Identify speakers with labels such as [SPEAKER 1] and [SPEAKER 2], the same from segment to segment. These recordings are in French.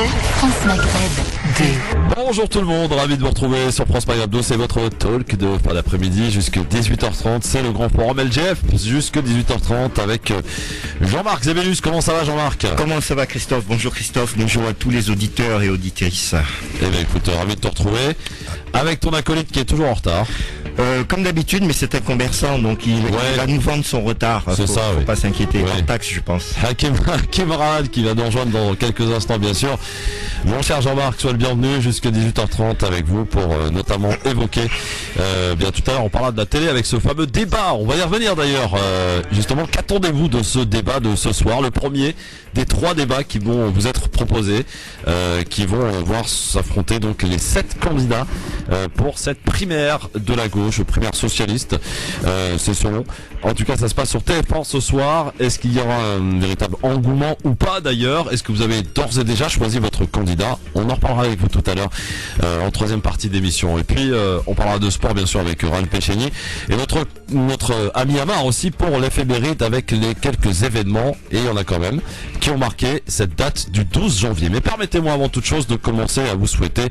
[SPEAKER 1] France Maghreb 2.
[SPEAKER 2] Bonjour tout le monde, ravi de vous retrouver sur France Maghreb 2, c'est votre talk de fin d'après-midi jusqu'à 18h30, c'est le grand forum LGF jusqu'à 18h30 avec Jean-Marc Zébélus. Comment ça va Jean-Marc?
[SPEAKER 3] Comment ça va Christophe? Bonjour Christophe, bonjour à tous les auditeurs et auditrices.
[SPEAKER 2] Eh bien écoute, ravi de te retrouver avec ton acolyte qui est toujours en retard.
[SPEAKER 3] Comme d'habitude, mais c'est un commerçant, donc il va nous vendre son retard.
[SPEAKER 2] C'est ça,
[SPEAKER 3] faut
[SPEAKER 2] oui.
[SPEAKER 3] pas s'inquiéter,
[SPEAKER 2] Ouais.
[SPEAKER 3] en taxe je pense.
[SPEAKER 2] Hakim Rahal qui va nous rejoindre dans quelques instants bien sûr. Mon cher Jean-Marc, sois le bienvenu jusqu'à 18h30 avec vous pour notamment évoquer bien tout à l'heure on parlera de la télé avec ce fameux débat. On va y revenir d'ailleurs. Justement, qu'attendez-vous de ce débat de ce soir? Le premier des 3 débats qui vont vous être proposés, qui vont voir s'affronter donc les 7 candidats pour cette primaire de la gauche, primaire socialiste. C'est selon. En tout cas, ça se passe sur TF1 ce soir. Est-ce qu'il y aura un véritable engouement ou pas d'ailleurs? Est-ce que vous avez d'ores et déjà choisi votre candidat? On en reparlera avec vous tout à l'heure en troisième partie d'émission. Et puis on parlera de sport bien sûr avec Ryan Pecheny et notre ami Amar aussi pour l'éphéméride avec les quelques événements, et il y en a quand même, qui ont marqué cette date du 12 janvier. Mais permettez-moi avant toute chose de commencer à vous souhaiter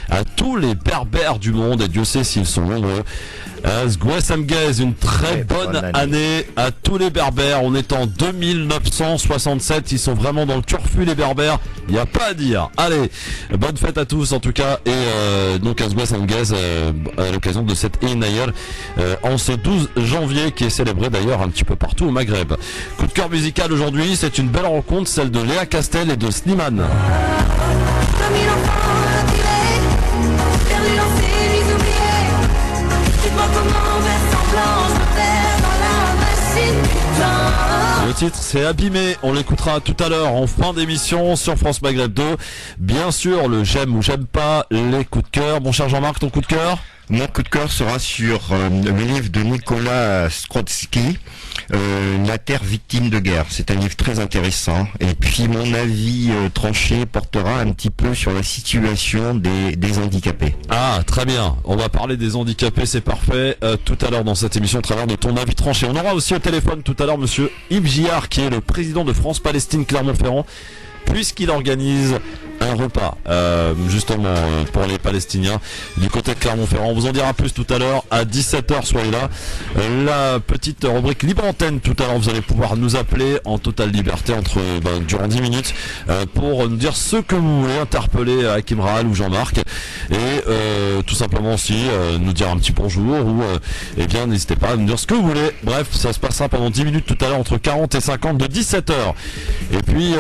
[SPEAKER 2] à tous les berbères du monde, et Dieu sait s'ils sont nombreux, une très bonne année à tous les berbères. On est en 2967, ils sont vraiment dans le turfu les berbères, il n'y a pas à dire. Allez, bonne fête à tous en tout cas, et donc à l'occasion de cette Inayer en ce 12 janvier qui est célébré d'ailleurs un petit peu partout au Maghreb. Coup de cœur musical aujourd'hui, c'est une belle rencontre, celle de Léa Castel et de Slimane. Le titre c'est Abîmé, on l'écoutera tout à l'heure en fin d'émission sur France Maghreb 2. Bien sûr le j'aime ou j'aime pas, les coups de cœur. Mon cher Jean-Marc, ton coup de cœur?
[SPEAKER 3] Mon coup de cœur sera sur le livre de Nicolas Skrotsky, La Terre victime de guerre. C'est un livre très intéressant. Et puis mon avis tranché portera un petit peu sur la situation des handicapés.
[SPEAKER 2] Ah, très bien. On va parler des handicapés, c'est parfait. Tout à l'heure dans cette émission, au travers de ton avis tranché. On aura aussi au téléphone tout à l'heure monsieur Yves Giard, qui est le président de France-Palestine Clermont-Ferrand, puisqu'il organise un repas justement pour les Palestiniens du côté de Clermont-Ferrand. On vous en dira plus tout à l'heure à 17h, soyez là. La petite rubrique libre antenne tout à l'heure, vous allez pouvoir nous appeler en totale liberté durant 10 minutes pour nous dire ce que vous voulez, interpeller Hakim Rahal ou Jean-Marc, et tout simplement aussi nous dire un petit bonjour ou eh bien n'hésitez pas à nous dire ce que vous voulez. Bref, ça se passera pendant 10 minutes tout à l'heure entre 40 et 50 de 17h. Et puis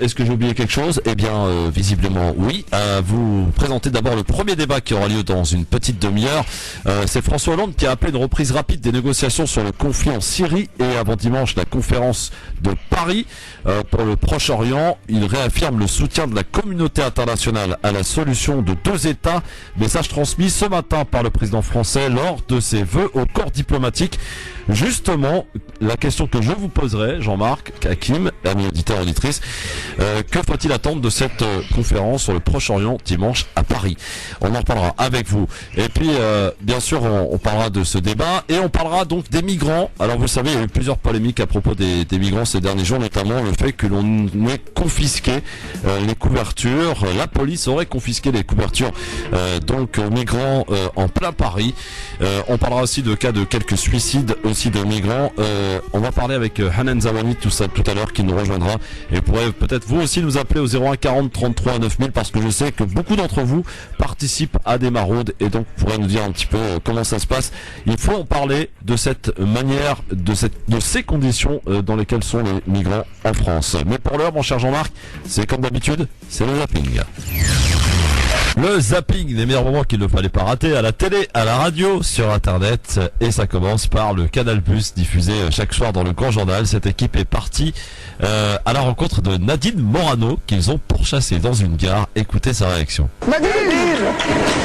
[SPEAKER 2] est-ce que j'ai oublié quelque chose? Eh bien visiblement oui. Vous présentez d'abord le premier débat qui aura lieu dans une petite demi-heure. C'est François Hollande qui a appelé une reprise rapide des négociations sur le conflit en Syrie, et avant dimanche la conférence de Paris pour le Proche-Orient. Il réaffirme le soutien de la communauté internationale à la solution de 2 États. Message transmis ce matin par le président français lors de ses vœux au corps diplomatique. Justement, la question que je vous poserai, Jean-Marc, Hakim, amis auditeurs et auditrices, que faut-il attendre de cette conférence sur le Proche-Orient dimanche à Paris? On en reparlera avec vous. Et puis, bien sûr, on parlera de ce débat, et on parlera donc des migrants. Alors, vous savez, il y a eu plusieurs polémiques à propos des migrants ces derniers jours, notamment le fait que l'on ait confisqué les couvertures. La police aurait confisqué les couvertures donc migrants en plein Paris. On parlera aussi de cas de quelques suicides aussi de migrants. On va parler avec Hanan Zawani tout à l'heure, qui nous rejoindra, et vous pourrez peut-être vous aussi nous appeler au 01 40 33 9000, parce que je sais que beaucoup d'entre vous participent à des maraudes, et donc vous pourrez nous dire un petit peu comment ça se passe. Il faut en parler de cette manière, de ces conditions dans lesquelles sont les migrants en France. Mais pour l'heure, mon cher Jean-Marc, c'est comme d'habitude, c'est le zapping. Le zapping, les meilleurs moments qu'il ne fallait pas rater à la télé, à la radio, sur internet, et ça commence par le Canal Plus diffusé chaque soir dans le Grand Journal. Cette équipe est partie à la rencontre de Nadine Morano, qu'ils ont pourchassée dans une gare. Écoutez sa réaction.
[SPEAKER 4] Nadine,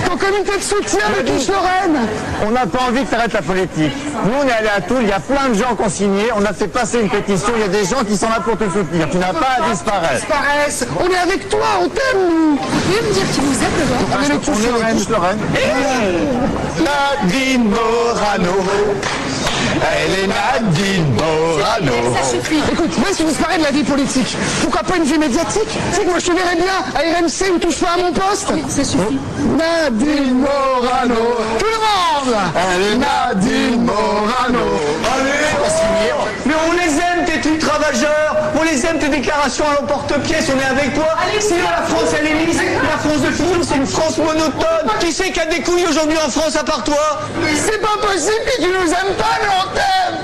[SPEAKER 4] ton comité de soutien de Touche Lorraine.
[SPEAKER 5] On n'a pas envie que tu arrêtes la politique. Nous, on est allé à Toul, il y a plein de gens qui ont signé, on a fait passer une pétition, il y a des gens qui sont là pour te soutenir. Tu n'as pas à disparaître.
[SPEAKER 4] Disparaissent. On est avec toi, on t'aime, nous.
[SPEAKER 1] Vous pouvez me dire qui vous êtes d'abord?
[SPEAKER 4] On est les Touche Lorraine.
[SPEAKER 5] Nadine Morano.
[SPEAKER 3] Elle est Nadine Morano.
[SPEAKER 1] Ça suffit.
[SPEAKER 4] Écoute, même si vous parlez de la vie politique, pourquoi pas une vie médiatique? Tu sais que moi je te verrais bien à RMC ou touche pas à mon poste.
[SPEAKER 1] Ça suffit.
[SPEAKER 4] Nadine Morano. Tout le monde. Elle est Nadine Morano.
[SPEAKER 5] Mais on les aime, tes trucs ravageurs. On les aime, tes déclarations à l'emporte-pièce. On est avec toi. Sinon, la France, elle est lisse. La France de Fillon, c'est une France monotone. Qui c'est qui a des couilles aujourd'hui en France à part toi?
[SPEAKER 4] C'est pas possible que tu nous aimes pas, mais on t'aime.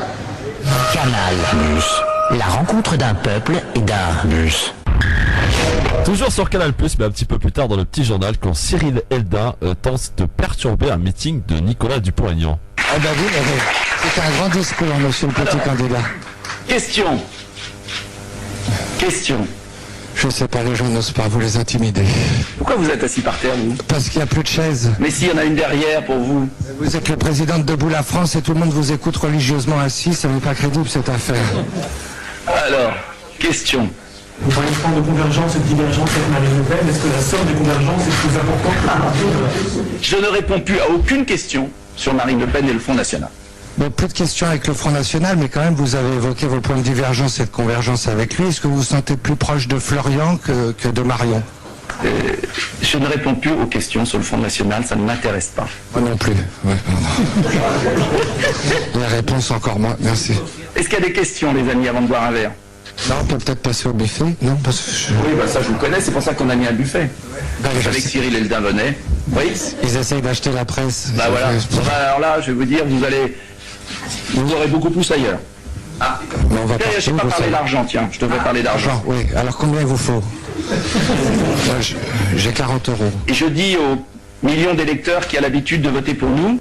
[SPEAKER 6] Canal+, la rencontre d'un peuple et d'un bus.
[SPEAKER 2] Toujours sur Canal+, mais un petit peu plus tard dans le petit journal, quand Cyril Eldin tente de perturber un meeting de Nicolas Dupont-Aignan.
[SPEAKER 4] Ah bah oui, c'est un grand discours, monsieur le petit candidat.
[SPEAKER 7] Question.
[SPEAKER 4] Je sais pas, les gens n'osent pas vous les intimider.
[SPEAKER 7] Pourquoi vous êtes assis par terre, vous?
[SPEAKER 4] Parce qu'il n'y a plus de chaises.
[SPEAKER 7] Mais s'il y en a une derrière pour vous.
[SPEAKER 4] Vous êtes le président de Debout la France et tout le monde vous écoute religieusement assis, ça n'est pas crédible cette affaire.
[SPEAKER 7] Alors, question.
[SPEAKER 8] Vous parlez souvent de convergence et de divergence avec Marine Le Pen. Est-ce que la somme des convergences est plus importante que la partie?
[SPEAKER 7] Je ne réponds plus à aucune question sur Marine Le Pen et le Front National.
[SPEAKER 4] Bon, plus de questions avec le Front National, mais quand même vous avez évoqué vos points de divergence et de convergence avec lui. Est-ce que vous vous sentez plus proche de Florian que de Marion?
[SPEAKER 7] Je ne réponds plus aux questions sur le Front National, ça ne m'intéresse pas.
[SPEAKER 4] Moi non plus. Ouais, pardon. La réponse encore moins, merci.
[SPEAKER 7] Est-ce qu'il y a des questions, les amis, avant de boire un verre?
[SPEAKER 4] Non, on peut peut-être passer au buffet. Non, parce que
[SPEAKER 7] Oui, bah ça je vous connais, c'est pour ça qu'on a mis un buffet. Je savais que Cyril Eldin venait. Oui.
[SPEAKER 4] ils essayent d'acheter la presse.
[SPEAKER 7] Bah voilà. Bon, bah, alors là, je vais vous dire, vous aurez beaucoup plus ailleurs. Ah.
[SPEAKER 4] Mais on va
[SPEAKER 7] Tiens,
[SPEAKER 4] partir,
[SPEAKER 7] je n'ai pas
[SPEAKER 4] vous
[SPEAKER 7] parlé
[SPEAKER 4] savez.
[SPEAKER 7] d'argent, tiens, je devrais parler d'argent.
[SPEAKER 4] Genre, oui. Alors combien il vous faut? Moi, j'ai 40 euros.
[SPEAKER 7] Et je dis aux millions d'électeurs qui a l'habitude de voter pour nous,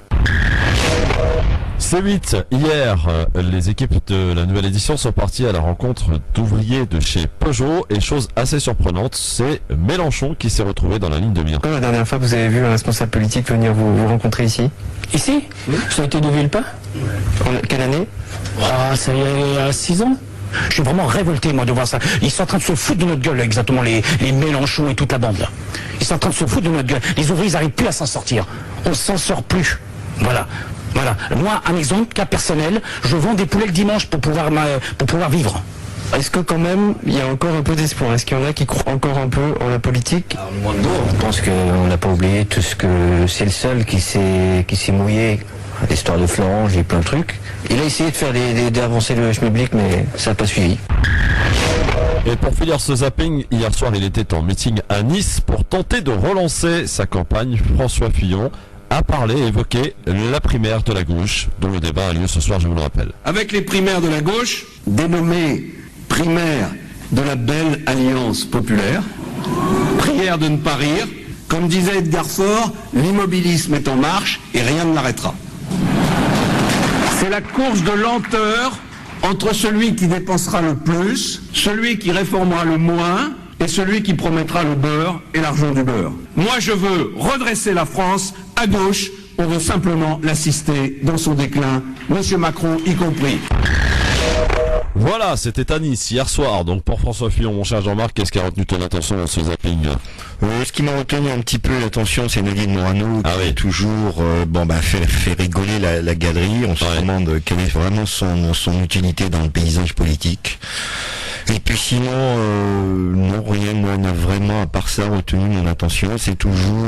[SPEAKER 2] C8, hier, les équipes de la nouvelle édition sont parties à la rencontre d'ouvriers de chez Peugeot et chose assez surprenante, c'est Mélenchon qui s'est retrouvé dans la ligne de mire.
[SPEAKER 9] Quand la dernière fois vous avez vu un responsable politique venir vous rencontrer ici?
[SPEAKER 6] Ici, ça a été de Villepin.
[SPEAKER 9] Quelle année?
[SPEAKER 6] Ah, ça y est, 6 ans. Je suis vraiment révolté, moi, de voir ça. Ils sont en train de se foutre de notre gueule, exactement, les Mélenchon et toute la bande, là. Ils sont en train de se foutre de notre gueule. Les ouvriers, ils n'arrivent plus à s'en sortir. On s'en sort plus. Voilà. Moi, un exemple, cas personnel, je vends des poulets le dimanche pour pouvoir vivre.
[SPEAKER 9] Est-ce que quand même il y a encore un peu d'espoir? Est-ce qu'il y en a qui croient encore un peu en la politique?
[SPEAKER 10] Je pense qu'on n'a pas oublié tout ce que c'est le seul qui s'est mouillé. L'histoire de Florent, j'ai plein de trucs. Il a essayé de faire d'avancer le schmilblick, mais ça n'a pas suivi.
[SPEAKER 2] Et pour finir ce zapping, hier soir il était en meeting à Nice pour tenter de relancer sa campagne. François Fillon a parlé et évoqué la primaire de la gauche, dont le débat a lieu ce soir, je vous le rappelle.
[SPEAKER 11] Avec les primaires de la gauche, dénommées primaires de la belle alliance populaire, prière de ne pas rire, comme disait Edgar Faure, l'immobilisme est en marche et rien ne l'arrêtera. C'est la course de lenteur entre celui qui dépensera le plus, celui qui réformera le moins, et celui qui promettra le beurre et l'argent du beurre. Moi, je veux redresser la France à gauche, on veut simplement l'assister dans son déclin, Monsieur Macron y compris.
[SPEAKER 2] Voilà, c'était à Nice hier soir. Donc pour François Fillon, mon cher Jean-Marc, qu'est-ce qui a retenu ton attention dans ce zapping?
[SPEAKER 3] Ce qui m'a retenu un petit peu l'attention, c'est Nadine Morano qui est toujours fait rigoler la galerie. On se demande quelle est vraiment son utilité dans le paysage politique. Et puis sinon, non, rien n'a vraiment, à part ça, retenu mon attention. C'est toujours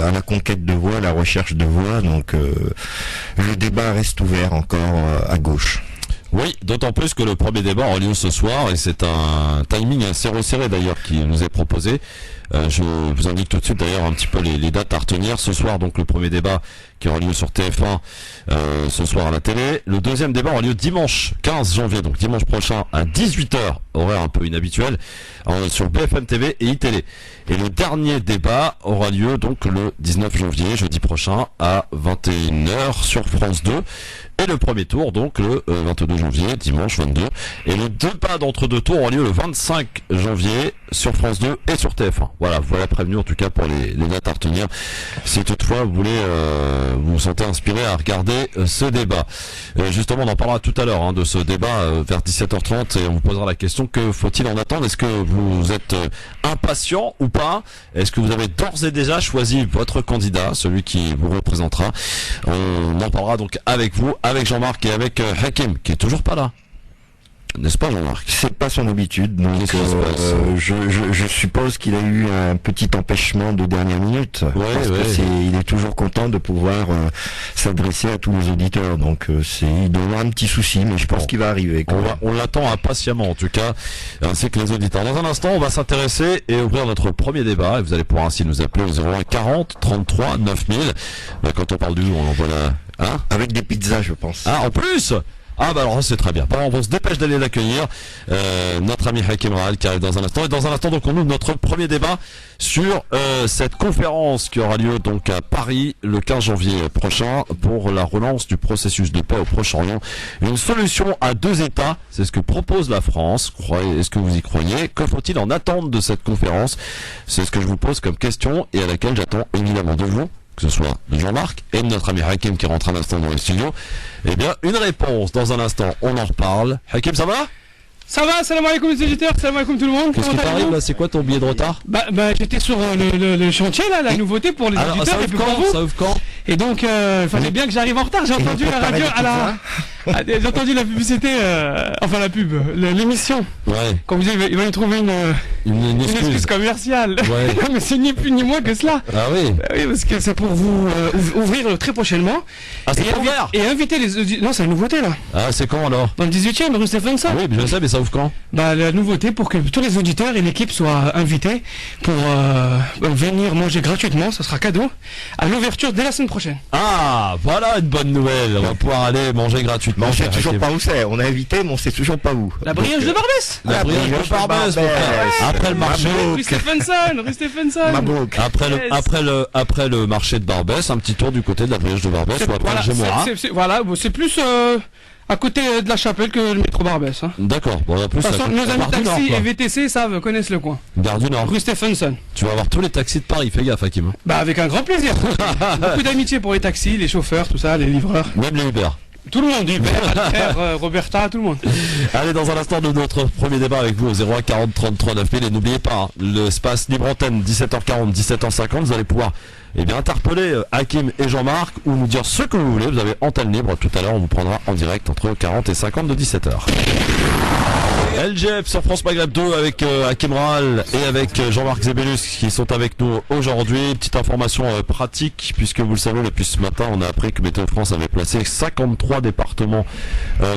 [SPEAKER 3] à la conquête de voix, la recherche de voix. Donc le débat reste ouvert encore à gauche.
[SPEAKER 2] Oui, d'autant plus que le premier débat aura lieu ce soir et c'est un timing assez resserré d'ailleurs qui nous est proposé. Je vous indique tout de suite d'ailleurs un petit peu les dates à retenir. Ce soir donc le premier débat qui aura lieu sur TF1 ce soir à la télé. Le deuxième débat aura lieu dimanche 15 janvier, donc dimanche prochain à 18h, horaire un peu inhabituel, sur BFM TV et iTélé. Et le dernier débat aura lieu donc le 19 janvier, jeudi prochain à 21h sur France 2. Et le premier tour, donc le 22 janvier, dimanche 22. Et le débat d'entre deux tours aura lieu le 25 janvier sur France 2 et sur TF1. Voilà prévenu en tout cas pour les dates à retenir. Si toutefois vous voulez vous vous sentez inspiré à regarder ce débat. Justement, on en parlera tout à l'heure de ce débat vers 17h30 et on vous posera la question, que faut-il en attendre? Est-ce que vous êtes impatient ou pas? Est-ce que vous avez d'ores et déjà choisi votre candidat, celui qui vous représentera? On en parlera donc avec vous, avec Jean-Marc et avec Hakim, qui est toujours pas là. N'est-ce pas, Jean-Marc?
[SPEAKER 3] C'est pas son habitude, donc je suppose qu'il a eu un petit empêchement de dernière minute. Il est toujours content de pouvoir s'adresser à tous les auditeurs, donc il doit avoir un petit souci, mais je pense qu'il va arriver.
[SPEAKER 2] On l'attend impatiemment, en tout cas, ainsi que les auditeurs. Dans un instant, on va s'intéresser et ouvrir notre premier débat, et vous allez pouvoir ainsi nous appeler au 01 40 33 9000. Quand on parle du jour, on envoie
[SPEAKER 3] avec des pizzas, je pense.
[SPEAKER 2] Ah, en plus! Ah bah alors c'est très bien. Bon, on se dépêche d'aller l'accueillir. Notre ami Hakim Rahal qui arrive dans un instant. Et dans un instant, donc, on ouvre notre premier débat sur cette conférence qui aura lieu donc à Paris le 15 janvier prochain pour la relance du processus de paix au Proche-Orient. Une solution à 2 États, c'est ce que propose la France. Est-ce que vous y croyez? Que faut-il en attendre de cette conférence? C'est ce que je vous pose comme question et à laquelle j'attends évidemment de vous, que ce soit de Jean-Marc et de notre ami Hakim qui rentre un instant dans le studio. Eh bien, une réponse dans un instant, on en reparle. Hakim, ça va?
[SPEAKER 12] Ça va, salam alaikum les auditeurs, salam alaikum tout le monde.
[SPEAKER 2] Qu'est-ce qui t'arrive là? C'est quoi ton billet de retard?
[SPEAKER 12] Bah j'étais sur le chantier là, la nouveauté pour les auditeurs et puis pour vous.
[SPEAKER 2] Ça ouvre quand?
[SPEAKER 12] Et donc il fallait bien que j'arrive en retard, j'ai entendu la radio j'ai entendu la publicité, enfin la pub, l'émission.
[SPEAKER 2] Ouais.
[SPEAKER 12] Comme vous dites, il va y trouver une excuse commerciale.
[SPEAKER 2] Ouais.
[SPEAKER 12] Mais c'est ni plus ni moins que cela.
[SPEAKER 2] Ah oui.
[SPEAKER 12] Oui, parce que c'est pour vous ouvrir très prochainement.
[SPEAKER 2] Ah, c'est pour ouvert.
[SPEAKER 12] Et inviter les auditeurs. Non, c'est la nouveauté là.
[SPEAKER 2] Ah, c'est quand alors?
[SPEAKER 12] Dans le 18e, rue Stephenson.
[SPEAKER 2] Oui, je sais, mais ça ouvre quand?
[SPEAKER 12] Bah la nouveauté pour que tous les auditeurs et l'équipe soient invités pour venir manger gratuitement, ça sera cadeau, à l'ouverture dès la semaine prochaine.
[SPEAKER 2] Ah, voilà une bonne nouvelle. On va pouvoir aller manger gratuitement.
[SPEAKER 3] On sait toujours pas où c'est. On a invité, mais on sait toujours pas où.
[SPEAKER 12] La brioche de Barbès.
[SPEAKER 2] La brioche de Barbès. Après le marché.
[SPEAKER 12] Rue Stephenson.
[SPEAKER 2] Après le marché de Barbès, un petit tour du côté de la brioche de Barbès ou après le Gémora.
[SPEAKER 12] Voilà, c'est plus à côté de la chapelle que le métro Barbès.
[SPEAKER 2] D'accord. Bon, en plus,
[SPEAKER 12] de toute façon, nos amis taxi et VTC connaissent le coin.
[SPEAKER 2] Gare du Nord.
[SPEAKER 12] Rue Stephenson.
[SPEAKER 2] Tu vas avoir tous les taxis de Paris, fais gaffe, Hakim.
[SPEAKER 12] Bah avec un grand plaisir. Beaucoup d'amitié pour les taxis, les chauffeurs, tout ça, les livreurs.
[SPEAKER 2] Même les Uber.
[SPEAKER 12] Tout le monde, Hubert, Roberta, tout le monde.
[SPEAKER 2] Allez, dans un instant, notre premier débat avec vous au 01 40 33 9000. Et n'oubliez pas, l'espace libre antenne, 17h40, 17h50, vous allez pouvoir interpeller Hakim et Jean-Marc ou nous dire ce que vous voulez. Vous avez antenne libre. Tout à l'heure, on vous prendra en direct entre 40 et 50 de 17h. LGF sur France Maghreb 2 avec Hakim Rahal et avec Jean-Marc Zebellus qui sont avec nous aujourd'hui. Petite information pratique, puisque vous le savez, depuis ce matin, on a appris que Météo France avait placé 53 départements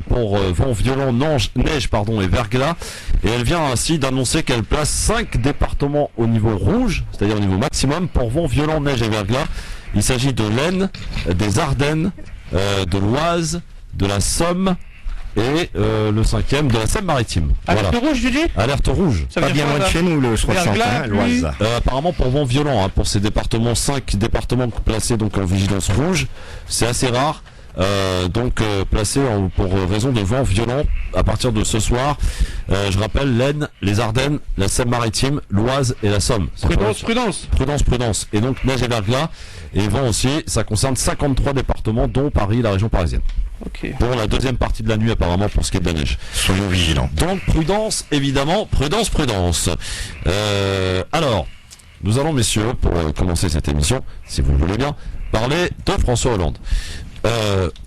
[SPEAKER 2] pour vent violent, neige et verglas. Et elle vient ainsi d'annoncer qu'elle place 5 départements au niveau rouge, c'est-à-dire au niveau maximum, pour vent violent, neige et verglas. Il s'agit de l'Aisne, des Ardennes, de l'Oise, de la Somme, et le 5e de la Seine-Maritime.
[SPEAKER 12] Alerte rouge, tu dis?
[SPEAKER 2] Alerte rouge.
[SPEAKER 3] Pas bien loin de chez nous, le 61, l'Oise.
[SPEAKER 2] Apparemment pour vent violent, pour ces départements, 5 départements placés donc en vigilance rouge, c'est assez rare. Placés pour raison de vent violent à partir de ce soir. Je rappelle l'Aisne, les Ardennes, la Seine-Maritime, l'Oise et la Somme. Prudence. Et donc neige et verglas et vent aussi. Ça concerne 53 départements, dont Paris, la région parisienne.
[SPEAKER 12] Okay.
[SPEAKER 2] Pour la deuxième partie de la nuit apparemment pour ce qui est de la neige.
[SPEAKER 3] Soyons vigilants.
[SPEAKER 2] Donc prudence, évidemment, prudence. Alors, nous allons, messieurs, pour commencer cette émission, si vous le voulez bien, parler de François Hollande.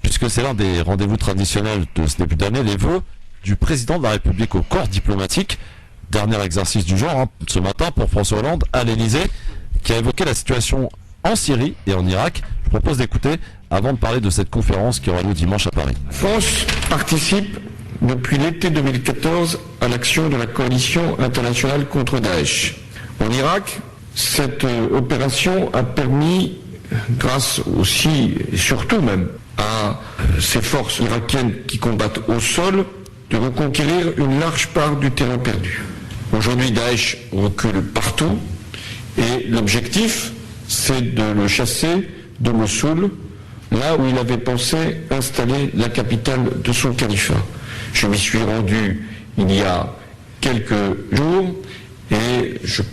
[SPEAKER 2] Puisque c'est l'un des rendez-vous traditionnels de ce début d'année, les vœux du président de la République au corps diplomatique. Dernier exercice du genre, ce matin, pour François Hollande, à l'Elysée, qui a évoqué la situation en Syrie et en Irak. Je propose d'écouter avant de parler de cette conférence qui aura lieu dimanche à Paris.
[SPEAKER 13] France participe depuis l'été 2014 à l'action de la coalition internationale contre Daesh. En Irak, cette opération a permis, grâce aussi et surtout même à ces forces irakiennes qui combattent au sol, de reconquérir une large part du terrain perdu. Aujourd'hui, Daesh recule partout et l'objectif, c'est de le chasser de Mossoul, là où il avait pensé installer la capitale de son califat. Je m'y suis rendu il y a quelques jours et je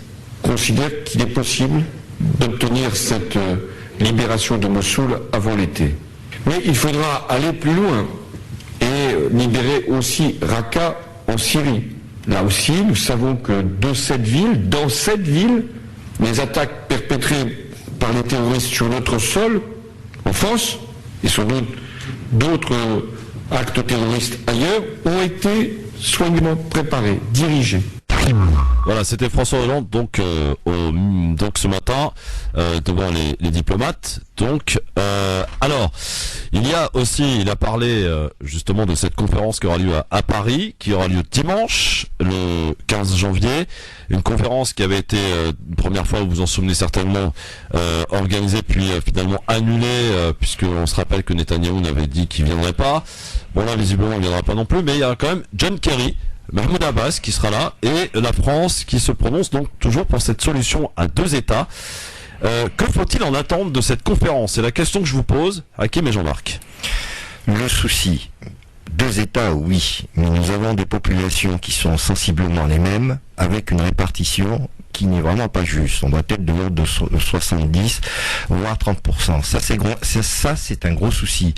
[SPEAKER 13] considère qu'il est possible d'obtenir cette libération de Mossoul avant l'été. Mais il faudra aller plus loin et libérer aussi Raqqa en Syrie. Là aussi, nous savons que dans cette ville, les attaques perpétrées par les terroristes sur notre sol, en France, et sur d'autres actes terroristes ailleurs, ont été soigneusement préparés, dirigés.
[SPEAKER 2] Voilà, c'était François Hollande donc ce matin devant les diplomates. Donc alors il a parlé justement de cette conférence qui aura lieu à Paris, qui aura lieu dimanche le 15 janvier, une conférence qui avait été une première fois, vous vous en souvenez certainement, organisée puis finalement annulée puisque on se rappelle que Netanyahou n'avait dit qu'il viendrait pas. Bon là visiblement il viendra pas non plus, mais il y a quand même John Kerry, Mahmoud Abbas qui sera là et la France qui se prononce donc toujours pour cette solution à 2 États. Que faut-il en attendre de cette conférence? C'est la question que je vous pose, Hakim et Jean-Marc.
[SPEAKER 3] Le souci, 2 États, oui, mais nous avons des populations qui sont sensiblement les mêmes, avec une répartition qui n'est vraiment pas juste. On doit être de l'ordre de 70, voire 30%. Ça, c'est un gros souci.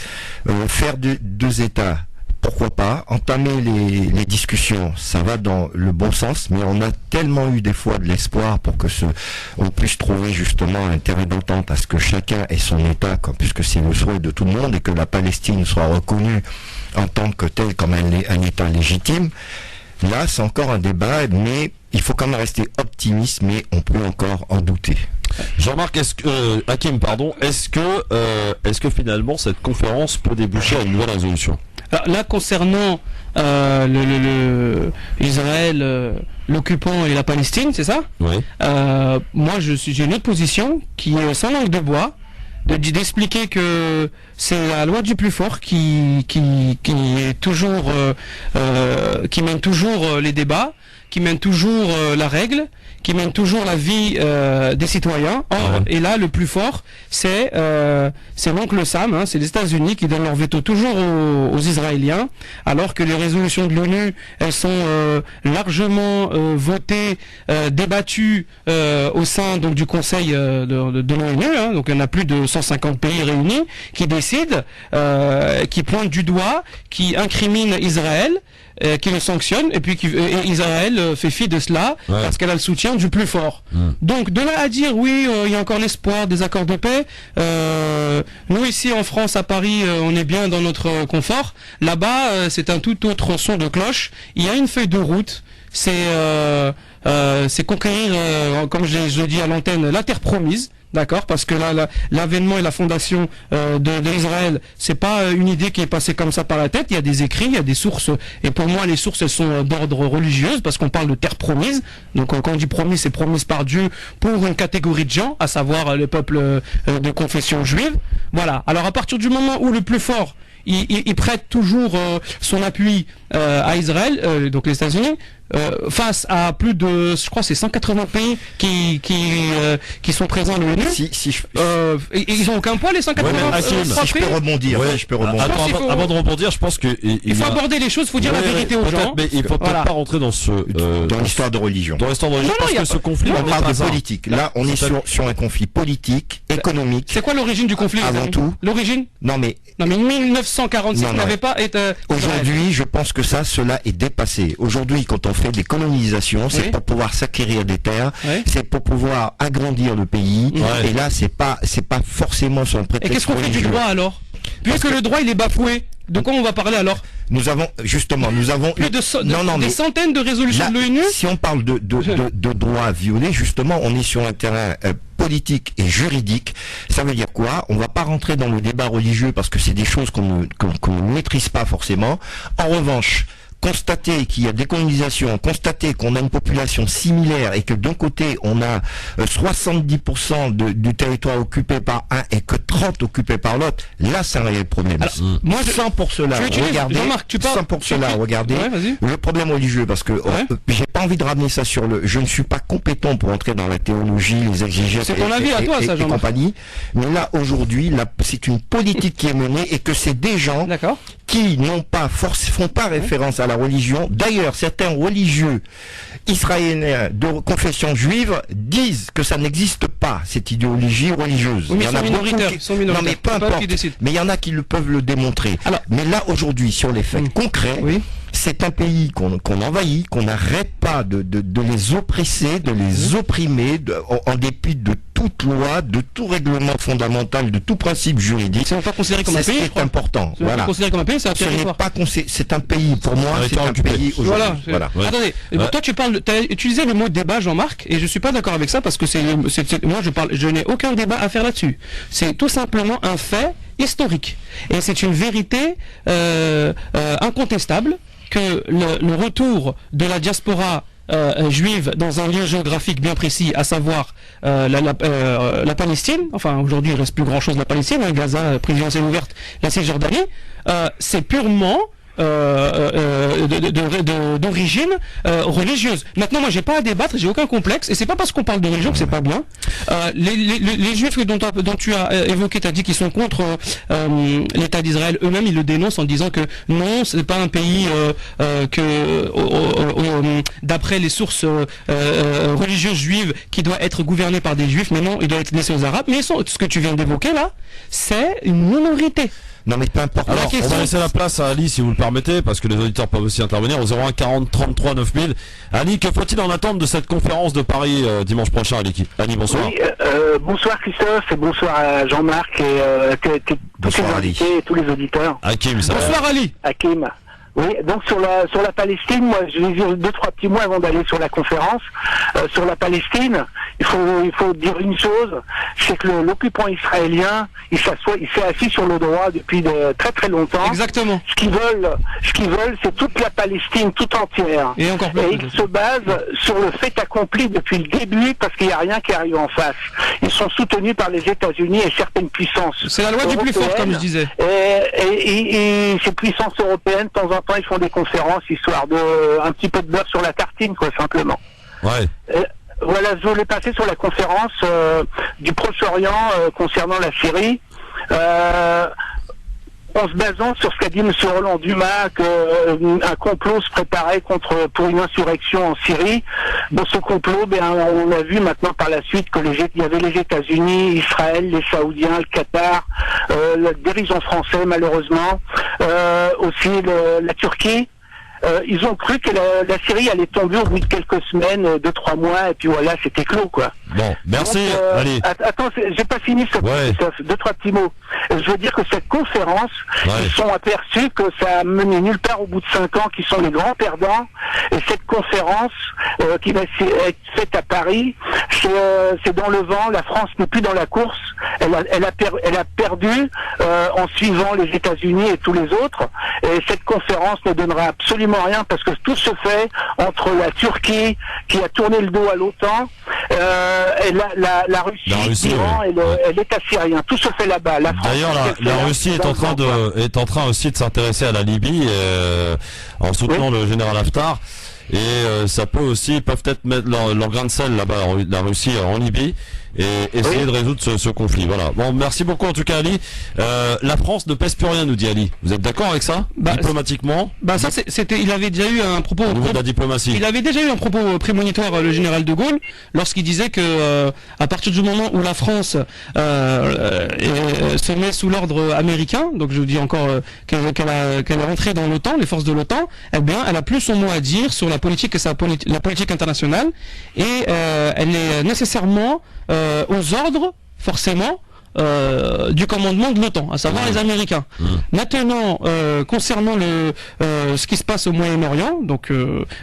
[SPEAKER 3] Faire 2 États, pourquoi pas, entamer les discussions, ça va dans le bon sens, mais on a tellement eu des fois de l'espoir pour que on puisse trouver justement un terrain d'entente à ce que chacun ait son État, puisque c'est le souhait de tout le monde, et que la Palestine soit reconnue en tant que telle comme un État légitime. Là, c'est encore un débat, mais il faut quand même rester optimiste, mais on peut encore en douter.
[SPEAKER 2] Jean-Marc, Hakim, est-ce que finalement cette conférence peut déboucher à une nouvelle résolution?
[SPEAKER 12] Alors, là, concernant Israël, l'occupant et la Palestine, c'est ça? Oui. Moi, j'ai une autre position qui est sans langue de bois, d'expliquer que c'est la loi du plus fort qui est toujours qui mène toujours les débats, qui mène toujours la règle, qui mène toujours la vie des citoyens. Or, et là, le plus fort, c'est l'oncle Sam, c'est les États-Unis qui donnent leur veto toujours aux Israéliens, alors que les résolutions de l'ONU, elles sont largement votées, débattues au sein donc du Conseil de l'ONU. Donc, il y en a plus de 150 pays réunis qui décident, qui pointent du doigt, qui incriminent Israël, qui le sanctionne, et puis et Israël fait fi de cela parce qu'elle a le soutien du plus fort. Donc de là à dire oui, il y a encore l'espoir des accords de paix, nous ici en France, à Paris, on est bien dans notre confort. Là-bas, c'est un tout autre son de cloche. Il y a une feuille de route, c'est conquérir, comme je dis à l'antenne, la terre promise. D'accord, parce que là, l'avènement et la fondation d'Israël, c'est pas une idée qui est passée comme ça par la tête. Il y a des écrits, il y a des sources, et pour moi, les sources elles sont d'ordre religieuse, parce qu'on parle de terre promise. Donc, quand on dit promise, c'est promise par Dieu pour une catégorie de gens, à savoir le peuple de confession juive. Voilà. Alors, à partir du moment où le plus fort il prête toujours son appui à Israël, donc les États-Unis, face à plus de, je crois, c'est 180 pays qui sont présents à l'ONU. Ils ont aucun poids, les 180
[SPEAKER 3] si je peux rebondir.
[SPEAKER 2] Avant de rebondir, je pense que
[SPEAKER 12] il faut aborder les choses, il faut dire la vérité aux gens.
[SPEAKER 2] Mais il faut peut-être pas rentrer dans
[SPEAKER 3] dans l'histoire de religion.
[SPEAKER 2] Dans l'histoire de religion, parce que ce conflit,
[SPEAKER 3] on parle de politique. Là, on est sur un conflit politique, économique.
[SPEAKER 12] C'est quoi l'origine du conflit?
[SPEAKER 3] Avant tout.
[SPEAKER 12] L'origine?
[SPEAKER 3] Non mais
[SPEAKER 12] 1946 n'avait pas été.
[SPEAKER 3] Aujourd'hui, je pense que cela est dépassé. Aujourd'hui, quand on fait des colonisations, c'est pour pouvoir s'acquérir des terres, c'est pour pouvoir agrandir le pays. Et là, c'est pas forcément son prétexte.
[SPEAKER 12] Et qu'est-ce qu'on fait du droit alors? Puisque le droit il est bafoué, de quoi on va parler alors?
[SPEAKER 3] Nous avons
[SPEAKER 12] plus des centaines de résolutions de l'ONU.
[SPEAKER 3] Si on parle de droits violés, justement, on est sur un terrain politique et juridique. Ça veut dire quoi? On va pas rentrer dans le débat religieux parce que c'est des choses qu'on ne maîtrise pas forcément. En revanche, constater qu'il y a décolonisation, constater qu'on a une population similaire et que d'un côté on a 70% du territoire occupé par un et que 30 occupés par l'autre, là c'est un réel problème. Alors,
[SPEAKER 12] moi,
[SPEAKER 3] sans pour cela regarder le problème religieux, parce que j'ai pas envie de ramener ça je ne suis pas compétent pour entrer dans la théologie, les exégèses et compagnie, mais là aujourd'hui, c'est une politique qui est menée et que c'est des gens qui font pas référence à la religion. D'ailleurs, certains religieux israéliens de confession juive disent que ça n'existe pas. pas cette idéologie religieuse.
[SPEAKER 12] Oui, mais
[SPEAKER 3] il y en a
[SPEAKER 12] minoritaires,
[SPEAKER 3] beaucoup qui...
[SPEAKER 12] sont minoritaires.
[SPEAKER 3] Non mais peu importe. Mais il y en a qui peuvent le démontrer. Alors, mais là aujourd'hui, sur les faits concrets, c'est un pays qu'on envahit, qu'on n'arrête pas de les oppresser, de les opprimer, en dépit de toute loi, de tout règlement fondamental, de tout principe juridique.
[SPEAKER 12] C'est pas considéré comme un pays.
[SPEAKER 3] C'est important.
[SPEAKER 12] C'est pas considéré comme un pays, c'est un territoire.
[SPEAKER 3] C'est un pays pour moi. C'est un pays aujourd'hui.
[SPEAKER 12] Voilà. Attendez, toi tu as utilisé le mot débat, Jean-Marc, et je suis pas d'accord avec ça parce que moi je n'ai aucun débat à faire là-dessus. C'est tout simplement un fait historique et c'est une vérité incontestable que le retour de la diaspora juive dans un lieu géographique bien précis, à savoir la Palestine, enfin aujourd'hui il reste plus grand chose de la Palestine, Gaza, présidentielle ouverte, la Cisjordanie, c'est purement d'origine religieuse. Maintenant, moi, j'ai pas à débattre, j'ai aucun complexe, et c'est pas parce qu'on parle de religion que c'est pas bien. Les Juifs dont tu as évoqué, t'as dit qu'ils sont contre l'État d'Israël. Eux-mêmes, ils le dénoncent en disant que non, c'est pas un pays d'après les sources religieuses juives qui doit être gouverné par des Juifs, mais non, il doit être laissé aux Arabes. Mais ce que tu viens d'évoquer là, c'est une minorité.
[SPEAKER 3] Non mais peu importe.
[SPEAKER 2] Alors, on va laisser la place à Ali si vous le permettez, parce que les auditeurs peuvent aussi intervenir au 01 40 33 9000. Ali, que faut-il en attendre de cette conférence de Paris dimanche prochain, Ali? Ali, bonsoir.
[SPEAKER 14] Oui, bonsoir Christophe et bonsoir à Jean-Marc et tous les invités et tous les auditeurs.
[SPEAKER 2] Hakim, ça
[SPEAKER 12] bonsoir Ali.
[SPEAKER 14] Hakim. Oui, donc sur la Palestine, moi je vais dire 2-3 petits mots avant d'aller sur la conférence. Sur la Palestine, il faut dire une chose, c'est que l'occupant israélien, il s'est assis sur le droit depuis très très longtemps.
[SPEAKER 12] Exactement.
[SPEAKER 14] Ce qu'ils veulent, c'est toute la Palestine tout entière.
[SPEAKER 12] Et encore plus.
[SPEAKER 14] Et ils se basent sur le fait accompli depuis le début, parce qu'il n'y a rien qui arrive en face. Ils sont soutenus par les États-Unis et certaines puissances.
[SPEAKER 12] C'est la loi du plus fort, comme je disais.
[SPEAKER 14] Et ces puissances européennes, de temps en temps, ils font des conférences histoire de un petit peu de beurre sur la tartine, quoi, simplement.
[SPEAKER 2] Ouais.
[SPEAKER 14] Voilà, je voulais passer sur la conférence du Proche-Orient concernant la Syrie. En se basant sur ce qu'a dit M. Roland Dumas, qu'un complot se préparait pour une insurrection en Syrie. Dans ce complot, on a vu maintenant par la suite que il y avait les États-Unis, Israël, les Saoudiens, le Qatar, le dirigeant français malheureusement, aussi la Turquie. Ils ont cru que la Syrie allait tomber au bout de quelques semaines, 2-3 mois, et puis voilà, c'était clos, quoi.
[SPEAKER 2] Bon, merci.
[SPEAKER 14] Donc,
[SPEAKER 2] allez.
[SPEAKER 14] Attends, j'ai pas fini ce 2-3 petits mots. Je veux dire que cette conférence, ils sont aperçus que ça a mené nulle part au bout de 5 ans, qui sont les grands perdants. Et cette conférence qui va être faite à Paris, c'est dans le vent. La France n'est plus dans la course. Elle a perdu en suivant les États-Unis et tous les autres. Et cette conférence ne donnera absolument rien, parce que tout se fait entre la Turquie qui a tourné le dos à l'OTAN et la Russie, l'Iran et l'État syrien. Tout se fait là-bas.
[SPEAKER 2] D'ailleurs, la Russie est en train aussi de s'intéresser à la Libye en soutenant le général Haftar. Et ça peuvent peut-être mettre leur grain de sel là-bas, la Russie en Libye, et essayer de résoudre ce conflit. Voilà. Bon, merci beaucoup en tout cas, Ali. La France ne pèse plus rien, nous dit Ali. Vous êtes d'accord avec ça? Diplomatiquement?
[SPEAKER 12] Ça c'était. Il avait déjà eu un propos.
[SPEAKER 2] Au niveau de la diplomatie.
[SPEAKER 12] Il avait déjà eu un propos prémonitoire, le général de Gaulle, lorsqu'il disait que à partir du moment où la France se met sous l'ordre américain, donc je vous dis encore qu'elle est rentrée dans l'OTAN, les forces de l'OTAN, eh bien, elle a plus son mot à dire sur la politique et la politique internationale, et elle est nécessairement aux ordres, forcément, du commandement de l'OTAN, à savoir les Américains. Maintenant, concernant ce qui se passe au Moyen-Orient, donc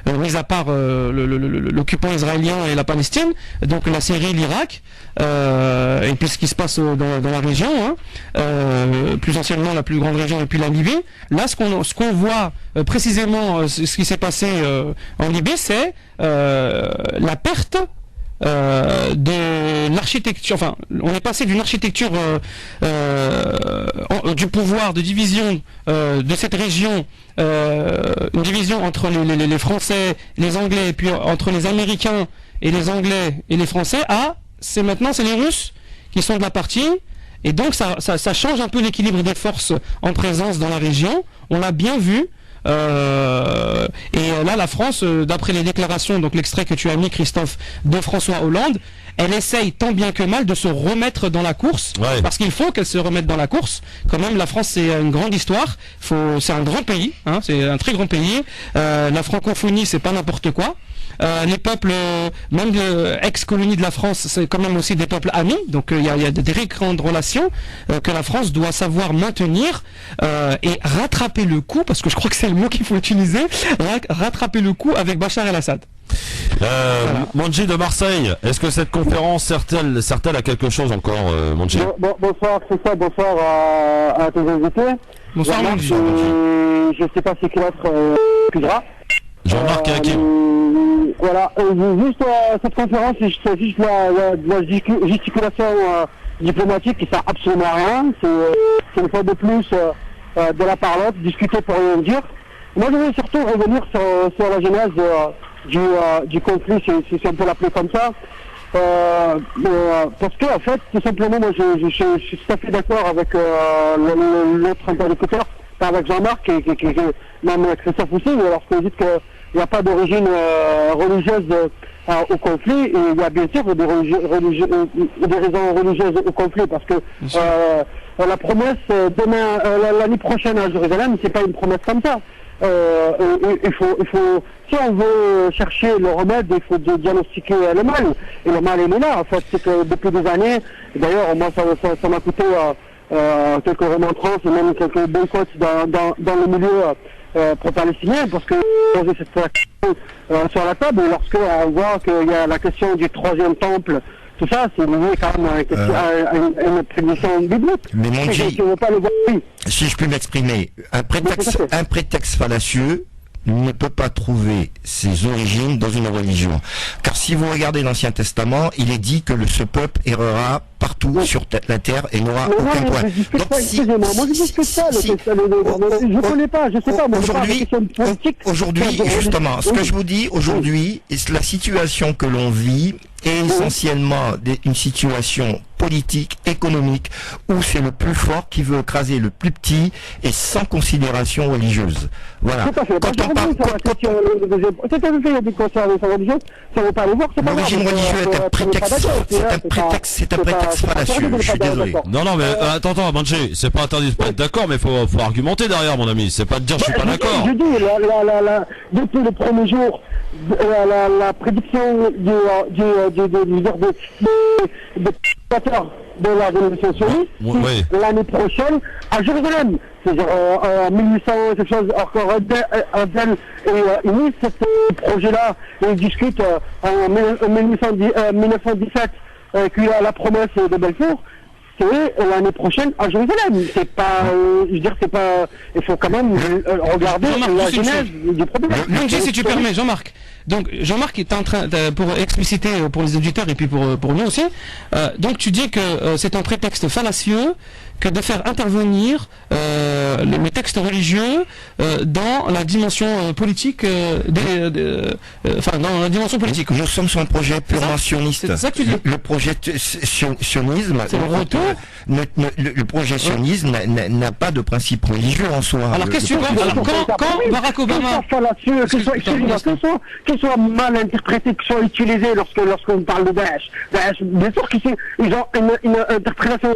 [SPEAKER 12] mis à part l'occupant israélien et la Palestine, donc la Syrie, l'Irak, et puis ce qui se passe dans la région, plus anciennement la plus grande région et puis la Libye, là ce qu'on voit précisément, ce qui s'est passé en Libye, c'est la perte de l'architecture, enfin, on est passé d'une architecture du pouvoir de division de cette région, une division entre les Français, les Anglais, et puis entre les Américains et les Anglais et les Français, maintenant c'est les Russes qui sont de la partie, et donc ça change un peu l'équilibre des forces en présence dans la région. On l'a bien vu. Et là là, la France, d'après les déclarations, donc l'extrait que tu as mis, Christophe, de François Hollande, elle essaye tant bien que mal de se remettre dans la course, parce qu'il faut qu'elle se remette dans la course. Quand même, la France, c'est une grande histoire. C'est un grand pays, hein, c'est un très grand pays. La francophonie, c'est pas n'importe quoi. Les peuples, même ex-colonies de la France, c'est quand même aussi des peuples amis. Donc il y a des très grandes relations que la France doit savoir maintenir et rattraper le coup, parce que je crois que c'est le mot qu'il faut utiliser, rattraper le coup avec Bachar el-Assad.
[SPEAKER 2] Manji de Marseille, est-ce que cette conférence sert-elle à quelque chose encore, Manji?
[SPEAKER 15] Bonsoir, Christophe, bonsoir à tes invités.
[SPEAKER 12] Bonsoir, Manji.
[SPEAKER 15] Je ne sais pas si Claude écoutera.
[SPEAKER 2] Jean-Marc Hakim.
[SPEAKER 15] Voilà, juste cette conférence, c'est juste la gesticulation diplomatique qui sert absolument à rien. C'est une fois de plus de la parlotte, discuter pour rien dire. Moi, je veux surtout revenir sur la genèse du conflit, si on peut l'appeler comme ça. Parce que, en fait, tout simplement, moi, je suis tout à fait d'accord avec l'autre interlocuteur, pas avec Jean-Marc, même Christophe aussi, lorsque vous dites qu'il n'y a pas d'origine religieuse au conflit, et il y a bien sûr des raisons religieuses au conflit, parce que la promesse l'année prochaine à Jérusalem, c'est pas une promesse comme ça. Il faut, si on veut chercher le remède, il faut diagnostiquer le mal. Et le mal, il est là. En fait, c'est que depuis des années, d'ailleurs, moi, ça m'a coûté quelques remontrances et même quelques boycotts dans le milieu pro-palestinien, parce que poser cette question sur la table, lorsqu'on voit qu'il y a la question du troisième temple, tout ça, c'est lié quand même à une prédiction biblique.
[SPEAKER 3] Mais mon Dieu, si je puis m'exprimer, un prétexte fallacieux ne peut pas trouver ses origines dans une religion. Car si vous regardez l'Ancien Testament, il est dit que ce peuple errera partout sur la terre et n'aura aucun point.
[SPEAKER 15] Donc, excusez-moi, moi je discute ça, je connais pas, je sais pas.
[SPEAKER 3] Aujourd'hui, justement, ce que je vous dis aujourd'hui, la situation que l'on vit est essentiellement une situation politique, économique, où c'est le plus fort qui veut écraser le plus petit et sans considération religieuse. Voilà.
[SPEAKER 15] Quand on parle...
[SPEAKER 3] L'origine religieuse est un prétexte, c'est un prétexte fallacieux, je suis désolé.
[SPEAKER 2] Non, mais attends, Manji, c'est pas interdit de pas être d'accord, mais faut argumenter derrière, mon ami. C'est pas de dire je suis pas d'accord.
[SPEAKER 15] Je dis, depuis le premier jour, la prédiction de la révolution sioniste, l'année prochaine à Jérusalem. C'est-à-dire en 1800, quelque chose encore Abdel et Unis, ce projet-là, ils discutent en 1917 qu'il y a la promesse de Belfort. C'est l'année prochaine à Jérusalem. C'est pas, je veux dire, c'est pas. Il faut quand même regarder la genèse du problème.
[SPEAKER 12] Manji, si tu permets, Jean-Marc. Donc Jean-Marc est en train, pour expliciter pour les auditeurs et puis pour nous aussi, donc tu dis que c'est un prétexte fallacieux que de faire intervenir les textes religieux dans la dimension politique, dans la dimension politique.
[SPEAKER 3] Nous sommes sur un projet purement sioniste.
[SPEAKER 12] C'est ça que tu dis.
[SPEAKER 3] Le projet sionisme, le projet sionisme n'a pas de principe religieux en soi.
[SPEAKER 12] Alors qu'est-ce que tu penses? Alors quand Barack Obama,
[SPEAKER 15] qu'ils soient mal interprétés, qu'ils soient utilisés lorsqu'on parle de Daesh, bien sûr qu'ils ont une interprétation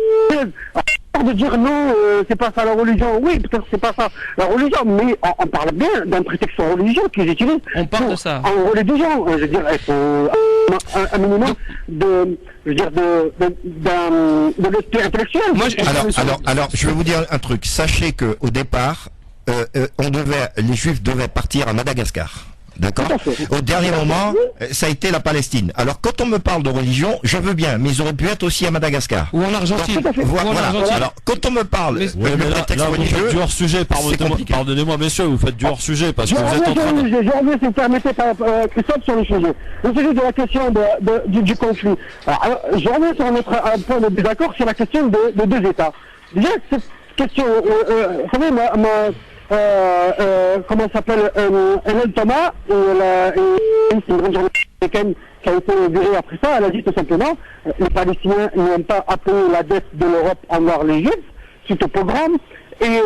[SPEAKER 15] de dire non, c'est pas ça la religion. Oui, peut-être c'est pas ça la religion, mais on parle bien d'un prétexte religieux qu'ils utilisent.
[SPEAKER 12] On parle de ça.
[SPEAKER 15] En religion, je veux dire, il faut un minimum de l'honnêteté intellectuelle.
[SPEAKER 3] Alors, je vais vous dire un truc. Sachez que au départ, les Juifs devaient partir à Madagascar. D'accord. Au dernier moment, ça a été la Palestine. Alors, quand on me parle de religion, je veux bien, mais ils auraient pu être aussi à Madagascar.
[SPEAKER 12] Ou en Argentine.
[SPEAKER 3] Voilà. Alors, quand on me parle de prétexte religieux,
[SPEAKER 2] vous faites du hors-sujet, pardonnez-moi, messieurs, vous faites du hors-sujet, parce que vous êtes en train de...
[SPEAKER 15] J'ai envie, si vous permettez, Christophe, sur le sujet. Le sujet de la question du conflit. Alors, je reviens sur un point de désaccord sur la question de deux États. Déjà, cette question, vous savez, comment s'appelle Hélène Thomas, c'est une grande journaliste américaine qui a été virée après ça. Elle a dit tout simplement les Palestiniens n'ont pas appelé la dette de l'Europe envers les Juifs suite au pogrom, et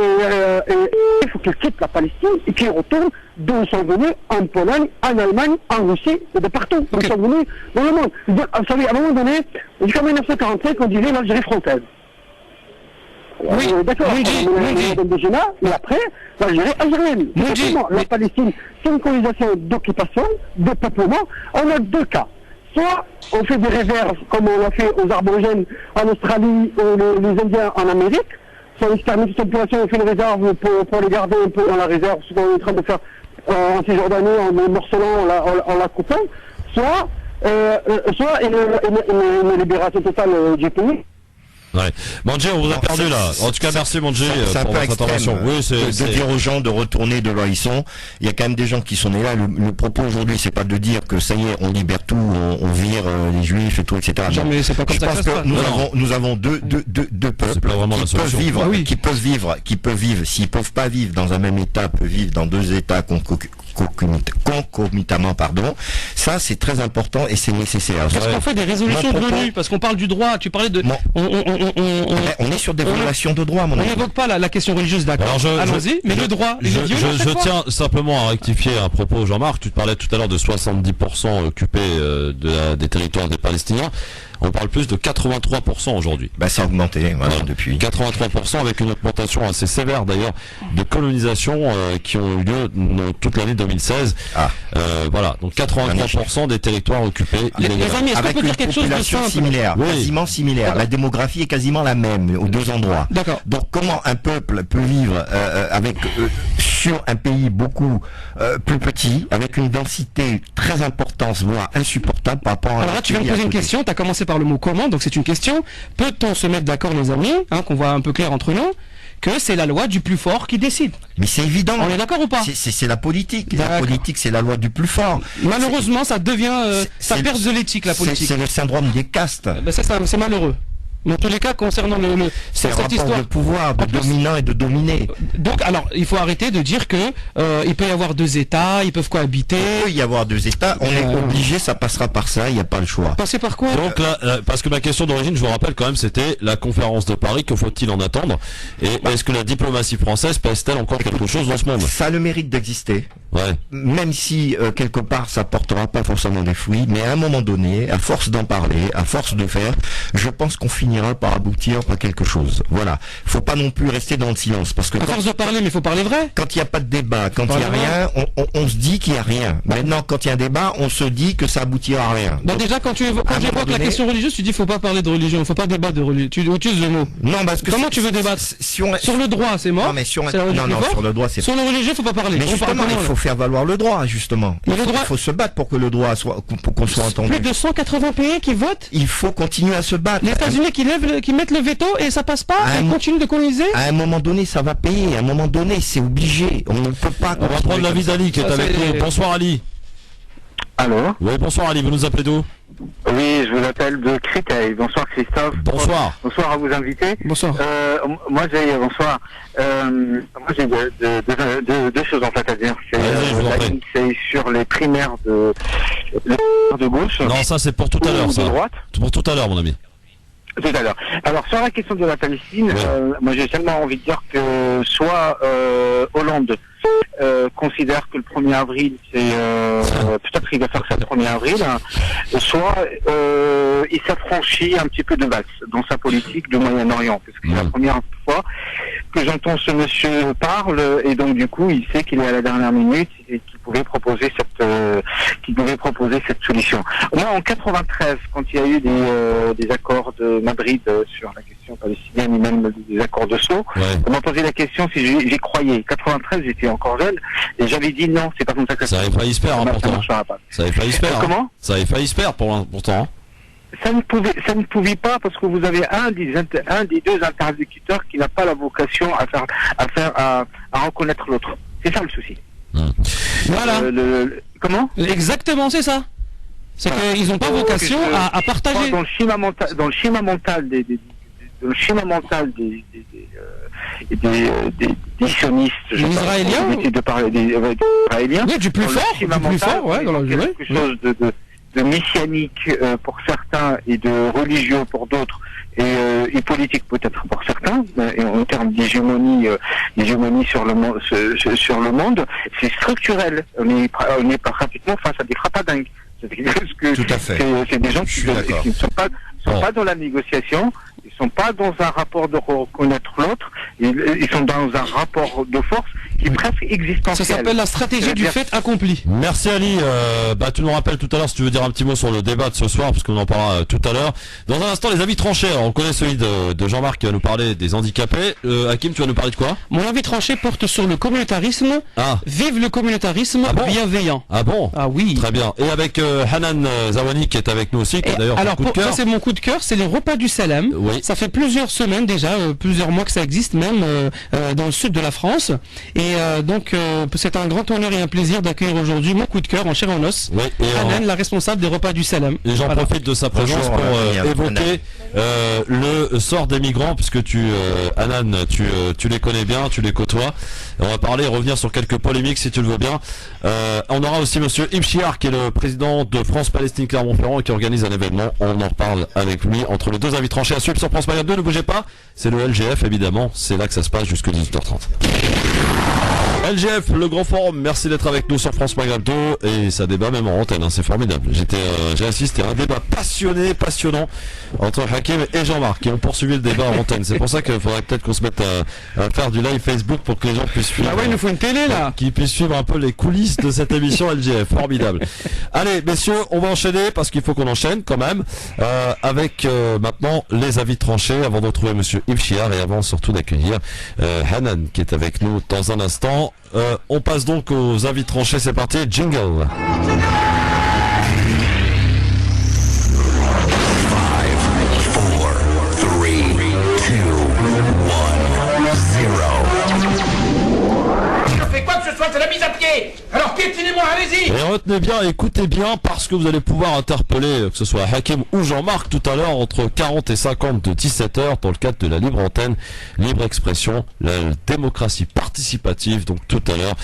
[SPEAKER 15] il faut qu'ils quittent la Palestine et qu'ils retournent d'où ils sont venus, en Pologne, en Allemagne, en Russie, et de partout. Ils sont venus dans le monde. Vous savez, à un moment donné, jusqu'en 1945, on disait l'Algérie française.
[SPEAKER 12] Oui,
[SPEAKER 15] d'accord, mais après, l'Algérie algérienne. La Palestine, c'est une colonisation d'occupation, de peuplement. On a deux cas. Soit on fait des réserves, comme on l'a fait aux Aborigènes en Australie ou les Indiens en Amérique. Soit on extermine toute cette population, on fait une réserve pour les garder un peu dans la réserve, ce qu'on est en train de faire en Cisjordanie, en les morcelant, en la coupant. Soit une libération totale du pays.
[SPEAKER 2] Ouais. Mandji, on vous a perdu là. En tout cas, merci Mandji pour votre intervention. Oui,
[SPEAKER 3] de dire aux gens de retourner de là ils sont. Il y a quand même des gens qui sont nés là. Le propos aujourd'hui, c'est pas de dire que ça y est, on libère tout, on vire les juifs et tout, etc.
[SPEAKER 12] Non, mais c'est pas comme
[SPEAKER 3] je
[SPEAKER 12] ça
[SPEAKER 3] pense que nous avons deux peuples qui peuvent vivre, s'ils peuvent pas vivre dans un même état, peuvent vivre dans deux états concomitamment, pardon. Ça, c'est très important et c'est nécessaire.
[SPEAKER 12] Parce qu'on fait des résolutions de l'ONU, parce qu'on parle du droit. Tu parlais de.
[SPEAKER 3] On est sur des violations de droit, mon ami.
[SPEAKER 12] On n'évoque pas la question religieuse, d'accord. Allons-y, mais le droit, les idiots.
[SPEAKER 2] Je tiens simplement à rectifier un propos, Jean-Marc. Tu parlais tout à l'heure de 70% occupés des territoires des Palestiniens. On parle plus de 83% aujourd'hui.
[SPEAKER 3] Bah, ça a augmenté, depuis.
[SPEAKER 2] 83% avec une augmentation assez sévère d'ailleurs de colonisation qui ont eu lieu toute l'année 2016. Voilà, donc 83% des territoires occupés.
[SPEAKER 12] Les amis, est-ce qu'on peut dire quelque chose de simple?
[SPEAKER 3] Similaire, quasiment similaire. La démographie est quasiment la même aux deux endroits.
[SPEAKER 12] D'accord.
[SPEAKER 3] Donc comment un peuple peut vivre sur un pays beaucoup plus petit, avec une densité très importante, voire insupportable par rapport à...
[SPEAKER 12] Alors là, tu viens de poser une question, tu as commencé par le mot comment, donc c'est une question. Peut-on se mettre d'accord, les amis, qu'on voit un peu clair entre nous, que c'est la loi du plus fort qui décide?
[SPEAKER 3] Mais c'est évident.
[SPEAKER 12] On est d'accord ou pas?
[SPEAKER 3] C'est la politique. La politique, c'est la loi du plus fort.
[SPEAKER 12] Malheureusement, ça devient... ça perd de l'éthique, la politique.
[SPEAKER 3] C'est le syndrome des castes.
[SPEAKER 12] C'est malheureux. Dans tous les cas, concernant
[SPEAKER 3] cette histoire de pouvoir, de dominant et de dominé.
[SPEAKER 12] Donc, alors, il faut arrêter de dire que il peut y avoir deux États, ils peuvent cohabiter.
[SPEAKER 3] Il peut y avoir deux États, on est obligé, ça passera par ça, il n'y a pas le choix.
[SPEAKER 12] Passer par quoi?
[SPEAKER 2] Donc là, parce que ma question d'origine, je vous rappelle quand même, c'était la conférence de Paris, que faut-il en attendre? Et est-ce que la diplomatie française pèse-t-elle encore quelque chose dans ce monde?
[SPEAKER 3] Ça a le mérite d'exister.
[SPEAKER 2] Ouais.
[SPEAKER 3] Même si quelque part ça portera pas forcément des fruits, mais à un moment donné, à force d'en parler, à force de faire, je pense qu'on finira par aboutir par quelque chose. Voilà. Faut pas non plus rester dans le silence, parce que
[SPEAKER 12] à force de parler, mais il faut parler vrai.
[SPEAKER 3] Quand il n'y a pas de débat, quand il n'y a rien, on se dit qu'il n'y a rien. Maintenant, quand il y a un débat, on se dit que ça aboutira à rien.
[SPEAKER 12] Donc déjà, quand j'évoque la question religieuse, tu dis faut pas parler de religion, faut pas débattre de religion. Tu utilises le mot.
[SPEAKER 3] Non, parce que
[SPEAKER 12] comment tu veux débattre? Sur le droit, c'est mort.
[SPEAKER 3] Non, mais sur le droit, c'est.
[SPEAKER 12] Sur le religieux, faut pas parler.
[SPEAKER 3] Mais justement, il faut faire valoir le droit, justement. Il faut se battre pour que le droit soit, pour qu'on soit entendu.
[SPEAKER 12] Plus de 180 pays qui votent.
[SPEAKER 3] Il faut continuer à se battre.
[SPEAKER 12] Les États-Unis qui mettent le veto et ça passe pas, et continue de coloniser.
[SPEAKER 3] À un moment donné, ça va payer. À un moment donné, c'est obligé. On ne peut pas.
[SPEAKER 2] On va prendre l'avis d'Ali qui est avec nous. Bonsoir Ali.
[SPEAKER 14] Allô?
[SPEAKER 2] Oui, bonsoir Ali, vous nous appelez d'où?
[SPEAKER 14] Oui, je vous appelle de Créteil. Bonsoir Christophe.
[SPEAKER 2] Bonsoir.
[SPEAKER 14] Bonsoir à vous invités.
[SPEAKER 12] Bonsoir.
[SPEAKER 14] Moi j'ai deux choses en fait à dire. C'est sur les primaires de gauche.
[SPEAKER 2] Non, ça c'est pour tout à l'heure, ça.
[SPEAKER 14] De droite.
[SPEAKER 2] Pour tout à l'heure, mon ami.
[SPEAKER 14] Tout à l'heure. Alors sur la question de la Palestine, moi j'ai seulement envie de dire que soit Hollande considère que le 1er avril c'est peut-être qu'il va faire ça le 1er avril, soit il s'affranchit un petit peu de Valls dans sa politique de Moyen-Orient, parce que c'est la première fois que j'entends ce monsieur parle, et donc du coup il sait qu'il est à la dernière minute et qu'il pouvait proposer cette solution. Moi en 93, quand il y a eu des accords de Madrid sur la question palestinienne et même des accords de Sceaux, on m'a posé la question si j'y croyais. 93, j'étais encore jeune et j'avais dit non, c'est pas comme ça que
[SPEAKER 2] ça avait failli se faire, pourtant. Ça avait failli se faire.
[SPEAKER 14] Comment?
[SPEAKER 2] Ça avait failli se faire pourtant.
[SPEAKER 14] Ça ne pouvait pas, parce que vous avez un des deux interlocuteurs qui n'a pas la vocation à reconnaître l'autre. C'est ça le souci.
[SPEAKER 12] Voilà.
[SPEAKER 14] Comment?
[SPEAKER 12] Exactement, c'est ça. C'est qu'ils n'ont pas vocation à partager.
[SPEAKER 14] Dans le schéma mental des sionistes,
[SPEAKER 12] les Israéliens,
[SPEAKER 14] de parler des Israéliens.
[SPEAKER 12] Oui, du plus fort, ouais, dans la durée.
[SPEAKER 14] Quelque chose de messianique pour certains et de religieux pour d'autres, et politique peut-être pour certains, et en termes d'hégémonie sur le monde, c'est structurel. On est pratiquement face à des frappadingues.
[SPEAKER 3] Tout à fait.
[SPEAKER 14] C'est des gens qui ne sont pas dans la négociation, ils sont pas dans un rapport de reconnaître l'autre, ils sont dans un rapport de force qui est presque existentiel.
[SPEAKER 12] Ça s'appelle la stratégie du fait accompli.
[SPEAKER 2] Merci Ali. Tu nous rappelles tout à l'heure si tu veux dire un petit mot sur le débat de ce soir, parce qu'on en parlera tout à l'heure. Dans un instant, les avis tranchés. Alors, on connaît celui de Jean-Marc qui va nous parler des handicapés. Hakim, tu vas nous parler de quoi?
[SPEAKER 12] Mon avis tranché porte sur le communautarisme. Vive le communautarisme bienveillant.
[SPEAKER 2] Ah bon?
[SPEAKER 12] Ah oui.
[SPEAKER 2] Très bien. Et avec Hanan Zawani qui est avec nous aussi, qui a d'ailleurs
[SPEAKER 12] alors,
[SPEAKER 2] coup de cœur.
[SPEAKER 12] Ça c'est mon coup de cœur, c'est les repas du Salam.
[SPEAKER 2] Oui.
[SPEAKER 12] Ça fait plusieurs semaines déjà, plusieurs mois que ça existe même dans le sud de la France. Et donc c'est un grand honneur et un plaisir d'accueillir aujourd'hui mon coup de cœur en chair et en os.
[SPEAKER 2] Oui,
[SPEAKER 12] Hanan, la responsable des repas du Salam.
[SPEAKER 2] Et j'en profite de sa présence pour évoquer le sort des migrants, puisque Hanan, tu les connais bien, tu les côtoies. On va parler et revenir sur quelques polémiques si tu le veux bien. On aura aussi monsieur Ibchiar qui est le président de France-Palestine Clermont-Ferrand et qui organise un événement. On en reparle avec lui entre les deux avis tranchés à suivre sur France Maghreb 2. Ne bougez pas, c'est le LGF évidemment, c'est là que ça se passe jusqu'à 18h30. LGF, le grand forum, merci d'être avec nous sur France Maghreb 2 et ça débat même en antenne, c'est formidable. J'ai assisté à un débat passionnant entre Hakim et Jean-Marc qui ont poursuivi le débat en antenne. C'est pour ça qu'il faudrait peut-être qu'on se mette à faire du live Facebook pour que les gens puissent suivre.
[SPEAKER 12] Ah ouais, il nous faut une télé là.
[SPEAKER 2] Qui puissent suivre un peu les coulisses de cette émission LGF, formidable. Allez messieurs, on va enchaîner parce qu'il faut qu'on enchaîne quand même avec maintenant les avis tranchés avant de retrouver monsieur Ibchiar et avant surtout d'accueillir Hanan qui est avec nous dans un instant. On passe donc aux avis tranchés, c'est parti, jingle. 5, 4, 3, 2, 1, 0.
[SPEAKER 16] Je fais quoi que ce soit, c'est la mise à pied. Alors piétinez-moi, allez-y.
[SPEAKER 2] Et retenez bien, écoutez bien, parce que vous allez pouvoir interpeller, que ce soit Hakim ou Jean-Marc tout à l'heure, entre 40 et 50 de 17h, dans le cadre de la libre antenne, libre expression, la démocratie participative, donc tout à l'heure,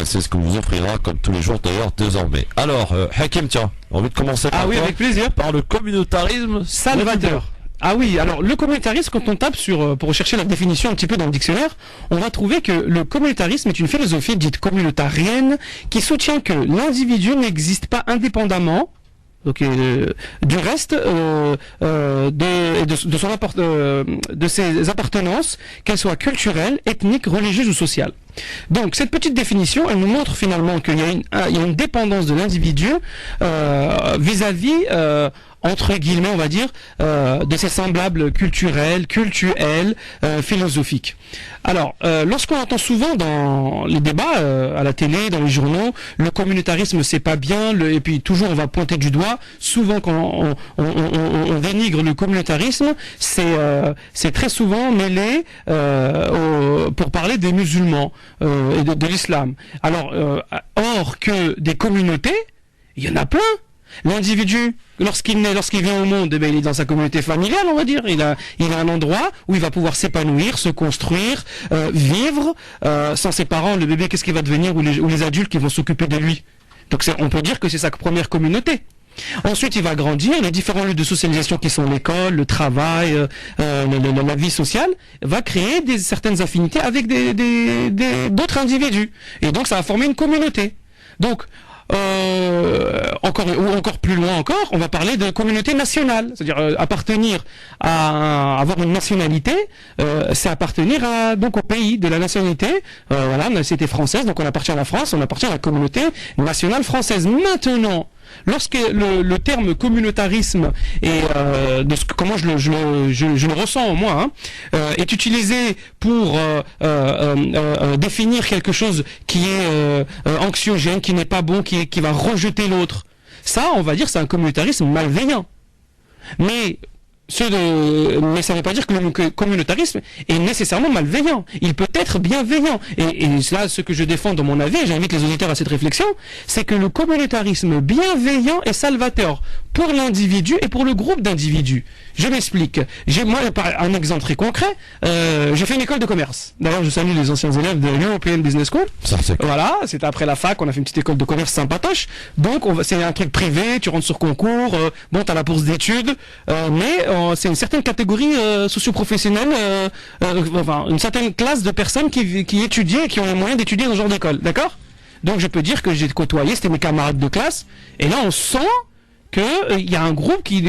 [SPEAKER 2] c'est ce que vous offrira, comme tous les jours d'ailleurs, désormais. Alors, Hakim, tiens, envie de commencer par
[SPEAKER 12] oui,
[SPEAKER 2] toi,
[SPEAKER 12] avec plaisir.
[SPEAKER 2] Par le communautarisme
[SPEAKER 12] salvateur. Ah oui, alors le communautarisme, quand on tape pour rechercher la définition un petit peu dans le dictionnaire, on va trouver que le communautarisme est une philosophie dite communautarienne qui soutient que l'individu n'existe pas indépendamment du reste de ses appartenances, qu'elles soient culturelles, ethniques, religieuses ou sociales. Donc cette petite définition, elle nous montre finalement qu'il y a une dépendance de l'individu vis-à-vis entre guillemets, on va dire, de ses semblables culturels, philosophiques. Alors, lorsqu'on entend souvent dans les débats, à la télé, dans les journaux, le communautarisme c'est pas bien, et puis toujours on va pointer du doigt, souvent quand on dénigre le communautarisme, c'est très souvent mêlé pour parler des musulmans et de l'islam. Alors, or que des communautés, il y en a plein. L'individu, lorsqu'il vient au monde, il est dans sa communauté familiale, on va dire. Il a un endroit où il va pouvoir s'épanouir, se construire, vivre. Sans ses parents, le bébé, qu'est-ce qu'il va devenir, ou les adultes qui vont s'occuper de lui. Donc on peut dire que c'est sa première communauté. Ensuite, il va grandir, les différents lieux de socialisation qui sont l'école, le travail, la vie sociale, va créer certaines affinités avec d'autres individus. Et donc, ça va former une communauté. Donc, encore plus loin encore, on va parler de communauté nationale, c'est-à-dire appartenir avoir une nationalité, c'est appartenir donc au pays de la nationalité. Voilà, c'était française, donc on appartient à la France, on appartient à la communauté nationale française. Maintenant, lorsque le terme communautarisme et comment je le ressens en moi, est utilisé pour définir quelque chose qui est anxiogène, qui n'est pas bon, qui va rejeter l'autre, ça, on va dire, c'est un communautarisme malveillant. Mais mais ça ne veut pas dire que le communautarisme est nécessairement malveillant. Il peut être bienveillant. Et là, ce que je défends dans mon avis, et j'invite les auditeurs à cette réflexion, c'est que le communautarisme bienveillant est salvateur pour l'individu et pour le groupe d'individus. Je m'explique. Moi, un exemple très concret, j'ai fait une école de commerce. D'ailleurs, je salue les anciens élèves de l'European Business School. Voilà, c'était après la fac, on a fait une petite école de commerce sympatoche. Donc, c'est un truc privé, tu rentres sur concours, bon, t'as la bourse d'études, mais c'est une certaine catégorie socio-professionnelle, enfin une certaine classe de personnes qui étudient et qui ont les moyens d'étudier dans ce genre d'école, d'accord? Donc je peux dire que j'ai côtoyé, c'était mes camarades de classe, et là on sent que il y a un groupe qui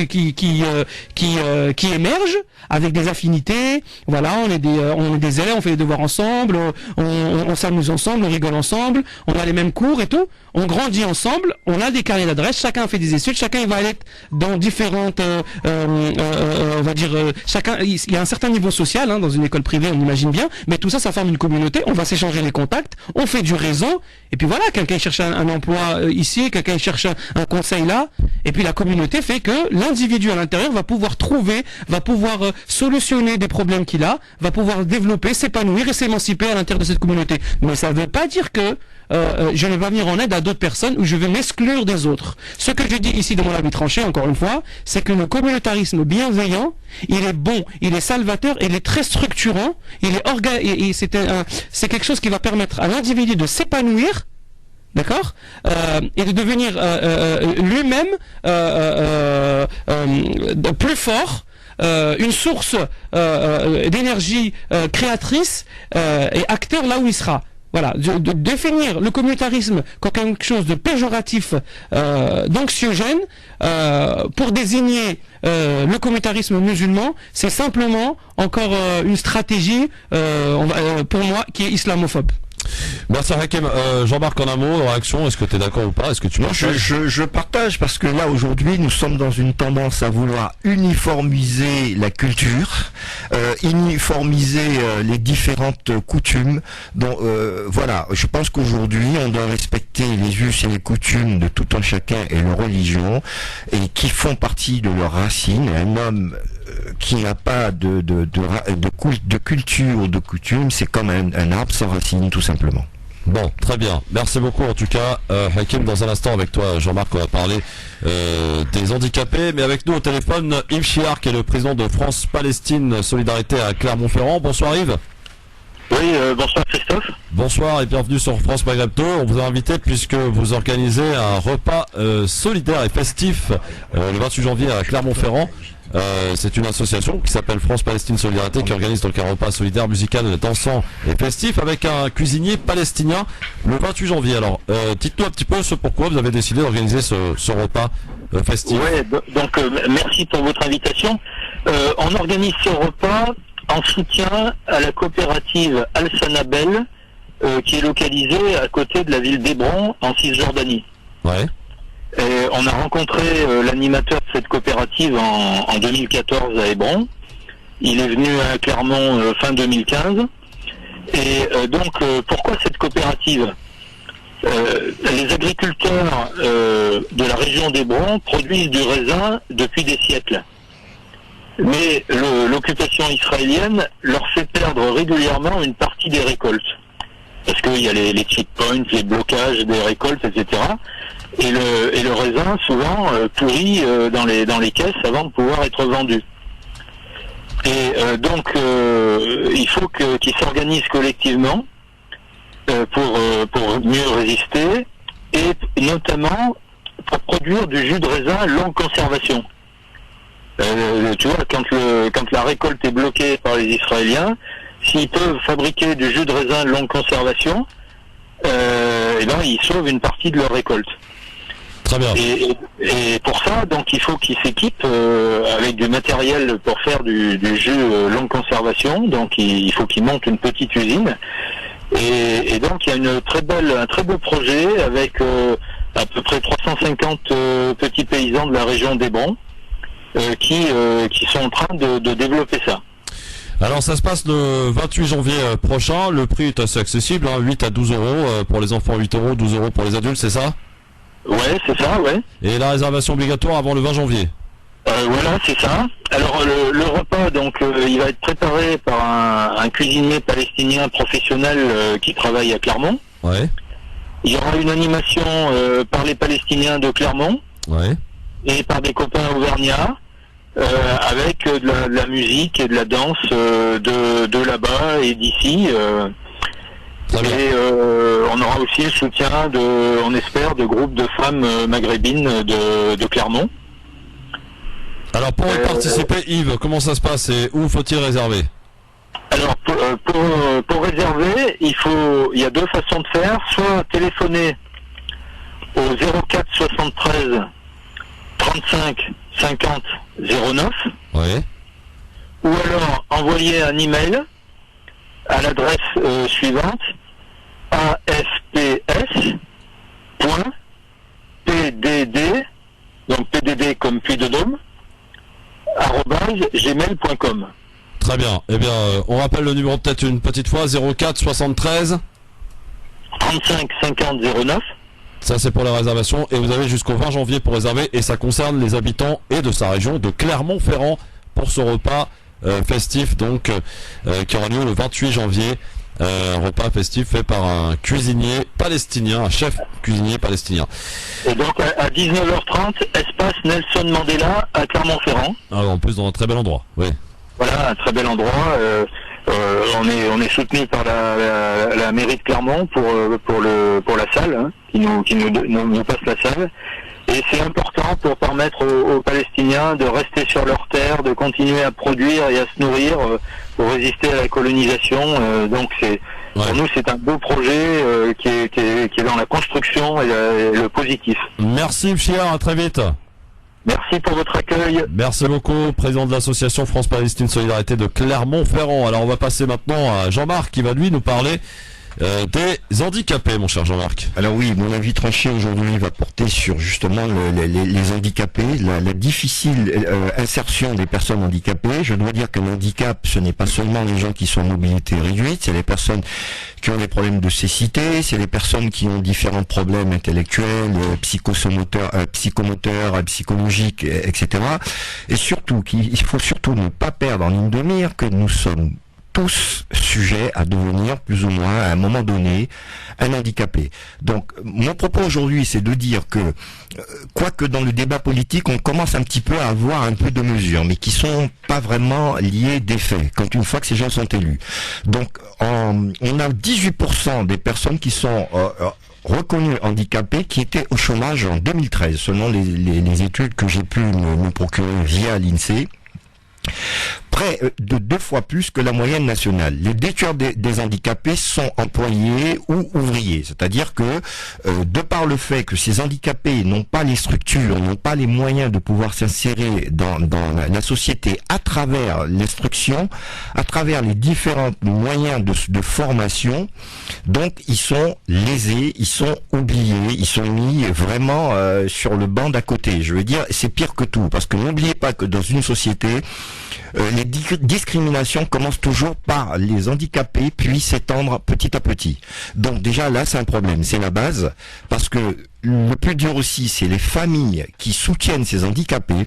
[SPEAKER 12] émerge avec des affinités. Voilà, on est des élèves, on fait les devoirs ensemble, on s'amuse ensemble, on rigole ensemble, on a les mêmes cours et tout. On grandit ensemble, on a des carnets d'adresses, chacun fait des études, chacun va aller dans différentes, on va dire, chacun, il y a un certain niveau social dans une école privée, on imagine bien, mais tout ça, ça forme une communauté. On va s'échanger les contacts, on fait du réseau, et puis voilà, quelqu'un cherche un emploi ici, quelqu'un cherche un conseil là, et puis la communauté fait que l'individu à l'intérieur va pouvoir solutionner des problèmes qu'il a, va pouvoir développer, s'épanouir et s'émanciper à l'intérieur de cette communauté. Mais ça ne veut pas dire que je ne vais pas venir en aide à d'autres personnes ou je vais m'exclure des autres. Ce que je dis ici dans mon avis tranché, encore une fois, c'est que le communautarisme bienveillant, il est bon, il est salvateur, il est très structurant, c'est quelque chose qui va permettre à l'individu de s'épanouir, d'accord, et de devenir lui-même plus fort, une source d'énergie créatrice et acteur là où il sera. Voilà, de définir le communautarisme comme quelque chose de péjoratif, d'anxiogène, pour désigner le communautarisme musulman, c'est simplement encore une stratégie, pour moi, qui est islamophobe.
[SPEAKER 2] Merci Hakim. Jean-Marc, en un mot, en réaction, est-ce que tu es d'accord ou pas? Est-ce que tu
[SPEAKER 3] je partage, parce que là aujourd'hui nous sommes dans une tendance à vouloir uniformiser la culture, uniformiser les différentes coutumes. Donc voilà, je pense qu'aujourd'hui on doit respecter les us et les coutumes de tout un chacun et leur religion, et qui font partie de leurs racines. Un homme qui n'a pas de culture ou de coutume, c'est comme un arbre sans racines, tout simplement.
[SPEAKER 2] Bon, très bien. Merci beaucoup en tout cas, Hakim. Dans un instant avec toi, Jean-Marc, on va parler des handicapés, mais avec nous au téléphone, Yves Chiard, qui est le président de France-Palestine Solidarité à Clermont-Ferrand. Bonsoir Yves.
[SPEAKER 17] Oui, bonsoir Christophe.
[SPEAKER 2] Bonsoir et bienvenue sur France Maghreb Tour. On vous a invité puisque vous organisez un repas solidaire et festif le 28 janvier à Clermont-Ferrand. C'est une association qui s'appelle France-Palestine Solidarité qui organise donc un repas solidaire, musical, dansant et festif avec un cuisinier palestinien le 28 janvier. Alors, dites-nous un petit peu pourquoi vous avez décidé d'organiser ce repas festif.
[SPEAKER 17] Oui, donc merci pour votre invitation. On organise ce repas en soutien à la coopérative Al-Sanabel qui est localisée à côté de la ville d'Hébron en Cisjordanie.
[SPEAKER 2] Ouais.
[SPEAKER 17] Et on a rencontré l'animateur de cette coopérative en 2014 à Hébron. Il est venu à Clermont fin 2015. Et donc, pourquoi cette coopérative? Les agriculteurs de la région d'Hébron produisent du raisin depuis des siècles. Mais l'occupation israélienne leur fait perdre régulièrement une partie des récoltes. Parce qu'il y a les checkpoints, les blocages des récoltes, etc. Et le raisin, souvent, pourrit dans les caisses avant de pouvoir être vendu. Et donc, il faut qu'ils s'organisent collectivement pour mieux résister, et notamment pour produire du jus de raisin longue conservation. Tu vois, quand la récolte est bloquée par les Israéliens, s'ils peuvent fabriquer du jus de raisin longue conservation, et ben ils sauvent une partie de leur récolte.
[SPEAKER 2] Très bien.
[SPEAKER 17] Et pour ça, donc il faut qu'ils s'équipent avec du matériel pour faire du jus longue conservation. Donc il faut qu'ils montent une petite usine. Et donc il y a un très beau projet avec à peu près 350 petits paysans de la région d'Hébron qui sont en train de développer ça.
[SPEAKER 2] Alors ça se passe le 28 janvier prochain. Le prix est assez accessible, 8 à 12 euros pour les enfants, 8 euros, 12 euros pour les adultes, c'est ça?
[SPEAKER 17] Ouais, c'est ça, ouais.
[SPEAKER 2] Et la réservation obligatoire avant le 20 janvier.
[SPEAKER 17] Voilà, c'est ça. Alors le repas, donc, il va être préparé par un cuisinier palestinien professionnel qui travaille à Clermont.
[SPEAKER 2] Ouais.
[SPEAKER 17] Il y aura une animation par les Palestiniens de Clermont.
[SPEAKER 2] Ouais.
[SPEAKER 17] Et par des copains auvergnats, avec de la musique et de la danse de là-bas et d'ici. On aura aussi le soutien on espère, de groupes de femmes maghrébines de Clermont.
[SPEAKER 2] Alors pour y participer, Yves, comment ça se passe et où faut-il réserver?
[SPEAKER 17] Alors pour réserver, il y a deux façons de faire, soit téléphoner au 04 73 35 50 09,
[SPEAKER 2] ouais.
[SPEAKER 17] Ou alors envoyer un email à l'adresse suivante, afps.pdd, donc pdd comme puits de Dôme, @gmail.com.
[SPEAKER 2] Très bien. Eh bien, on rappelle le numéro peut-être une petite fois, 04 73
[SPEAKER 17] 35 50 09.
[SPEAKER 2] Ça, c'est pour la réservation. Et vous avez jusqu'au 20 janvier pour réserver. Et ça concerne les habitants et de sa région de Clermont-Ferrand pour ce repas festif, donc, qui aura lieu le 28 janvier. Un repas festif fait par un cuisinier palestinien, un chef cuisinier palestinien.
[SPEAKER 17] Et donc, à 19h30, espace Nelson Mandela à Clermont-Ferrand.
[SPEAKER 2] Alors, en plus, dans un très bel endroit, oui.
[SPEAKER 17] Voilà, un très bel endroit. On est soutenu par la mairie de Clermont pour la salle, hein, qui nous passe la salle. Et c'est important pour permettre aux Palestiniens de rester sur leur terre, de continuer à produire et à se nourrir pour résister à la colonisation. Donc pour nous, c'est un beau projet qui est dans la construction et le positif.
[SPEAKER 2] Merci Chiard, à très vite.
[SPEAKER 17] Merci pour votre accueil.
[SPEAKER 2] Merci beaucoup, président de l'association France-Palestine Solidarité de Clermont-Ferrand. Alors on va passer maintenant à Jean-Marc qui va lui nous parler des handicapés, mon cher Jean-Marc.
[SPEAKER 3] Alors oui, mon avis tranché aujourd'hui va porter sur justement les handicapés, la difficile insertion des personnes handicapées. Je dois dire qu'un handicap, ce n'est pas seulement les gens qui sont en mobilité réduite, c'est les personnes qui ont des problèmes de cécité, c'est les personnes qui ont différents problèmes intellectuels, psychomoteurs, psychologiques, etc. Et surtout, il faut surtout ne pas perdre en ligne de mire que nous sommes tous sujets à devenir plus ou moins à un moment donné un handicapé. Donc mon propos aujourd'hui, c'est de dire que quoique dans le débat politique on commence un petit peu à avoir un peu de mesures, mais qui sont pas vraiment liées des faits, quand une fois que ces gens sont élus. Donc on a 18% des personnes qui sont reconnus handicapés qui étaient au chômage en 2013, selon les études que j'ai pu me procurer via l'INSEE. Près de 2 fois plus que la moyenne nationale. Les 2 tiers des handicapés sont employés ou ouvriers. C'est-à-dire que, de par le fait que ces handicapés n'ont pas les structures, n'ont pas les moyens de pouvoir s'insérer dans la société à travers l'instruction, à travers les différents moyens de formation, donc ils sont lésés, ils sont oubliés, ils sont mis vraiment sur le banc d'à côté. Je veux dire, c'est pire que tout, parce que n'oubliez pas que dans une société, les discriminations commencent toujours par les handicapés, puis s'étendre petit à petit. Donc déjà là, c'est un problème, c'est la base, parce que le plus dur aussi, c'est les familles qui soutiennent ces handicapés,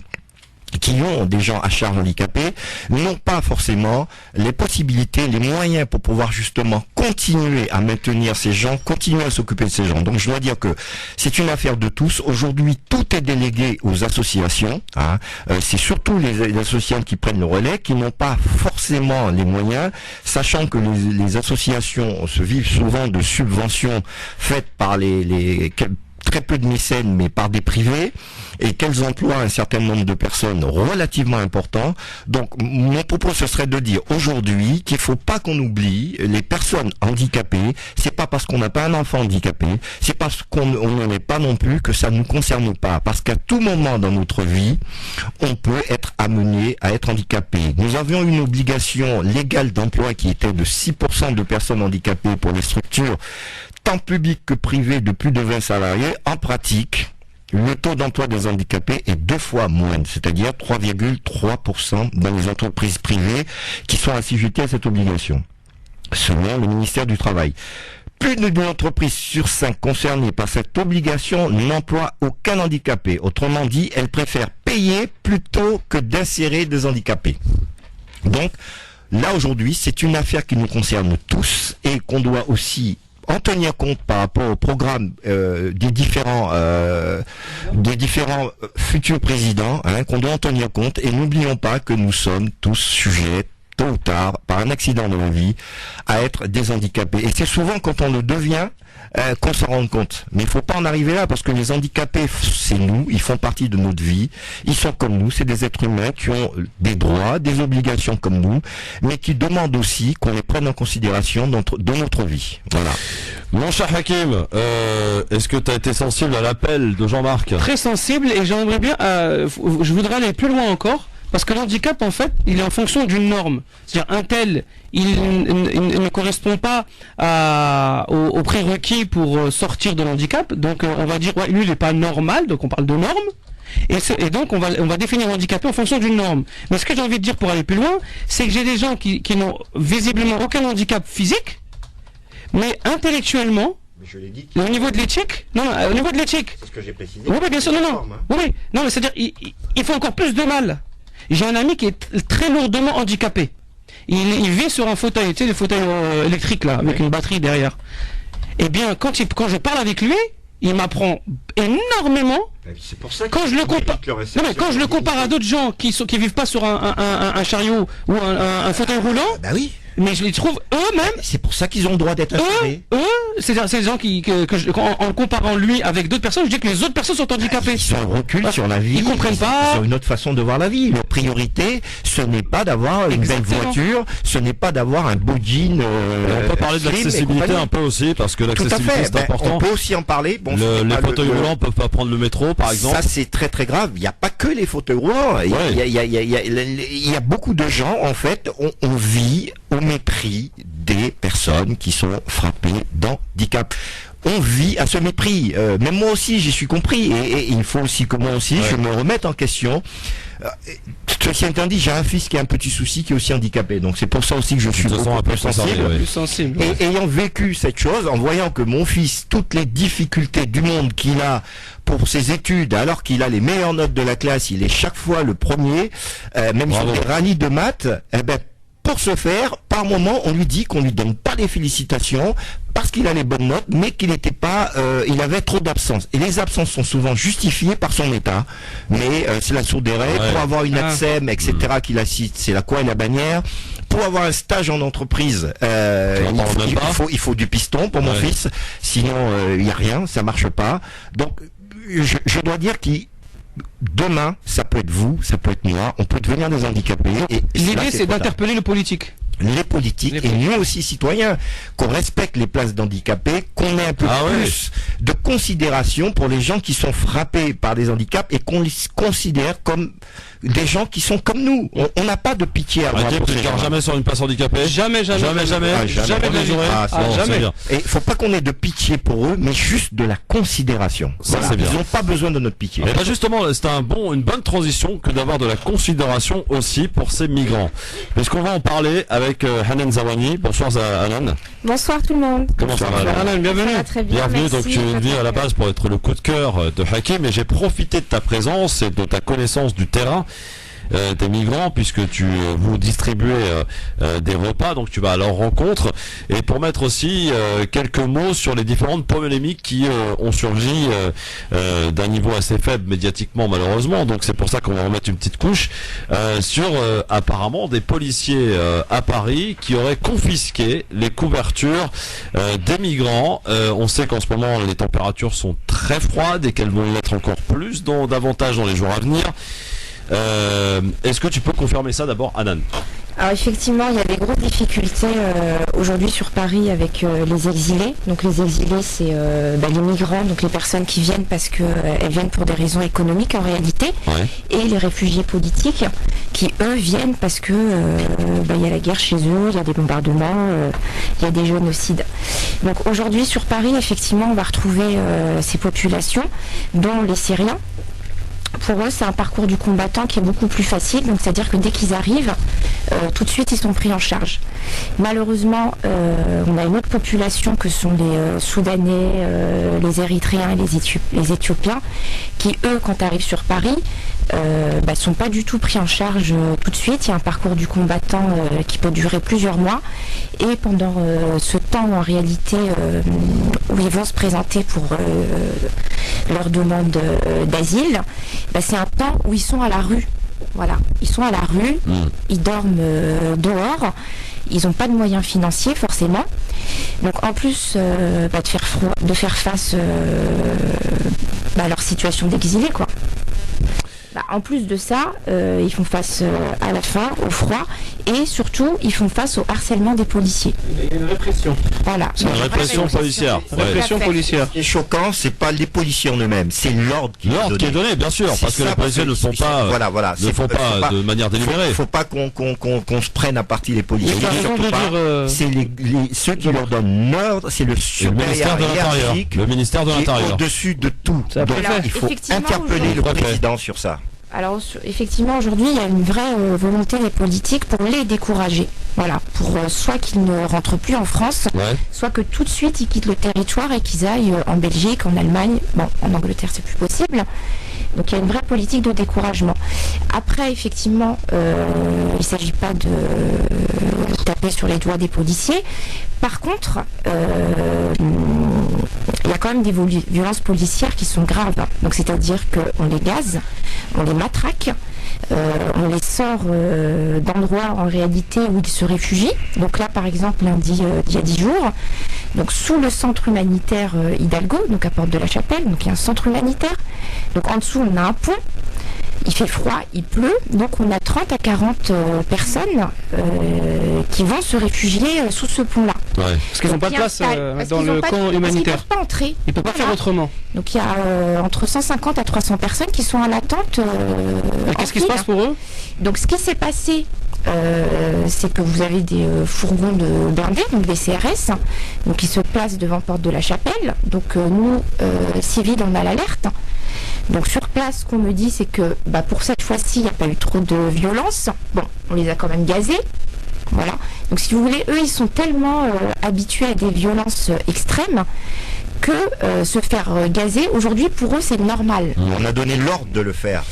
[SPEAKER 3] qui ont des gens à charge handicapés, n'ont pas forcément les possibilités, les moyens pour pouvoir justement continuer à maintenir ces gens, continuer à s'occuper de ces gens. Donc je dois dire que c'est une affaire de tous. Aujourd'hui, tout est délégué aux associations. Hein. C'est surtout les associations qui prennent le relais, qui n'ont pas forcément les moyens, sachant que les associations se vivent souvent de subventions faites par très peu de mécènes, mais par des privés, et qu'elles emploient un certain nombre de personnes relativement importants. Donc, mon propos, ce serait de dire aujourd'hui qu'il faut pas qu'on oublie les personnes handicapées. C'est pas parce qu'on n'a pas un enfant handicapé, c'est parce qu'on n'en est pas non plus que ça ne nous concerne pas. Parce qu'à tout moment dans notre vie, on peut être amené à être handicapé. Nous avions une obligation légale d'emploi qui était de 6% de personnes handicapées pour les structures tant publiques que privées de plus de 20 salariés. En pratique, le taux d'emploi des handicapés est 2 fois moindre, c'est-à-dire 3,3% dans les entreprises privées qui sont assujetties à cette obligation, selon le ministère du Travail. Plus d'une entreprise sur 5 concernée par cette obligation n'emploie aucun handicapé. Autrement dit, elle préfère payer plutôt que d'insérer des handicapés. Donc, là aujourd'hui, c'est une affaire qui nous concerne tous et qu'on doit aussi en tenir compte par rapport au programme des différents futurs présidents, qu'on doit en tenir compte. Et n'oublions pas que nous sommes tous sujets, tôt ou tard, par un accident de la vie, à être des handicapés. Et c'est souvent quand on le devient qu'on s'en rend compte. Mais il faut pas en arriver là, parce que les handicapés, c'est nous, ils font partie de notre vie, ils sont comme nous, c'est des êtres humains qui ont des droits, des obligations comme nous, mais qui demandent aussi qu'on les prenne en considération dans notre vie. Voilà.
[SPEAKER 2] Mon cher Hakim, est-ce que tu as été sensible à l'appel de Jean-Marc?
[SPEAKER 12] Très sensible, et j'aimerais bien, je voudrais aller plus loin encore. Parce que l'handicap, en fait, il est en fonction d'une norme. C'est-à-dire, un tel, il ne correspond pas au prérequis pour sortir de l'handicap. Donc, on va dire, ouais, lui, il n'est pas normal, donc on parle de norme. Et donc, on va définir l'handicapé en fonction d'une norme. Mais ce que j'ai envie de dire pour aller plus loin, c'est que j'ai des gens qui n'ont visiblement aucun handicap physique, mais intellectuellement,
[SPEAKER 3] je l'ai dit.
[SPEAKER 12] Au niveau de l'éthique, au niveau de l'éthique.
[SPEAKER 3] C'est ce que j'ai précisé.
[SPEAKER 12] Oui, bien sûr, oui, non, mais c'est-à-dire, il faut encore plus de mal. J'ai un ami qui est très lourdement handicapé. Il vit sur un fauteuil, tu sais, le fauteuil électrique là, avec une batterie derrière. Eh bien, quand je parle avec lui, il m'apprend énormément.
[SPEAKER 3] C'est pour ça que
[SPEAKER 12] quand je le compare à d'autres gens qui vivent pas sur un chariot ou un fauteuil roulant.
[SPEAKER 3] Bah oui.
[SPEAKER 12] Mais je les trouve eux-mêmes.
[SPEAKER 3] C'est pour ça qu'ils ont le droit d'être assurés.
[SPEAKER 12] C'est des gens en comparant lui avec d'autres personnes, je dis que les autres personnes sont handicapées.
[SPEAKER 3] Ils sont recul sur la vie.
[SPEAKER 12] Ils comprennent pas.
[SPEAKER 3] Ils ont une autre façon de voir la vie. La priorité, ce n'est pas d'avoir une belle voiture, ce n'est pas d'avoir un beau jean.
[SPEAKER 2] On peut parler de l'accessibilité un peu aussi, parce que l'accessibilité c'est important.
[SPEAKER 3] On peut aussi en parler. Bon,
[SPEAKER 2] les fauteuils roulants peuvent pas prendre le métro, par exemple.
[SPEAKER 3] Ça c'est très très grave. Il n'y a pas que les fauteuils roulants. Il y a beaucoup de gens, en fait, on vit au mépris des personnes qui sont frappées d'handicap. On vit à ce mépris. Même moi aussi, j'y suis compris. Et il faut aussi que moi aussi, je me remette en question. Ceci étant dit, j'ai un fils qui a un petit souci, qui est aussi handicapé. Donc c'est pour ça aussi que je suis beaucoup plus sensible. Et ayant vécu cette chose, en voyant que mon fils, toutes les difficultés du monde qu'il a pour ses études, alors qu'il a les meilleures notes de la classe, il est chaque fois le premier, même sur des rallyes de maths, pour ce faire, par moment, on lui dit qu'on lui donne pas les félicitations parce qu'il a les bonnes notes, mais qu'il n'était pas, il avait trop d'absences. Et les absences sont souvent justifiées par son état. Mais c'est la sourde des règles. Pour avoir une ATSEM, etc., qu'il assiste, c'est la quoi et la bannière. Pour avoir un stage en entreprise, il faut du piston pour mon fils. Sinon, il n'y a rien, ça marche pas. Donc, je dois dire qu'il demain, ça peut être vous, ça peut être moi, on peut devenir des handicapés.
[SPEAKER 12] L'idée, c'est d'interpeller le politique.
[SPEAKER 3] Les politiques et nous aussi citoyens, qu'on respecte les places d'handicapés, qu'on ait un peu plus de considération pour les gens qui sont frappés par des handicaps et qu'on les considère comme des gens qui sont comme nous. On n'a pas de pitié à avoir.
[SPEAKER 2] Tu ne jamais sur une place handicapée?
[SPEAKER 12] Jamais.
[SPEAKER 2] Jamais de la journée.
[SPEAKER 12] Jamais.
[SPEAKER 3] Et il faut pas qu'on ait de pitié pour eux, mais juste de la considération.
[SPEAKER 2] Ça, c'est bien.
[SPEAKER 3] Ils n'ont pas besoin de notre pitié.
[SPEAKER 2] Et justement, c'est une bonne transition que d'avoir de la considération aussi pour ces migrants. Puisqu'on va en parler avec Hanan Zawani. Bonsoir Hanan.
[SPEAKER 18] Bonsoir tout le monde.
[SPEAKER 2] Comment ça va
[SPEAKER 12] Hanan? Bienvenue.
[SPEAKER 18] Très bien,
[SPEAKER 2] bienvenue.
[SPEAKER 18] merci,
[SPEAKER 2] Donc tu es venu à la base pour être le coup de cœur de Hakim, et j'ai profité de ta présence et de ta connaissance du terrain. Des migrants, puisque vous distribuez des repas, donc tu vas à leur rencontre, et pour mettre aussi quelques mots sur les différentes polémiques qui ont surgi d'un niveau assez faible médiatiquement malheureusement, donc c'est pour ça qu'on va remettre une petite couche sur apparemment des policiers à Paris qui auraient confisqué les couvertures des migrants. On sait qu'en ce moment les températures sont très froides et qu'elles vont l'être encore plus davantage dans les jours à venir. Est-ce que tu peux confirmer ça d'abord, Hanan?
[SPEAKER 18] Alors effectivement, il y a des grosses difficultés aujourd'hui sur Paris avec les exilés. Donc les exilés, c'est les migrants, donc les personnes qui viennent parce qu'elles viennent pour des raisons économiques en réalité, et les réfugiés politiques qui eux viennent parce que il y a la guerre chez eux, il y a des bombardements, il y a des génocides. Donc aujourd'hui sur Paris, effectivement, on va retrouver ces populations, dont les Syriens. Pour eux, c'est un parcours du combattant qui est beaucoup plus facile. Donc, c'est-à-dire que dès qu'ils arrivent, tout de suite ils sont pris en charge. Malheureusement, on a une autre population que sont les Soudanais, les Érythréens et les Éthiopiens, qui eux, quand arrivent sur Paris, sont pas du tout pris en charge tout de suite. Il y a un parcours du combattant qui peut durer plusieurs mois, et pendant ce temps en réalité où ils vont se présenter pour leur demande d'asile, c'est un temps où ils sont à la rue. Voilà, ils sont à la rue, ils dorment dehors, ils n'ont pas de moyens financiers forcément. Donc en plus de faire face à leur situation d'exilé, quoi. En plus de ça, ils font face à la faim, au froid, et surtout, ils font face au harcèlement des policiers.
[SPEAKER 12] Il y a une répression.
[SPEAKER 18] Voilà.
[SPEAKER 2] C'est une répression policière.
[SPEAKER 12] Répression policière.
[SPEAKER 3] Ce qui est choquant, c'est pas les policiers en eux-mêmes, c'est l'ordre qui est donné,
[SPEAKER 2] bien sûr, parce que les policiers ne font pas, ne font pas de manière délibérée.
[SPEAKER 3] Faut pas qu'on se prenne à partie les policiers. C'est ceux qui leur donnent l'ordre, c'est le supérieur hiérarchique,
[SPEAKER 2] le ministère de l'Intérieur,
[SPEAKER 3] au-dessus de tout. Donc il faut interpeller le président sur ça.
[SPEAKER 18] Alors effectivement aujourd'hui il y a une vraie volonté des politiques pour les décourager. Voilà, pour soit qu'ils ne rentrent plus en France, soit que tout de suite ils quittent le territoire et qu'ils aillent en Belgique, en Allemagne. Bon, en Angleterre c'est plus possible. Donc il y a une vraie politique de découragement. Après effectivement il ne s'agit pas de taper sur les doigts des policiers. Par contre, il y a quand même des violences policières qui sont graves. Donc c'est-à-dire qu'on les gaze, on les matraque, on les sort d'endroits en réalité où ils se réfugient. Donc là par exemple lundi, il y a 10 jours, donc sous le centre humanitaire Hidalgo, donc à Porte de la Chapelle, donc il y a un centre humanitaire. Donc en dessous on a un pont. Il fait froid, il pleut, donc on a 30 à 40 personnes qui vont se réfugier sous ce pont-là.
[SPEAKER 12] Parce qu'ils n'ont pas de place dans le camp humanitaire.
[SPEAKER 18] Parce qu'ils ne peuvent pas entrer.
[SPEAKER 12] Ils ne peuvent pas faire autrement.
[SPEAKER 18] Donc il y a entre 150 à 300 personnes qui sont en attente.
[SPEAKER 12] Qu'est-ce qui se passe pour eux?
[SPEAKER 18] Donc ce qui s'est passé, c'est que vous avez des fourgons de blindés, donc des CRS, donc qui se placent devant Porte de la Chapelle. Donc nous, civils, on a l'alerte. Donc sur place, ce qu'on me dit, c'est que pour cette fois-ci, il n'y a pas eu trop de violence. Bon, on les a quand même gazés. Voilà. Donc si vous voulez, eux, ils sont tellement habitués à des violences extrêmes que se faire gazer, aujourd'hui, pour eux, c'est normal.
[SPEAKER 3] On a donné l'ordre de le faire.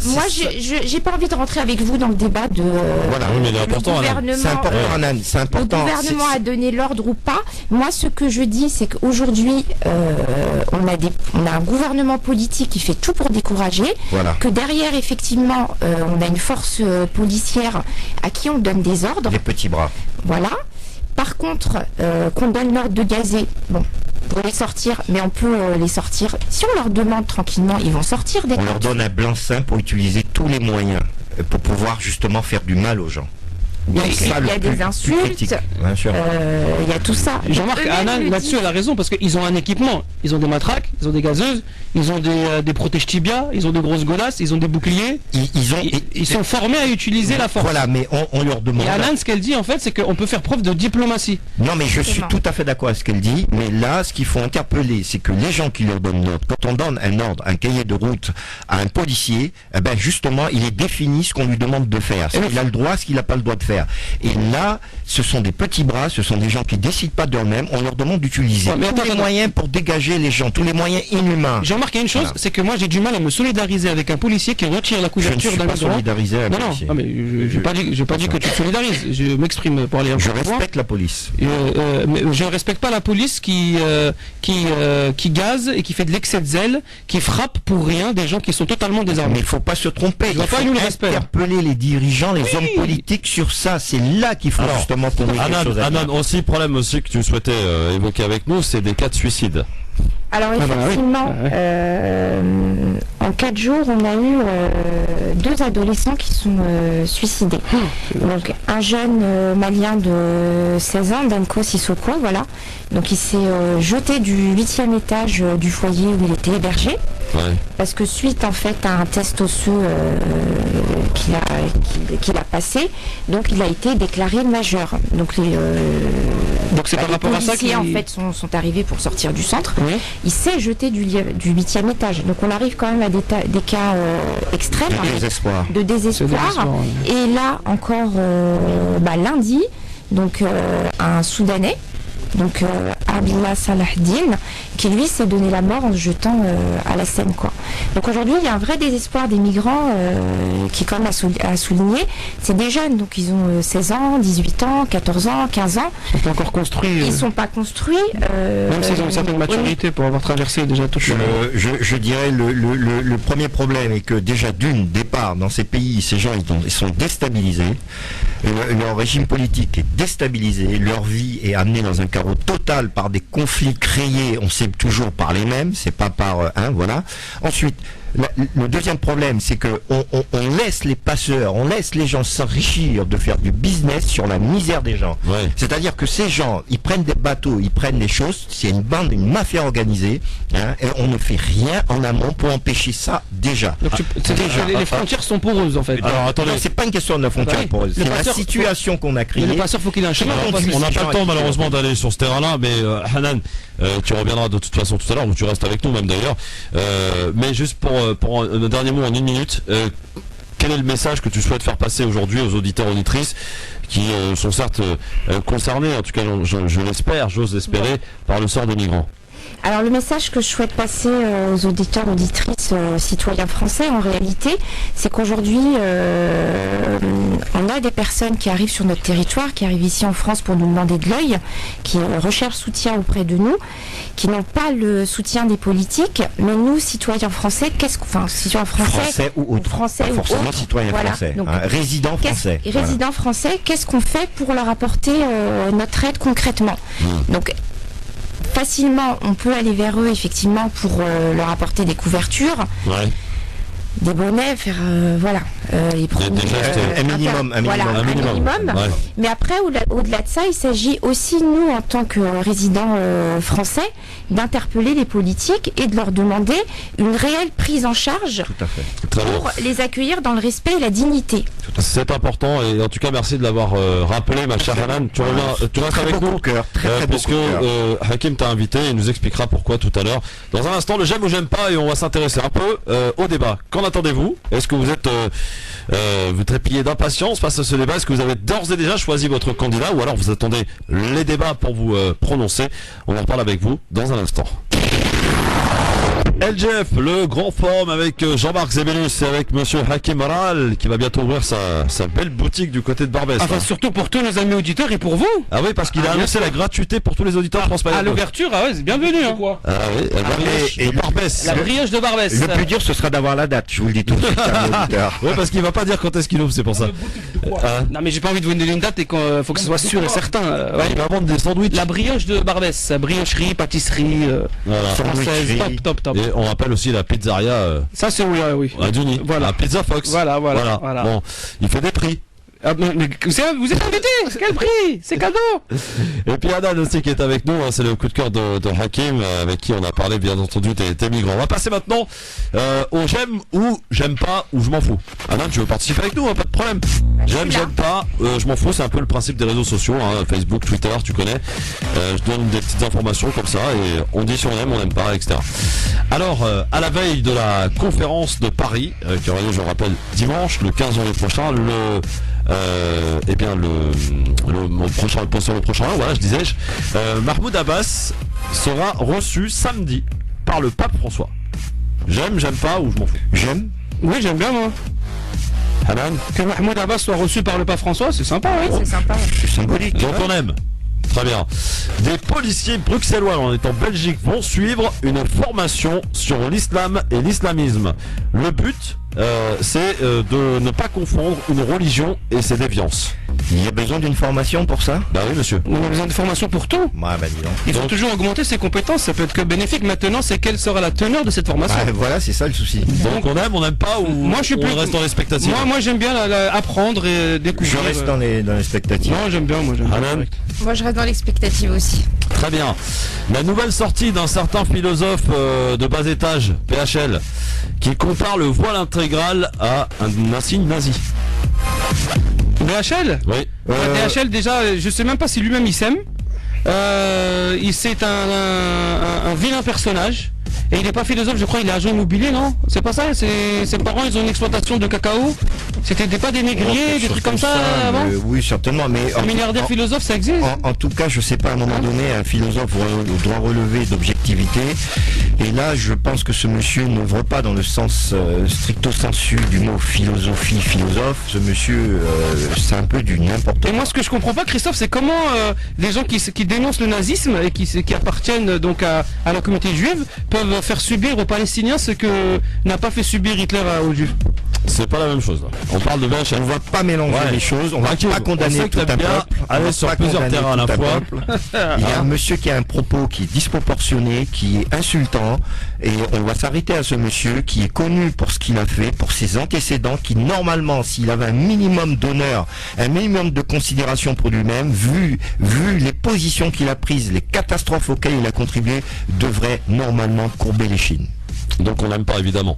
[SPEAKER 18] Moi, j'ai pas envie de rentrer avec vous dans le débat de
[SPEAKER 3] mais c'est important, Anan. C'est important.
[SPEAKER 18] Le gouvernement a donné l'ordre ou pas. Moi, ce que je dis, c'est qu'aujourd'hui, on a un gouvernement politique qui fait tout pour décourager, que derrière, effectivement, on a une force policière à qui on donne des ordres.
[SPEAKER 3] Les petits bras.
[SPEAKER 18] Voilà. Par contre, qu'on donne l'ordre de gazer, bon, pour les sortir, mais on peut les sortir. Si on leur demande tranquillement, ils vont sortir.
[SPEAKER 3] On leur donne un blanc-seing pour utiliser tous les moyens pour pouvoir justement faire du mal aux gens.
[SPEAKER 18] Il y a des insultes, il y a tout ça.
[SPEAKER 12] Jean-Marc, Anna, là-dessus, elle a raison, parce qu'ils ont un équipement. Ils ont des matraques, ils ont des gazeuses, ils ont des protèges tibias, ils ont des grosses godasses, ils ont des boucliers. Ils sont formés à utiliser la force.
[SPEAKER 3] Voilà, mais on leur demande.
[SPEAKER 12] Et Anna, ce qu'elle dit, en fait, c'est qu'on peut faire preuve de diplomatie.
[SPEAKER 3] Non, mais je suis tout à fait d'accord avec ce qu'elle dit, mais là, ce qu'il faut interpeller, c'est que les gens qui leur donnent l'ordre, quand on donne un ordre, un cahier de route à un policier, justement, il est défini ce qu'on lui demande de faire. Ce qu'il a le droit, ce qu'il n'a pas le droit de faire. Et là, ce sont des petits bras, ce sont des gens qui décident pas d'eux-mêmes. On leur demande d'utiliser tous les moyens pour dégager les gens, tous les moyens inhumains.
[SPEAKER 12] Jean-Marc, il y a une chose, c'est que moi j'ai du mal à me solidariser avec un policier qui retire la couverture d'un migrant.
[SPEAKER 3] Je ne suis pas solidarisé avec un policier.
[SPEAKER 12] Non, mais je n'ai pas dit que tu te solidarises. Je m'exprime pour aller un peu
[SPEAKER 3] plus loin. Je respecte la police.
[SPEAKER 12] Mais je ne respecte pas la police qui gaze et qui fait de l'excès de zèle, qui frappe pour rien des gens qui sont totalement désarmés.
[SPEAKER 3] Mais il ne faut pas se tromper. Il faut interpeller les dirigeants, les hommes politiques sur ça. C'est là qu'il faut justement trouver quelque chose à dire.
[SPEAKER 2] Anan, aussi, problème aussi que tu souhaitais évoquer avec nous, c'est des cas de suicide.
[SPEAKER 18] Alors effectivement, en 4 jours, on a eu 2 adolescents qui sont suicidés. Donc un jeune malien de 16 ans, Danko Sissoko, voilà. Donc il s'est jeté du 8e étage du foyer où il était hébergé. Parce que suite en fait à un test osseux qu'il a passé, donc il a été déclaré majeur. Donc
[SPEAKER 12] c'est par rapport à ça
[SPEAKER 18] policiers en fait sont arrivés pour sortir du centre. Il s'est jeté du 8e étage. Donc on arrive quand même à des cas extrêmes de désespoir. Et là encore lundi, donc un Soudanais, donc Abdullah Salahdine, qui lui s'est donné la mort en se jetant à la Seine, quoi. Donc aujourd'hui il y a un vrai désespoir des migrants qui, quand même à souligner, c'est des jeunes, donc ils ont 16 ans, 18 ans, 14 ans, 15 ans.
[SPEAKER 12] Ils sont pas encore construits.
[SPEAKER 18] Ils sont pas construits.
[SPEAKER 12] Même s'ils ont une certaine maturité pour avoir traversé déjà tout le
[SPEAKER 3] je dirais le premier problème est que déjà d'une départ dans ces pays, ces gens ils sont déstabilisés, leur régime politique est déstabilisé, leur vie est amenée dans un chaos total par des conflits créés, on sait toujours par les mêmes, c'est pas par voilà. Ensuite, le deuxième problème, c'est que on laisse les passeurs, on laisse les gens s'enrichir de faire du business sur la misère des gens. C'est-à-dire que ces gens, ils prennent des bateaux, ils prennent des choses, c'est une mafia organisée, et on ne fait rien en amont pour empêcher ça déjà.
[SPEAKER 12] Donc les frontières sont poreuses en fait.
[SPEAKER 3] Alors attendez, c'est pas une question de la frontière poreuse, c'est la situation qu'on a créée.
[SPEAKER 12] Le passeur, faut qu'il ait un chemin.
[SPEAKER 2] On n'a pas le temps malheureusement d'aller sur ce terrain-là, mais Hanan, tu reviendras de toute façon tout à l'heure, ou tu restes avec nous même d'ailleurs. Mais juste pour un dernier mot en 1 minute, quel est le message que tu souhaites faire passer aujourd'hui aux auditeurs et auditrices qui sont certes concernés, en tout cas je l'espère, j'ose l'espérer, par le sort des migrants?
[SPEAKER 18] Alors le message que je souhaite passer aux auditeurs, auditrices, citoyens français en réalité, c'est qu'aujourd'hui on a des personnes qui arrivent sur notre territoire, qui arrivent ici en France pour nous demander de l'œil, qui recherchent soutien auprès de nous, qui n'ont pas le soutien des politiques, mais nous, citoyens français, citoyens français
[SPEAKER 3] ou autres,
[SPEAKER 18] français
[SPEAKER 3] pas forcément citoyens français, résidents français.
[SPEAKER 18] Résidents français, qu'est-ce qu'on fait pour leur apporter notre aide concrètement? Donc facilement, on peut aller vers eux effectivement pour leur apporter des couvertures, des bonnets, faire
[SPEAKER 3] un minimum.
[SPEAKER 18] Mais après, au-delà de ça, il s'agit aussi, nous, en tant que résidents français, d'interpeller les politiques et de leur demander une réelle prise en charge pour les accueillir dans le respect et la dignité.
[SPEAKER 2] C'est important, et en tout cas merci de l'avoir rappelé, ma chère Hanan. Tu restes avec nous, puisque Hakim t'a invité et nous expliquera pourquoi tout à l'heure. Dans un instant, le j'aime ou j'aime pas, et on va s'intéresser un peu au débat. Qu'en attendez-vous? Est-ce que vous êtes vous trépillez d'impatience face à ce débat? Est-ce que vous avez d'ores et déjà choisi votre candidat, ou alors vous attendez les débats pour vous prononcer? On en reparle avec vous dans un instant. LGF, le grand forum avec Jean-Marc Zébélus et avec monsieur Hakim Aral qui va bientôt ouvrir sa belle boutique du côté de Barbès.
[SPEAKER 12] Enfin, surtout pour tous nos amis auditeurs et pour vous.
[SPEAKER 2] Ah oui, parce qu'il a annoncé la gratuité pour tous les auditeurs France Palais.
[SPEAKER 12] À l'ouverture, c'est bienvenu. Quoi
[SPEAKER 2] oui, et Barbès.
[SPEAKER 12] La brioche de Barbès.
[SPEAKER 3] Le plus dur, ce sera d'avoir la date, je vous le dis tout de suite.
[SPEAKER 2] Oui, parce qu'il va pas dire quand est-ce qu'il ouvre, c'est pour ça.
[SPEAKER 12] Non, mais j'ai pas envie de vous donner une date et qu'il faut que ce soit sûr et certain.
[SPEAKER 2] Il va vendre des sandwichs.
[SPEAKER 12] La brioche de Barbès, briocherie, pâtisserie française, top.
[SPEAKER 2] Et on rappelle aussi la pizzeria.
[SPEAKER 12] Ça c'est oui.
[SPEAKER 2] À Duny.
[SPEAKER 12] Voilà.
[SPEAKER 2] La Pizza Fox.
[SPEAKER 12] Voilà.
[SPEAKER 2] Bon, il fait des prix.
[SPEAKER 12] Ah, mais vous êtes invité. Quel prix? C'est cadeau.
[SPEAKER 2] Et puis Hanan aussi qui est avec nous, c'est le coup de cœur de Hakim, avec qui on a parlé bien entendu des migrants. On va passer maintenant au j'aime ou j'aime pas ou je m'en fous. Hanan, tu veux participer avec nous, pas de problème. J'aime pas, je m'en fous, c'est un peu le principe des réseaux sociaux, Facebook, Twitter, tu connais. Je donne des petites informations comme ça et on dit si on aime pas, etc. Alors, à la veille de la conférence de Paris, qui aura lieu, je rappelle, dimanche, le 15 janvier prochain, le prochain, voilà, je disais, Mahmoud Abbas sera reçu samedi par le pape François. J'aime pas ou je m'en fous?
[SPEAKER 12] J'aime. Oui, j'aime bien moi.
[SPEAKER 2] Hanan?
[SPEAKER 12] Que Mahmoud Abbas soit reçu par le pape François, c'est sympa, oui.
[SPEAKER 18] C'est sympa.
[SPEAKER 3] C'est symbolique.
[SPEAKER 2] Donc on aime. Très bien. Des policiers bruxellois, on est en Belgique, vont suivre une formation sur l'islam et l'islamisme. Le but, c'est de ne pas confondre une religion et ses déviances.
[SPEAKER 3] Il y a besoin d'une formation pour ça?
[SPEAKER 2] Bah oui, monsieur.
[SPEAKER 12] On a besoin de formation pour tout.
[SPEAKER 3] Dis donc.
[SPEAKER 12] Il faut toujours augmenter ses compétences, ça peut être que bénéfique. Maintenant, c'est quelle sera la teneur de cette formation.
[SPEAKER 3] Voilà, c'est ça le souci.
[SPEAKER 2] Donc on aime pas ou
[SPEAKER 12] moi,
[SPEAKER 2] on reste dans l'expectative?
[SPEAKER 12] Moi j'aime bien apprendre et découvrir.
[SPEAKER 3] Je reste dans l'expectative.
[SPEAKER 12] Non, j'aime bien,
[SPEAKER 18] Moi je reste dans l'expectative aussi.
[SPEAKER 2] Très bien. La nouvelle sortie d'un certain philosophe de bas étage, PHL, qui compare le voile intégral à un insigne nazi.
[SPEAKER 12] DHL ?
[SPEAKER 2] Oui.
[SPEAKER 12] DHL, déjà, je sais même pas si lui-même il s'aime. C'est un vilain personnage. Et il n'est pas philosophe, je crois, il est agent immobilier, non? C'est pas ça? Ses parents, ils ont une exploitation de cacao. C'était pas des négriers, des trucs comme ça avant?
[SPEAKER 3] Oui, certainement, mais...
[SPEAKER 12] Un milliardaire philosophe, ça existe?
[SPEAKER 3] En tout cas, je sais pas, à un moment donné, un philosophe doit relever d'objectivité. Et là, je pense que ce monsieur n'œuvre pas dans le sens stricto sensu du mot philosophie, philosophe. Ce monsieur, c'est un peu du n'importe quoi.
[SPEAKER 12] Et moi, ce que je comprends pas, Christophe, c'est comment des gens qui dénoncent le nazisme et qui appartiennent donc à la communauté juive peuvent faire subir aux Palestiniens ce que n'a pas fait subir Hitler aux Juifs.
[SPEAKER 2] C'est pas la même chose. Là. On parle de VHL.
[SPEAKER 3] On va pas mélanger les choses. On va pas condamner tout un peuple.
[SPEAKER 2] Aller sur plusieurs terrains à la fois.
[SPEAKER 3] Il y a un monsieur qui a un propos qui est disproportionné, qui est insultant, et on va s'arrêter à ce monsieur qui est connu pour ce qu'il a fait, pour ses antécédents, qui normalement, s'il avait un minimum d'honneur, un minimum de considération pour lui-même, vu les positions qu'il a prises, les catastrophes auxquelles il a contribué, devrait normalement courber les chines.
[SPEAKER 2] Donc on n'aime pas évidemment.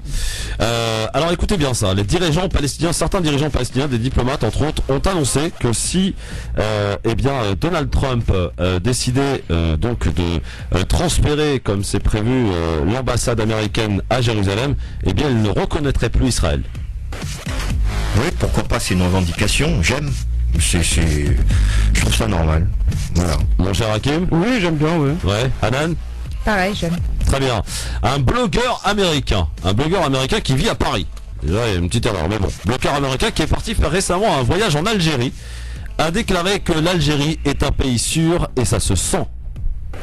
[SPEAKER 2] Alors écoutez bien ça, les dirigeants palestiniens, certains dirigeants palestiniens, des diplomates entre autres, ont annoncé que si Donald Trump décidait donc de transférer comme c'est prévu l'ambassade américaine à Jérusalem, eh bien il ne reconnaîtrait plus Israël.
[SPEAKER 3] Oui, pourquoi pas, c'est une revendication, j'aime. Je trouve ça normal. Voilà.
[SPEAKER 2] Mon cher Hakim?
[SPEAKER 12] Oui, j'aime bien, oui.
[SPEAKER 2] Ouais, Hanan?
[SPEAKER 1] Pareil, j'aime.
[SPEAKER 2] Très bien. Un blogueur américain qui vit à Paris. Déjà, il y a une petite erreur, mais bon. Blogueur américain qui est parti faire récemment un voyage en Algérie a déclaré que l'Algérie est un pays sûr et ça se sent.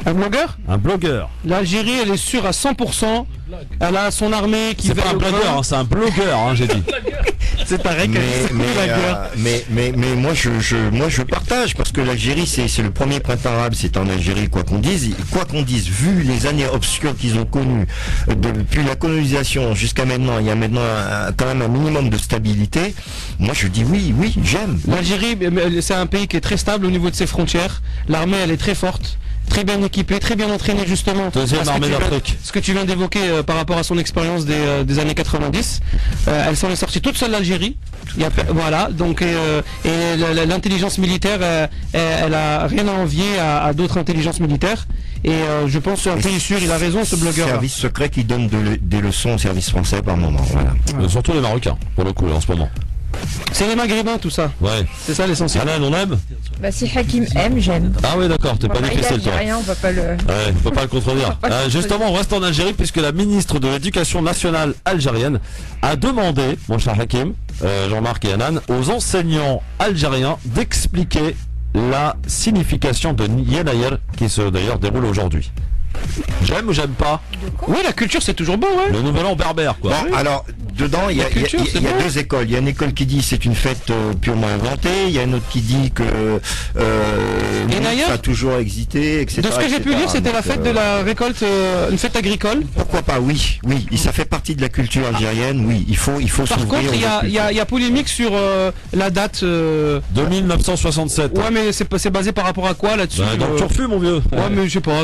[SPEAKER 12] Un blogueur?
[SPEAKER 2] Un blogueur.
[SPEAKER 12] L'Algérie, elle est sûre à 100%. Elle a son armée qui...
[SPEAKER 2] C'est pas un blogueur, c'est un blogueur, j'ai dit.
[SPEAKER 12] C'est pareil que
[SPEAKER 3] mais moi je partage, parce que l'Algérie c'est le premier printemps arabe, c'est en Algérie, quoi qu'on dise, vu les années obscures qu'ils ont connues depuis la colonisation jusqu'à maintenant, il y a maintenant quand même un minimum de stabilité. Moi je dis oui, j'aime.
[SPEAKER 12] L'Algérie, c'est un pays qui est très stable au niveau de ses frontières. L'armée, elle est très forte, très bien équipée, très bien entraînée justement.
[SPEAKER 2] Deuxième armée d'Afrique.
[SPEAKER 12] Ce que tu viens d'évoquer par rapport à son expérience des années 90. Elle s'en est sortie toute seule d'Algérie. Voilà, donc l'intelligence militaire, elle a rien à envier à d'autres intelligences militaires. Et je pense que c'est un pays sûr, il a raison ce blogueur.
[SPEAKER 3] Service secret qui donne des leçons au service français par moment. Voilà.
[SPEAKER 2] Surtout les Marocains, pour le coup, en ce moment.
[SPEAKER 12] C'est les Maghrébins tout ça.
[SPEAKER 2] Ouais.
[SPEAKER 12] C'est ça l'essentiel.
[SPEAKER 2] Alain, on aime?
[SPEAKER 1] Bah si Hakim aime, j'aime.
[SPEAKER 2] Ah oui d'accord, t'es pas difficile toi.
[SPEAKER 1] Rien, on va pas le...
[SPEAKER 2] Ouais, on peut pas le contredire. Justement, on reste en Algérie puisque la ministre de l'Éducation nationale algérienne a demandé, mon cher Hakim, Jean-Marc et Hanan, aux enseignants algériens d'expliquer la signification de Yenayer qui se d'ailleurs déroule aujourd'hui. J'aime ou j'aime pas?
[SPEAKER 12] Oui, la culture c'est toujours bon, ouais.
[SPEAKER 2] Le nouvel an berbère, quoi.
[SPEAKER 3] Bon, alors, dedans, il y a deux écoles. Il y a une école qui dit c'est une fête purement inventée. Il y a une autre qui dit que ça a toujours existé, etc.
[SPEAKER 12] De ce que j'ai pu lire, c'était la fête de la récolte, une fête agricole.
[SPEAKER 3] Pourquoi pas? Oui. Ça fait partie de la culture algérienne. Oui, il faut
[SPEAKER 12] Par contre, il y a polémique sur la date.
[SPEAKER 2] De 1967.
[SPEAKER 12] Ouais, mais c'est basé par rapport à quoi là-dessus?
[SPEAKER 2] Donc tu refuses, mon vieux.
[SPEAKER 12] Ouais, mais je sais pas.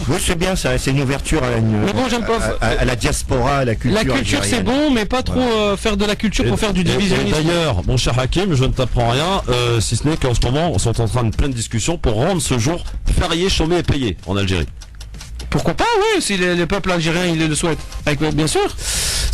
[SPEAKER 3] Oui, c'est bien ça. C'est une ouverture à la diaspora, à la culture.
[SPEAKER 12] La culture, c'est bon, mais pas trop faire de la culture pour faire du divisionnisme.
[SPEAKER 2] D'ailleurs, mon cher Hakim, je ne t'apprends rien, si ce n'est qu'en ce moment, on sont en train de pleine discussion pour rendre ce jour férié, chômé et payé en Algérie.
[SPEAKER 12] Pourquoi pas, oui, si le peuple algérien il le souhaite. Bien sûr.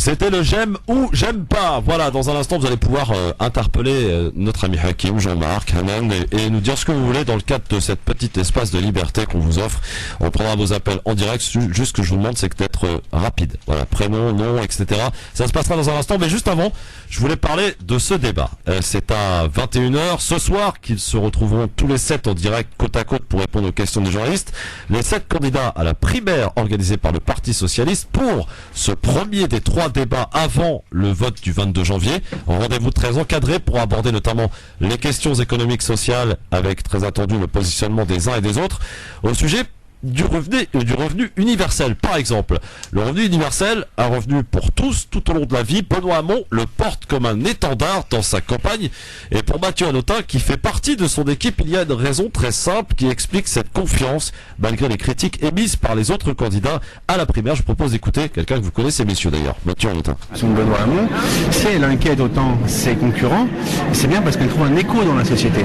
[SPEAKER 2] C'était le j'aime ou j'aime pas. Voilà, dans un instant, vous allez pouvoir interpeller notre ami Hakim, Jean-Marc, Hanan, et nous dire ce que vous voulez dans le cadre de cette petite espace de liberté qu'on vous offre. On prendra vos appels en direct. Juste ce que je vous demande, c'est d'être rapide. Voilà, prénom, nom, etc. Ça se passera dans un instant, mais juste avant, je voulais parler de ce débat. C'est à 21h ce soir qu'ils se retrouveront tous les 7 en direct côte à côte pour répondre aux questions des journalistes. Les 7 candidats à la primaire organisée par le Parti Socialiste pour ce premier des 3 débats avant le vote du 22 janvier. Un rendez-vous très encadré pour aborder notamment les questions économiques sociales avec très attendu le positionnement des uns et des autres. Au sujet du revenu universel. Par exemple, le revenu universel, un revenu pour tous tout au long de la vie. Benoît Hamon le porte comme un étendard dans sa campagne. Et pour Mathieu Hanotin, qui fait partie de son équipe, il y a une raison très simple qui explique cette confiance, malgré les critiques émises par les autres candidats à la primaire. Je propose d'écouter quelqu'un que vous connaissez, messieurs d'ailleurs, Mathieu Hanotin.
[SPEAKER 19] Benoît Hamon, si elle inquiète autant ses concurrents, c'est bien parce qu'elle trouve un écho dans la société.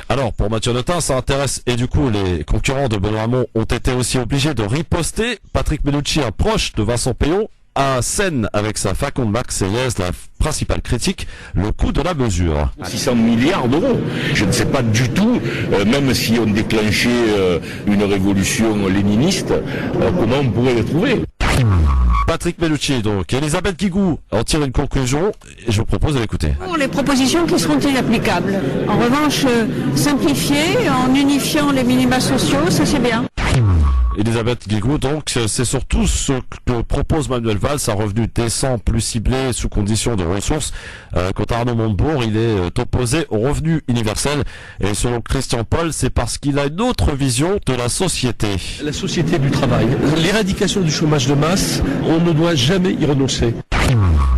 [SPEAKER 2] Alors, pour Mathieu Hanotin, ça intéresse, et du coup, les concurrents de Benoît Hamon ont été aussi obligés de riposter. Patrick Bellucci, un proche de Vincent Peillon, a scène avec sa faconde marseillaise la principale critique, le coût de la mesure.
[SPEAKER 20] 600 milliards d'euros. Je ne sais pas du tout, même si on déclenchait une révolution léniniste, comment on pourrait les trouver.
[SPEAKER 2] Patrick Bellucci, donc. Elisabeth Guigou en tire une conclusion et je vous propose de l'écouter.
[SPEAKER 21] Pour les propositions qui seront inapplicables. En revanche, simplifier en unifiant les minima sociaux, ça c'est bien.
[SPEAKER 2] Elisabeth Guigou, donc, c'est surtout ce que propose Manuel Valls, un revenu décent, plus ciblé, sous condition de ressources. Quant à Arnaud Montebourg, il est opposé au revenu universel. Et selon Christian Paul, c'est parce qu'il a une autre vision de la société.
[SPEAKER 22] La société du travail, l'éradication du chômage de masse, on ne doit jamais y renoncer.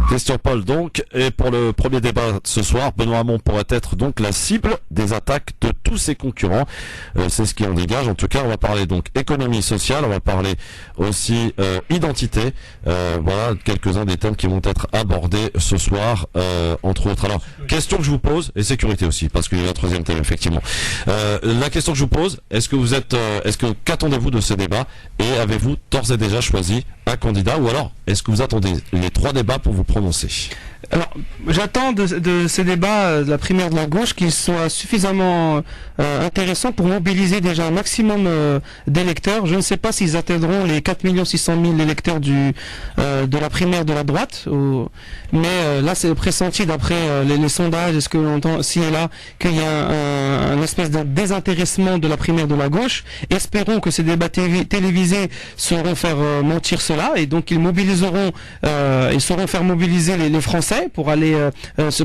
[SPEAKER 2] Christian Paul donc, et pour le premier débat ce soir, Benoît Hamon pourrait être donc la cible des attaques de tous ses concurrents. C'est ce qui en dégage. En tout cas, on va parler donc économie sociale, on va parler aussi identité. Voilà quelques-uns des thèmes qui vont être abordés ce soir, entre autres. Alors, question que je vous pose, et sécurité aussi, parce qu'il y a un troisième thème effectivement. La question que je vous pose, qu'attendez-vous de ce débat, et avez-vous d'ores et déjà choisi un candidat, ou alors est-ce que vous attendez les 3 débats pour vous prononcer?
[SPEAKER 12] Alors, j'attends de ces débats de la primaire de la gauche qu'ils soient suffisamment intéressants pour mobiliser déjà un maximum d'électeurs. Je ne sais pas s'ils atteindront les 4 600 000 électeurs de la primaire de la droite, mais là c'est pressenti d'après les sondages, est-ce que l'on entend ci et là qu'il y a un espèce de désintéressement de la primaire de la gauche. Espérons que ces débats télévisés sauront faire mentir cela, et donc ils mobiliseront, ils sauront faire mobiliser les Français pour aller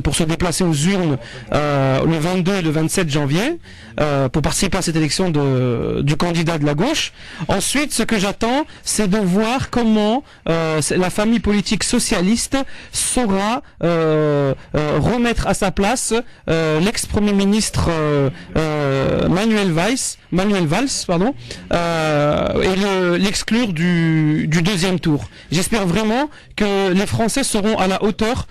[SPEAKER 12] pour se déplacer aux urnes le 22 et le 27 janvier pour participer à cette élection du candidat de la gauche. Ensuite, ce que j'attends, c'est de voir comment la famille politique socialiste saura remettre à sa place l'ex-premier ministre Manuel Valls, et l'exclure du deuxième tour. J'espère vraiment que les Français seront à la hauteur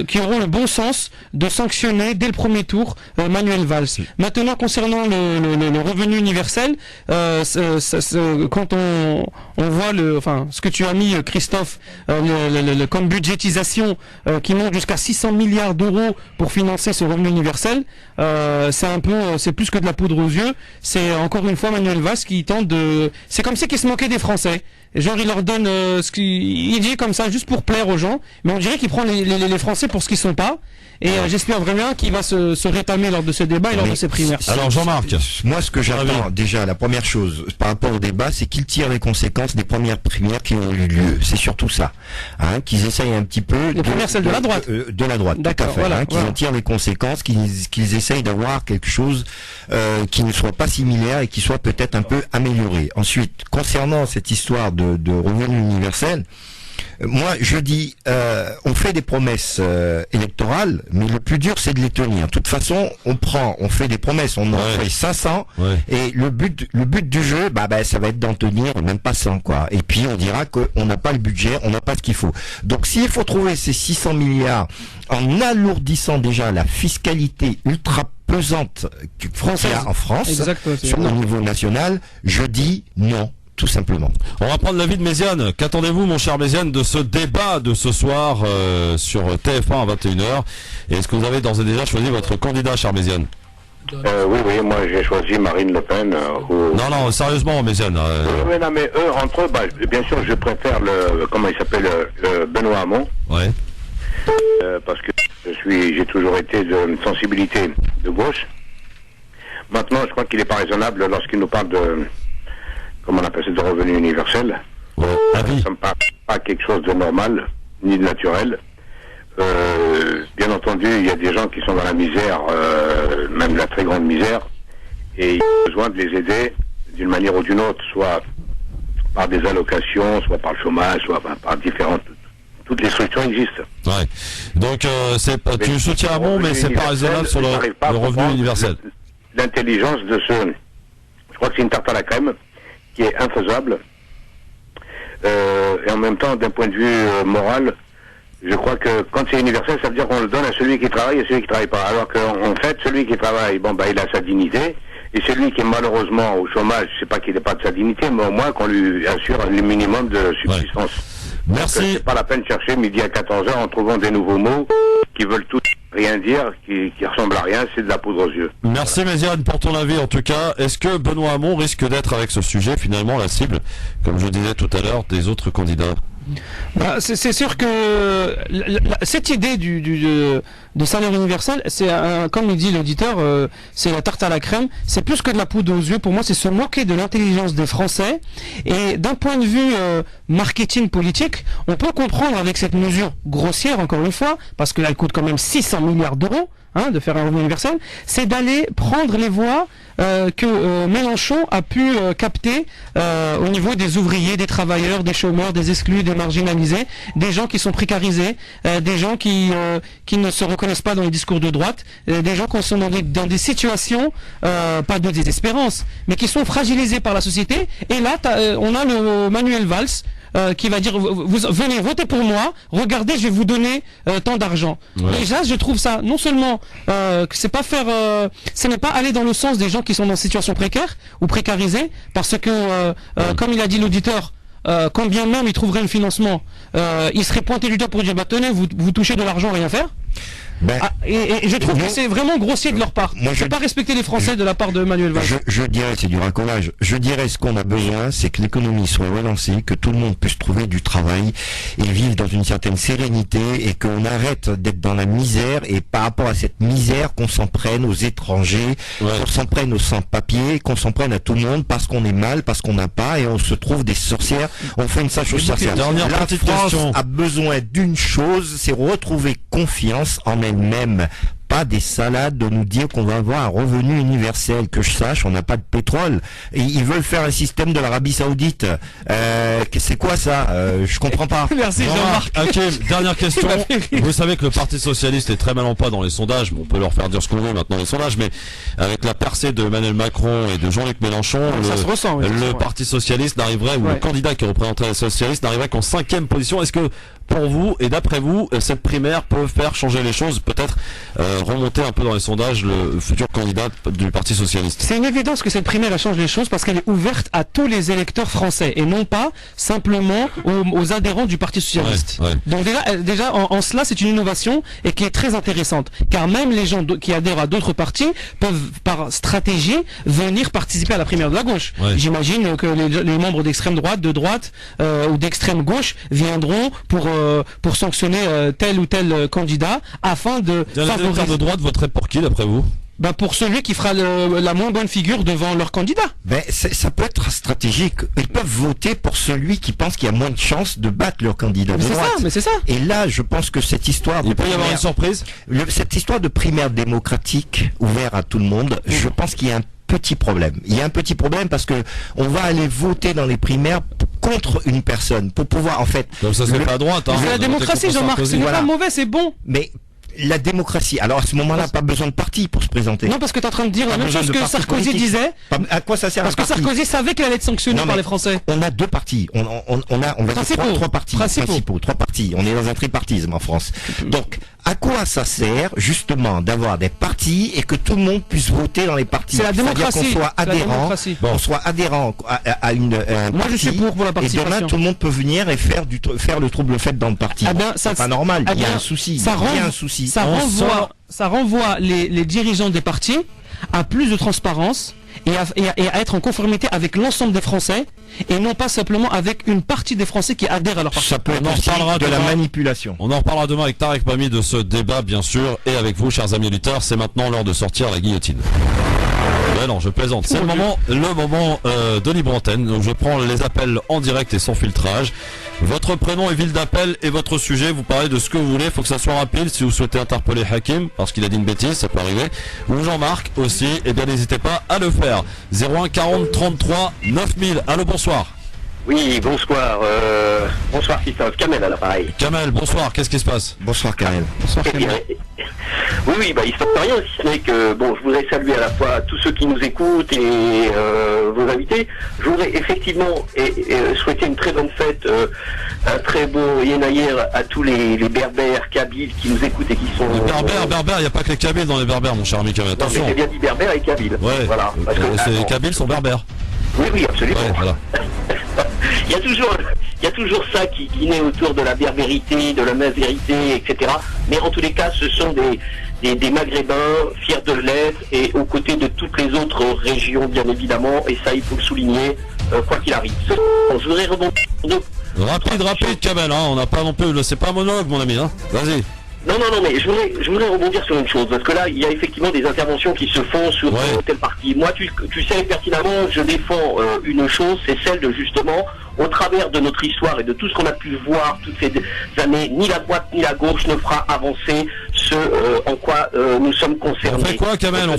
[SPEAKER 12] qui auront le bon sens de sanctionner dès le premier tour Manuel Valls. Maintenant, concernant le revenu universel, quand on voit ce que tu as mis, Christophe, comme budgétisation qui monte jusqu'à 600 milliards d'euros pour financer ce revenu universel, c'est plus que de la poudre aux yeux. C'est encore une fois Manuel Valls qui tente c'est comme si qu'il se moquait des Français. Genre il leur donne il dit comme ça juste pour plaire aux gens, mais on dirait qu'il prend les Français pour ce qu'ils sont pas. Et j'espère vraiment qu'il va se rétamer lors de ce débat et lors de ces primaires.
[SPEAKER 2] Alors Jean-Marc,
[SPEAKER 3] moi ce que j'attends déjà, la première chose par rapport au débat, c'est qu'ils tirent les conséquences des premières primaires qui ont eu lieu. C'est surtout ça, qu'ils essayent un petit peu.
[SPEAKER 12] Les premières, celles de la droite.
[SPEAKER 3] De la droite,
[SPEAKER 12] d'accord,
[SPEAKER 3] tout à fait.
[SPEAKER 12] Voilà,
[SPEAKER 3] qu'ils en tirent les conséquences, qu'ils essayent d'avoir quelque chose qui ne soit pas similaire et qui soit peut-être un peu amélioré. Ensuite, concernant cette histoire de revenu universel. Moi, je dis, on fait des promesses électorales, mais le plus dur, c'est de les tenir. De toute façon, on fait des promesses, on en fait 500, et le but du jeu, ça va être d'en tenir même pas 100, quoi. Et puis, on dira qu'on n'a pas le budget, on n'a pas ce qu'il faut. Donc, s'il faut trouver ces 600 milliards en alourdissant déjà la fiscalité ultra pesante qu'il y a en France, sur le niveau national, je dis non. Tout simplement.
[SPEAKER 2] On va prendre l'avis de Méziane. Qu'attendez-vous, mon cher Méziane, de ce débat de ce soir sur TF1 à 21h? Et est-ce que vous avez d'ores et déjà choisi votre candidat, cher Méziane?
[SPEAKER 17] Oui, moi j'ai choisi Marine Le Pen.
[SPEAKER 2] Non, sérieusement, Méziane.
[SPEAKER 17] Oui, non, mais eux, entre eux, bien sûr, je préfère comment il s'appelle, Benoît Hamon.
[SPEAKER 2] Ouais.
[SPEAKER 17] Parce que j'ai toujours été d'une sensibilité de gauche. Maintenant, je crois qu'il n'est pas raisonnable lorsqu'il nous parle comment on appelle ça, de revenu universel. Ça me paraît pas quelque chose de normal, ni de naturel. Bien entendu, il y a des gens qui sont dans la misère, même la très grande misère,
[SPEAKER 5] et il a besoin de les aider d'une manière ou d'une autre, soit par des allocations, soit par le chômage, soit par toutes les structures existent.
[SPEAKER 2] Ouais. Donc tu soutiens Hamon, mais c'est pas raisonnable sur le revenu universel.
[SPEAKER 5] L'intelligence de je crois que c'est une tarte à la crème qui est infaisable. Et en même temps, d'un point de vue moral, je crois que quand c'est universel, ça veut dire qu'on le donne à celui qui travaille et celui qui travaille pas. Alors qu'en fait, celui qui travaille, il a sa dignité. Et celui qui est malheureusement au chômage, je sais pas qu'il n'ait pas de sa dignité, mais au moins qu'on lui assure le minimum de subsistance.
[SPEAKER 2] Ouais. Merci.
[SPEAKER 5] C'est pas la peine de chercher midi à 14h en trouvant des nouveaux mots qui veulent tout rien dire, qui ressemblent à rien, c'est de la poudre aux yeux.
[SPEAKER 2] Merci Méziane pour ton avis en tout cas. Est-ce que Benoît Hamon risque d'être avec ce sujet finalement la cible, comme je disais tout à l'heure, des autres candidats?
[SPEAKER 12] C'est sûr que cette idée de salaire universel, c'est comme le dit l'auditeur, c'est la tarte à la crème. C'est plus que de la poudre aux yeux. Pour moi, c'est se moquer de l'intelligence des Français. Et d'un point de vue marketing politique, on peut comprendre avec cette mesure grossière, encore une fois, parce qu'elle coûte quand même 600 milliards d'euros. De faire un revenu universel, c'est d'aller prendre les voix que Mélenchon a pu capter au niveau des ouvriers, des travailleurs, des chômeurs, des exclus, des marginalisés, des gens qui sont précarisés, des gens qui ne se reconnaissent pas dans les discours de droite, des gens qui sont dans des situations, pas de désespérance, mais qui sont fragilisés par la société. Et là, on a le Manuel Valls, qui va dire venez voter pour moi, regardez, je vais vous donner tant d'argent. Ouais. Déjà, je trouve ça non seulement que c'est pas ce n'est pas aller dans le sens des gens qui sont dans une situation précaire ou précarisée, parce que comme il a dit l'auditeur, quand bien même il trouverait un financement, il serait pointé du doigt pour dire tenez, vous touchez de l'argent, rien faire. Et je trouve que c'est vraiment grossier de leur part. Je ne peux pas respecter les Français de la part de Manuel Valls.
[SPEAKER 3] Je dirais, c'est du racolage. Je dirais ce qu'on a besoin, c'est que l'économie soit relancée, que tout le monde puisse trouver du travail et vivre dans une certaine sérénité, et qu'on arrête d'être dans la misère, et par rapport à cette misère, qu'on s'en prenne aux étrangers, qu'on s'en prenne aux sans-papiers, qu'on s'en prenne à tout le monde parce qu'on est mal, parce qu'on n'a pas, et on se trouve des sorcières, on fait une sache aux sorcières. La France a besoin d'une chose, c'est retrouver confiance en elle-même, pas des salades de nous dire qu'on va avoir un revenu universel. Que je sache, on n'a pas de pétrole. Et ils veulent faire un système de l'Arabie Saoudite. C'est quoi ça? Je comprends pas.
[SPEAKER 12] Merci Jean-Marc.
[SPEAKER 2] Ok, dernière question. Vous savez que le Parti Socialiste est très mal en pas dans les sondages. On peut leur faire dire ce qu'on veut maintenant les sondages, mais avec la percée de Emmanuel Macron et de Jean-Luc Mélenchon, le Parti Socialiste n'arriverait, ou le candidat qui représenterait les socialistes n'arriverait qu'en 5e position. Est-ce que pour vous, et d'après vous, cette primaire peut faire changer les choses, peut-être remonter un peu dans les sondages le futur candidat du Parti Socialiste?
[SPEAKER 12] C'est une évidence que cette primaire change les choses, parce qu'elle est ouverte à tous les électeurs français et non pas simplement aux adhérents du Parti Socialiste. Ouais. Donc déjà en cela, c'est une innovation et qui est très intéressante, car même les gens qui adhèrent à d'autres partis peuvent par stratégie venir participer à la primaire de la gauche. Ouais. J'imagine que les membres d'extrême droite, de droite ou d'extrême gauche viendront pour sanctionner tel ou tel candidat afin de favoriser.
[SPEAKER 2] De droite voterait pour qui d'après vous?
[SPEAKER 12] Pour celui qui fera la moins bonne figure devant leur candidat.
[SPEAKER 3] Ça peut être stratégique. Ils peuvent voter pour celui qui pense qu'il y a moins de chances de battre leur candidat de droite.
[SPEAKER 12] Mais c'est ça.
[SPEAKER 3] Et là, je pense que cette histoire
[SPEAKER 2] il peut y avoir une surprise.
[SPEAKER 3] Cette histoire de primaire démocratique ouverte à tout le monde, je pense qu'il y a un petit problème. Il y a un petit problème parce que on va aller voter dans les primaires contre une personne pour pouvoir en fait.
[SPEAKER 2] Comme ça, c'est pas à droite.
[SPEAKER 12] C'est la démocratie, Jean-Marc. Ce n'est pas mauvais, c'est bon.
[SPEAKER 3] Mais la démocratie. Alors à ce moment-là, pas besoin de parti pour se présenter.
[SPEAKER 12] Non, parce que tu es en train de dire la même chose que Sarkozy disait.
[SPEAKER 3] À quoi ça sert?
[SPEAKER 12] Parce que Sarkozy savait qu'il allait être sanctionné par les Français.
[SPEAKER 3] On a deux partis. On va dire trois partis principaux. Trois partis. On est dans un tripartisme en France. Donc, à quoi ça sert justement d'avoir des partis et que tout le monde puisse voter dans les partis?
[SPEAKER 12] C'est la démocratie.
[SPEAKER 3] Qu'on soit adhérent, qu'on soit adhérent à un
[SPEAKER 12] Moi,
[SPEAKER 3] parti.
[SPEAKER 12] Je suis pour la participation.
[SPEAKER 3] Et demain, tout le monde peut venir et faire le trouble fait dans le parti. C'est pas normal. Il y a un souci. Il y a un souci.
[SPEAKER 12] Ça renvoie les dirigeants des partis à plus de transparence et à être en conformité avec l'ensemble des Français et non pas simplement avec une partie des Français qui adhèrent à leur parti.
[SPEAKER 3] Ça peut être aussi de la manipulation.
[SPEAKER 2] On en reparlera demain avec Tarek Pami de ce débat bien sûr, et avec vous chers amis auditeurs. C'est maintenant l'heure de sortir la guillotine. Ouais, non, je plaisante. C'est le moment de libre antenne. Donc je prends les appels en direct et sans filtrage. Votre prénom et ville d'appel et votre sujet. Vous parlez de ce que vous voulez. Il faut que ça soit rapide. Si vous souhaitez interpeller Hakim parce qu'il a dit une bêtise, ça peut arriver. Ou Jean-Marc aussi. Eh bien, n'hésitez pas à le faire. 01 40 33 9000. Allô, bonsoir.
[SPEAKER 4] Oui, bonsoir. Bonsoir Christophe. Kamel à l'appareil.
[SPEAKER 2] Kamel, bonsoir. Qu'est-ce qui se passe?
[SPEAKER 3] Bonsoir Kamel.
[SPEAKER 4] Bonsoir Kamel. Oui, il se passe rien, si ce n'est que, je voudrais saluer à la fois tous ceux qui nous écoutent et vos invités. Je voudrais effectivement souhaiter une très bonne fête, un très beau Yenaïr à tous les berbères, kabyles qui nous écoutent et qui sont...
[SPEAKER 2] Les berbères, il n'y a pas que les kabyles dans les berbères, mon cher ami Kamel. Attention.
[SPEAKER 4] J'ai bien dit berbères et kabyles.
[SPEAKER 2] Ouais,
[SPEAKER 4] voilà.
[SPEAKER 2] Les kabyles sont berbères.
[SPEAKER 4] Oui, absolument.
[SPEAKER 2] Ouais, voilà.
[SPEAKER 4] Il y a toujours ça qui naît autour de la berbérité, de la mazérité, etc. Mais en tous les cas, ce sont des Maghrébins fiers de l'être et aux côtés de toutes les autres régions, bien évidemment. Et ça, il faut le souligner, quoi qu'il arrive. Je voudrais rebondir.
[SPEAKER 2] Rapide, Kamel. Hein, on n'a pas non plus. C'est pas un monologue, mon ami. Hein. Vas-y.
[SPEAKER 4] Non, mais je voudrais rebondir sur une chose, parce que là, il y a effectivement des interventions qui se font sur telle partie. Moi, tu sais pertinemment, je défends une chose, c'est celle de justement, au travers de notre histoire et de tout ce qu'on a pu voir toutes ces années, ni la droite ni la gauche ne fera avancer ce en quoi nous sommes concernés.
[SPEAKER 2] On fait quoi, Kamel? On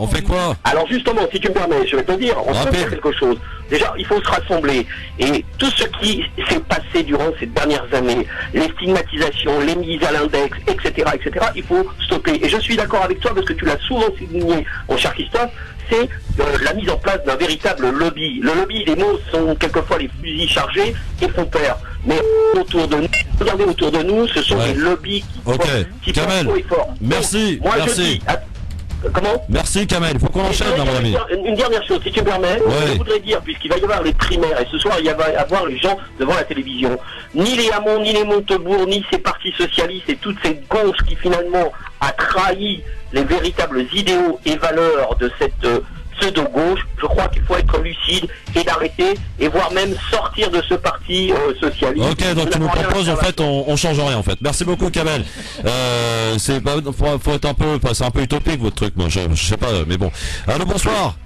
[SPEAKER 2] fait quoi?
[SPEAKER 4] Alors justement, si tu me permets, je vais te dire, on peut faire quelque chose. Déjà, il faut se rassembler. Et tout ce qui s'est passé durant ces dernières années, les stigmatisations, les mises à l'index, etc., il faut stopper. Et je suis d'accord avec toi parce que tu l'as souvent souligné, mon cher Christophe, c'est la mise en place d'un véritable lobby. Le lobby, les mots sont quelquefois les fusils chargés et font peur. Mais regardez autour de nous, ce sont des lobbies qui
[SPEAKER 2] Kamel,
[SPEAKER 4] font fort.
[SPEAKER 2] Merci,
[SPEAKER 4] moi,
[SPEAKER 2] merci.
[SPEAKER 4] Comment?
[SPEAKER 2] Merci Kamel, il faut qu'on enchaîne là, mon ami.
[SPEAKER 4] Une dernière chose, si tu me permets, je voudrais dire, puisqu'il va y avoir les primaires, et ce soir il va y avoir les gens devant la télévision, ni les Hamon, ni les Montebourg, ni ces partis socialistes et toute cette gauche qui finalement a trahi les véritables idéaux et valeurs de cette pseudo-gauche, je crois qu'il faut être lucide et d'arrêter, et voire même sortir de ce parti socialiste.
[SPEAKER 2] Ok, donc tu nous proposes, en fait, on change rien, en fait. Merci beaucoup, Kamel. Faut être un peu, c'est un peu utopique, votre truc, moi, je sais pas, mais bon. Allô, bonsoir.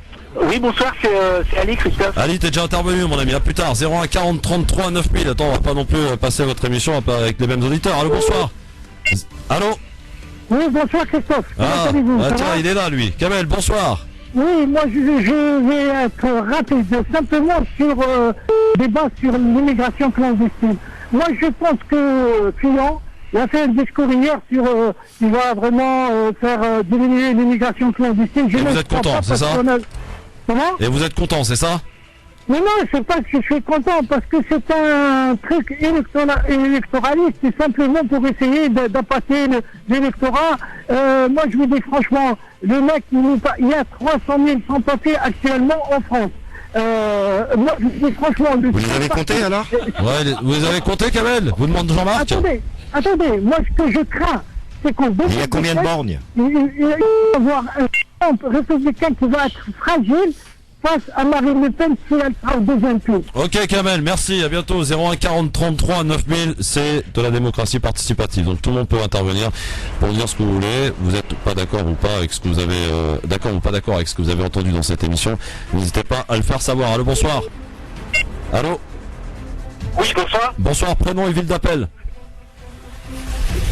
[SPEAKER 14] Oui, bonsoir, c'est Ali, Christophe.
[SPEAKER 2] Ali, t'es déjà intervenu, mon ami, à plus tard. 01 40 33 9000. Attends, on va pas non plus passer votre émission avec les mêmes auditeurs. Allô, bonsoir. Allô.
[SPEAKER 15] Oui, bonsoir, Christophe.
[SPEAKER 2] Tiens, il est là, lui. Kamel, bonsoir.
[SPEAKER 15] Oui, moi je vais être rapide, simplement sur débat sur l'immigration clandestine. Moi je pense que Fillon a fait un discours hier sur il va vraiment faire diminuer l'immigration clandestine.
[SPEAKER 2] Et vous êtes content, c'est ça?
[SPEAKER 15] Comment? Et
[SPEAKER 2] vous êtes content, c'est ça?
[SPEAKER 15] Mais non, c'est pas que je suis content, parce que c'est un truc électoraliste, c'est simplement pour essayer d'appâter l'électorat. Moi, je vous dis franchement, le mec, il y a 300 000 sans-papiers actuellement en France. Moi, je vous dis franchement...
[SPEAKER 3] Vous les avez comptés, alors?
[SPEAKER 2] Ouais, vous avez compté, Kamel? Vous demandez Jean-Marc?
[SPEAKER 15] Attendez, moi, ce que je crains, c'est qu'on...
[SPEAKER 3] Il y a combien de borgnes?
[SPEAKER 15] Il va y avoir un camp républicain qui va être fragile face à Marine Le Pen si elle sera au deuxième tour.
[SPEAKER 2] Ok Kamel, merci, à bientôt. 01 40 33 9000, c'est de la démocratie participative. Donc tout le monde peut intervenir pour dire ce que vous voulez. Vous n'êtes pas d'accord ou pas avec ce que vous avez d'accord ou pas d'accord avec ce que vous avez entendu dans cette émission. N'hésitez pas à le faire savoir. Allô, bonsoir. Allô.
[SPEAKER 4] Oui, bonsoir.
[SPEAKER 2] Bonsoir, prénom et ville d'appel.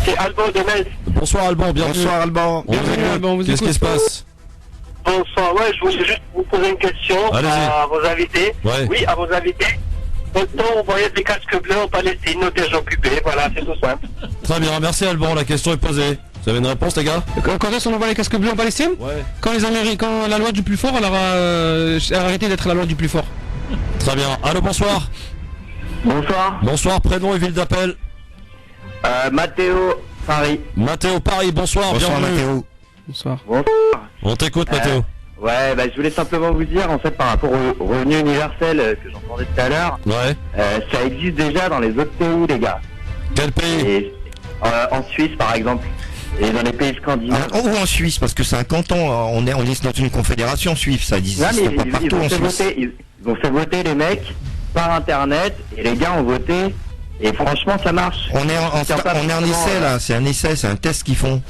[SPEAKER 4] C'est Alban de Metz.
[SPEAKER 2] Bonsoir Alban, bienvenue.
[SPEAKER 3] Bonsoir Alban.
[SPEAKER 2] Qu'est-ce qui se passe?
[SPEAKER 4] Bonsoir, je voulais juste vous poser une question à vos invités. Oui, à vos invités. Autant on voyait des casques bleus en Palestine, otages occupés, voilà, c'est tout simple.
[SPEAKER 2] Très bien, merci Alban, la question est posée. Vous avez une réponse, les gars?
[SPEAKER 12] Quand est-ce qu'on envoie les casques bleus en Palestine?
[SPEAKER 2] Ouais.
[SPEAKER 12] Quand la loi du plus fort, elle aura arrêté d'être la loi du plus fort.
[SPEAKER 2] Très bien. Allô, bonsoir.
[SPEAKER 4] Bonsoir.
[SPEAKER 2] Bonsoir, prénom et ville d'appel.
[SPEAKER 4] Mathéo, Paris.
[SPEAKER 2] Mathéo, Paris, bonsoir,
[SPEAKER 3] bienvenue.
[SPEAKER 2] Mathéo.
[SPEAKER 12] Bonsoir.
[SPEAKER 2] On t'écoute, Mathéo.
[SPEAKER 8] Ouais, je voulais simplement vous dire, en fait, par rapport au revenu universel que j'entendais tout à l'heure, ça existe déjà dans les autres pays, les gars.
[SPEAKER 2] Quel pays?
[SPEAKER 8] En Suisse, par exemple, et dans les pays scandinaves.
[SPEAKER 3] Ou en Suisse, parce que c'est un canton, on est dans une confédération suisse, ça existe pas partout en Suisse.
[SPEAKER 8] Ils ont fait voter les mecs par Internet, et les gars ont voté, et franchement, ça marche.
[SPEAKER 3] On est en essai, là, c'est un essai, c'est un test qu'ils font.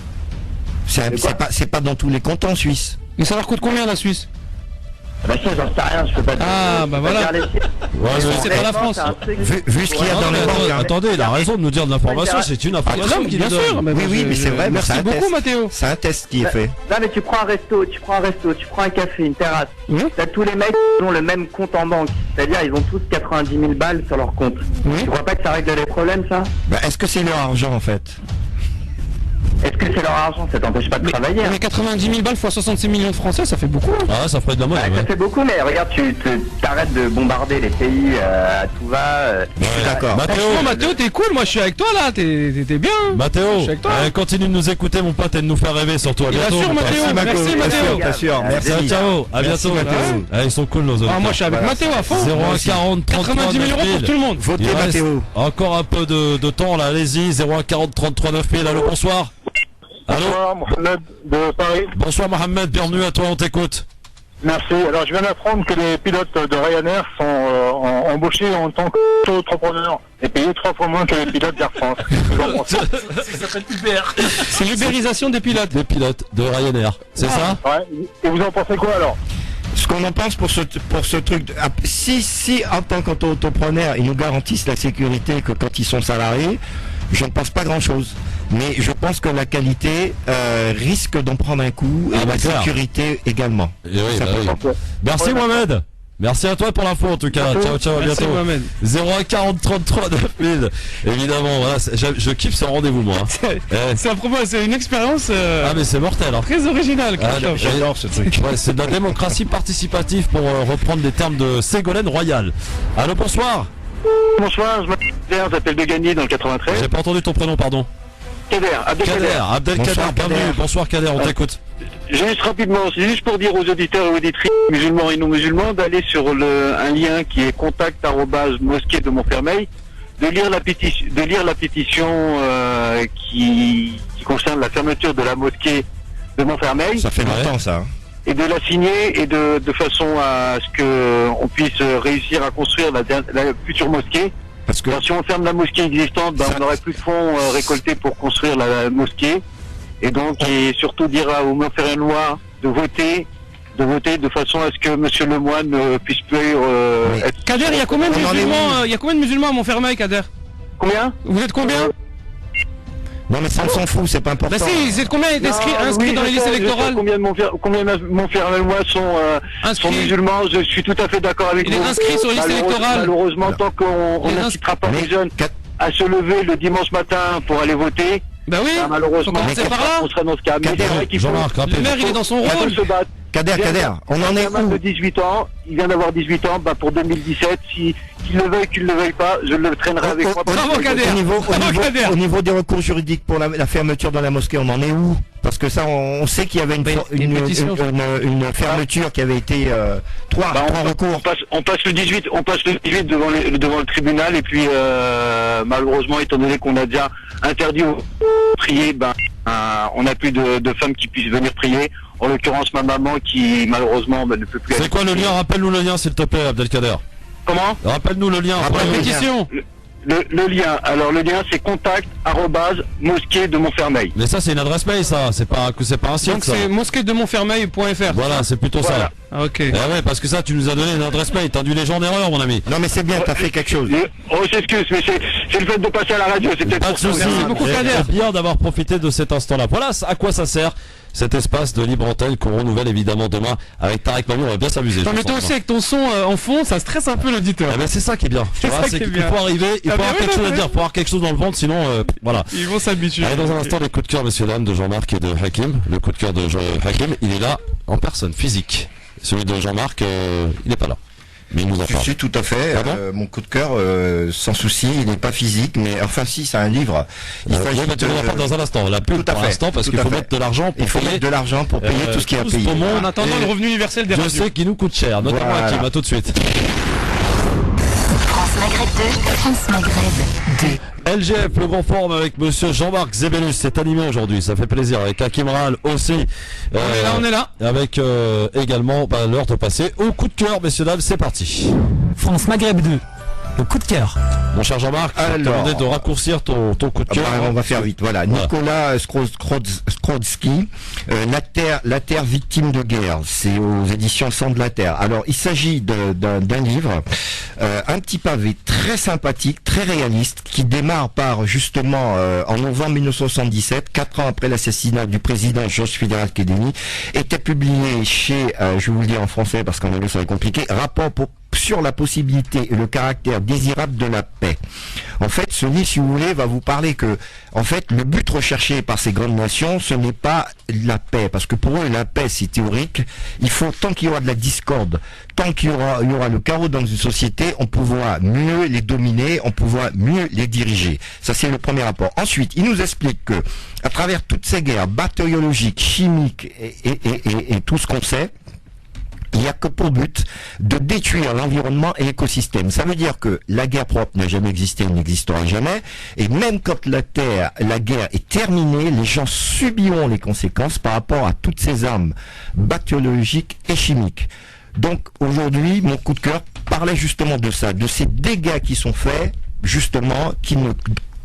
[SPEAKER 3] C'est pas dans tous les cantons suisses.
[SPEAKER 12] Mais ça leur coûte combien la Suisse?
[SPEAKER 8] Bah si, j'en sais rien, je peux pas.
[SPEAKER 12] Ah bah voilà. C'est pas la France.
[SPEAKER 3] Vu ce qu'il y a dans les banques.
[SPEAKER 2] Attendez, il a raison de nous dire de l'information, c'est une information qui
[SPEAKER 12] bien
[SPEAKER 2] nous
[SPEAKER 12] sûr.
[SPEAKER 2] donne.
[SPEAKER 3] Oui, mais c'est vrai.
[SPEAKER 12] Merci beaucoup, Mathéo.
[SPEAKER 3] C'est un test qui est fait.
[SPEAKER 8] Non mais tu prends un resto, tu prends un café, une terrasse. T'as tous les mecs qui ont le même compte en banque. C'est-à-dire ils ont tous 90 000 balles sur leur compte. Tu crois pas que ça règle les problèmes ça?
[SPEAKER 3] Bah, est-ce que c'est leur argent en fait?
[SPEAKER 8] Est-ce que c'est leur argent? Ça t'empêche pas de travailler.
[SPEAKER 12] Mais 90 000 balles fois 66 millions de Français, ça fait beaucoup.
[SPEAKER 2] Ah, ça ferait de la monnaie.
[SPEAKER 8] Ça fait beaucoup, mais regarde, tu t'arrêtes de bombarder les pays à tout va.
[SPEAKER 3] Je suis d'accord.
[SPEAKER 12] Mathéo, t'es cool, moi je suis avec toi là, t'es bien.
[SPEAKER 2] Mathéo,
[SPEAKER 12] je suis avec toi.
[SPEAKER 2] Continue de nous écouter mon pote et de nous faire rêver surtout. À bientôt.
[SPEAKER 12] Bien sûr, Mathéo. Merci Mathéo.
[SPEAKER 3] T'assures.
[SPEAKER 2] Merci, ciao. À bientôt. Ils sont cool nos auditeurs.
[SPEAKER 12] Ah, moi je suis avec Mathéo à fond.
[SPEAKER 2] 01 40 33
[SPEAKER 12] 90 000 euros pour tout le monde.
[SPEAKER 3] Votez Mathéo.
[SPEAKER 2] Encore un peu de temps là, allez-y. 01 40 33 9000. Allô, bonsoir. Allô.
[SPEAKER 6] Bonsoir, Mohamed de Paris.
[SPEAKER 2] Bonsoir Mohamed, bienvenue à toi, on t'écoute.
[SPEAKER 6] Merci. Alors je viens d'apprendre que les pilotes de Ryanair sont embauchés en tant qu'auto-entrepreneurs et payés 3 fois moins que les pilotes d'Air France.
[SPEAKER 12] Ça s'appelle Uber. C'est l'ubérisation des pilotes.
[SPEAKER 2] Des pilotes de Ryanair, c'est ça?
[SPEAKER 6] Ouais. Et vous en pensez quoi alors?
[SPEAKER 3] Ce qu'on en pense pour ce truc, si en tant qu'auto-entrepreneur ils nous garantissent la sécurité que quand ils sont salariés, je ne pense pas grand-chose. Mais je pense que la qualité risque d'en prendre un coup et la sécurité également.
[SPEAKER 2] Et oui, merci Mohamed. Merci à toi pour l'info en tout cas. Ciao, à bientôt. 01 40 33 9000. Évidemment, voilà, je kiffe ce rendez-vous moi.
[SPEAKER 12] C'est à propos, c'est une expérience.
[SPEAKER 2] Ah mais c'est mortel. Hein.
[SPEAKER 12] Très original.
[SPEAKER 2] J'adore ce truc. Ouais, c'est de la démocratie participative pour reprendre des termes de Ségolène Royal. Allô, bonsoir.
[SPEAKER 6] Bonsoir, je m'appelle de Gagny dans le 93.
[SPEAKER 2] J'ai pas entendu ton prénom, pardon. Abdelkader, bienvenue. Bonsoir Kader, on t'écoute.
[SPEAKER 6] Juste rapidement, c'est juste pour dire aux auditeurs et auditrices musulmans et non musulmans d'aller sur un lien qui est contact@mosquée de Montfermeil, de lire la pétition qui concerne la fermeture de la mosquée de Montfermeil.
[SPEAKER 3] Ça fait longtemps ça.
[SPEAKER 6] Et de la signer et de façon à ce que on puisse réussir à construire la future mosquée.
[SPEAKER 3] Parce que
[SPEAKER 6] si on ferme la mosquée existante, on n'aurait plus de fonds récoltés pour construire la mosquée. Et donc, et surtout dire aux Montfermeillois de voter de façon à ce que Monsieur Lemoine ne puisse plus être...
[SPEAKER 12] Kader, il y a combien de musulmans à Montfermeil, Kader?
[SPEAKER 6] Combien?
[SPEAKER 12] Vous êtes combien?
[SPEAKER 3] Non mais ça on s'en fout, c'est pas important.
[SPEAKER 12] Bah si, c'est combien inscrits dans les listes électorales?
[SPEAKER 6] Combien de Montfermeillois sont musulmans? Je suis tout à fait d'accord avec vous.
[SPEAKER 12] Il est inscrit sur les listes électorales.
[SPEAKER 6] Malheureusement, tant qu'on n'incitera pas les jeunes à se lever le dimanche matin pour aller voter,
[SPEAKER 12] bah oui,
[SPEAKER 6] malheureusement, on sera dans ce cas.
[SPEAKER 12] Le maire, il est dans son rôle.
[SPEAKER 3] Kader, on en est où?
[SPEAKER 6] De 18 ans, il vient d'avoir 18 ans, pour 2017, qu'il le veuille, qu'il ne le veuille pas, je le traînerai avec moi.
[SPEAKER 12] Bravo Kader.
[SPEAKER 3] Au niveau des recours juridiques pour la fermeture de la mosquée, on en est où? Parce que ça, on sait qu'il y avait une fermeture qui avait été 3 recours.
[SPEAKER 6] On passe le 18 devant le tribunal et puis malheureusement, étant donné qu'on a déjà interdit de prier, on n'a plus de femmes qui puissent venir prier. En l'occurrence, ma maman qui malheureusement ne peut plus.
[SPEAKER 2] C'est quoi le lien? Rappelle-nous le lien s'il te plaît, Abdelkader.
[SPEAKER 6] Comment?
[SPEAKER 2] Rappelle-nous le lien pour la pétition.
[SPEAKER 6] Le lien, alors le lien c'est contact@mosquée de Montfermeil.
[SPEAKER 2] Mais ça c'est une adresse mail ça, c'est pas un site.
[SPEAKER 12] Donc c'est mosquée-de-Montfermeil.fr.
[SPEAKER 2] Voilà, c'est plutôt ça.
[SPEAKER 12] Ah, ok.
[SPEAKER 2] Eh ouais, parce que ça tu nous as donné une adresse mail, t'as dû les gens d'erreur mon ami.
[SPEAKER 3] Non mais c'est bien, t'as fait quelque chose.
[SPEAKER 6] S'excuse, mais c'est le fait de passer à la radio, c'est peut-être
[SPEAKER 2] pas de soucis. C'est bien d'avoir profité de cet instant-là. Voilà à quoi ça sert. Cet espace de libre antenne qu'on renouvelle évidemment demain avec Tarek Mamie, on va bien s'amuser.
[SPEAKER 12] Non mais toi aussi avec ton son en fond, ça stresse un peu l'auditeur.
[SPEAKER 2] Eh ben c'est ça qui est bien. C'est qu'il faut arriver, il faut avoir quelque chose à dire, il faut avoir quelque chose dans le ventre, sinon voilà.
[SPEAKER 12] Ils vont s'habituer.
[SPEAKER 2] Allez, dans un instant les coups de cœur messieurs dames de Jean-Marc et de Hakim. Le coup de cœur de Hakim, il est là en personne physique. Celui de Jean-Marc, il n'est pas là. Mais il nous en parle.
[SPEAKER 3] Je suis tout à fait. Mon coup de cœur, sans souci, il n'est pas physique, mais enfin si, c'est un livre.
[SPEAKER 2] Il s'agit tu nous en parles dans un instant. La pub pour l'instant, parce qu'il faut mettre de l'argent pour payer
[SPEAKER 3] tout ce qu'il y a à payer.
[SPEAKER 12] En attendant le revenu universel des radios.
[SPEAKER 2] Je sais qu'il nous coûte cher, notamment Hakim. À tout de suite.
[SPEAKER 7] France Maghreb 2, France Maghreb 2.
[SPEAKER 2] LGF, le grand forum avec monsieur Jean-Marc Zébélus, c'est animé aujourd'hui, ça fait plaisir, avec Hakim Ral aussi.
[SPEAKER 12] On est là.
[SPEAKER 2] Avec également l'heure de passer au coup de cœur, messieurs dames, c'est parti.
[SPEAKER 7] France Maghreb 2.
[SPEAKER 9] Le coup de cœur.
[SPEAKER 2] Mon cher Jean-Marc, je vais te demander de raccourcir ton coup de cœur.
[SPEAKER 3] On va faire vite. Voilà. Nicolas Skrodsky, la terre victime de guerre. C'est aux éditions Sang de la Terre. Alors, il s'agit d'un livre, un petit pavé très sympathique, très réaliste, qui démarre par justement en novembre 1977, 4 ans après l'assassinat du président Georges Fidel Kennedy, était publié chez, je vais vous le dire en français parce qu'en anglais ça va être compliqué, Rapport sur la possibilité et le caractère désirable de la paix. En fait, ce livre, si vous voulez, va vous parler que, en fait, le but recherché par ces grandes nations, ce n'est pas la paix, parce que pour eux, la paix, c'est théorique. Il faut, tant qu'il y aura de la discorde, tant qu'il y aura le chaos dans une société, on pourra mieux les dominer, on pourra mieux les diriger. Ça, c'est le premier rapport. Ensuite, il nous explique que, à travers toutes ces guerres bactériologiques, chimiques et tout ce qu'on sait, il n'y a que pour but de détruire l'environnement et l'écosystème. Ça veut dire que la guerre propre n'a jamais existé, elle n'existera jamais. Et même quand la guerre est terminée, les gens subiront les conséquences par rapport à toutes ces armes bactériologiques et chimiques. Donc aujourd'hui, mon coup de cœur parlait justement de ça, de ces dégâts qui sont faits, justement, qui ne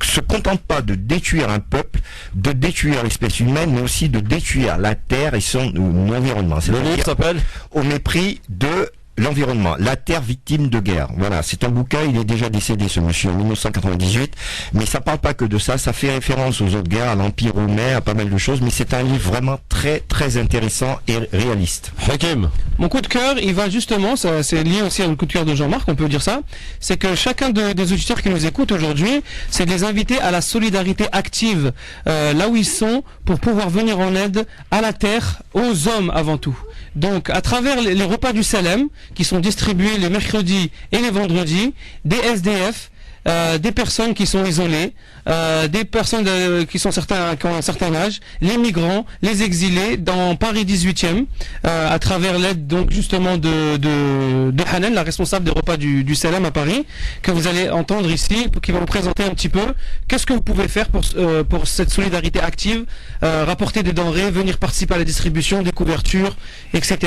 [SPEAKER 3] se contente pas de détruire un peuple, de détruire l'espèce humaine, mais aussi de détruire la terre et son environnement.
[SPEAKER 2] Le livre s'appelle
[SPEAKER 3] Au mépris de l'environnement, la terre victime de guerre. Voilà, c'est un bouquin, il est déjà décédé ce monsieur en 1998, mais ça parle pas que de ça, ça fait référence aux autres guerres, à l'Empire romain, à pas mal de choses, mais c'est un livre vraiment très très intéressant et réaliste.
[SPEAKER 2] Hakim.
[SPEAKER 12] Mon coup de cœur, il va justement, c'est lié aussi à un coup de cœur de Jean-Marc, on peut dire ça, c'est que chacun des auditeurs qui nous écoutent aujourd'hui, c'est de les inviter à la solidarité active, là où ils sont, pour pouvoir venir en aide à la terre, aux hommes avant tout. Donc, à travers les repas du Salem, qui sont distribués les mercredis et les vendredis, des SDF, des personnes qui sont isolées, des personnes qui ont un certain âge, les migrants, les exilés dans Paris 18e, à travers l'aide donc justement de Hanan, la responsable des repas du Salem à Paris, que vous allez entendre ici, qui va vous présenter un petit peu qu'est-ce que vous pouvez faire pour cette solidarité active, rapporter des denrées, venir participer à la distribution, des couvertures, etc.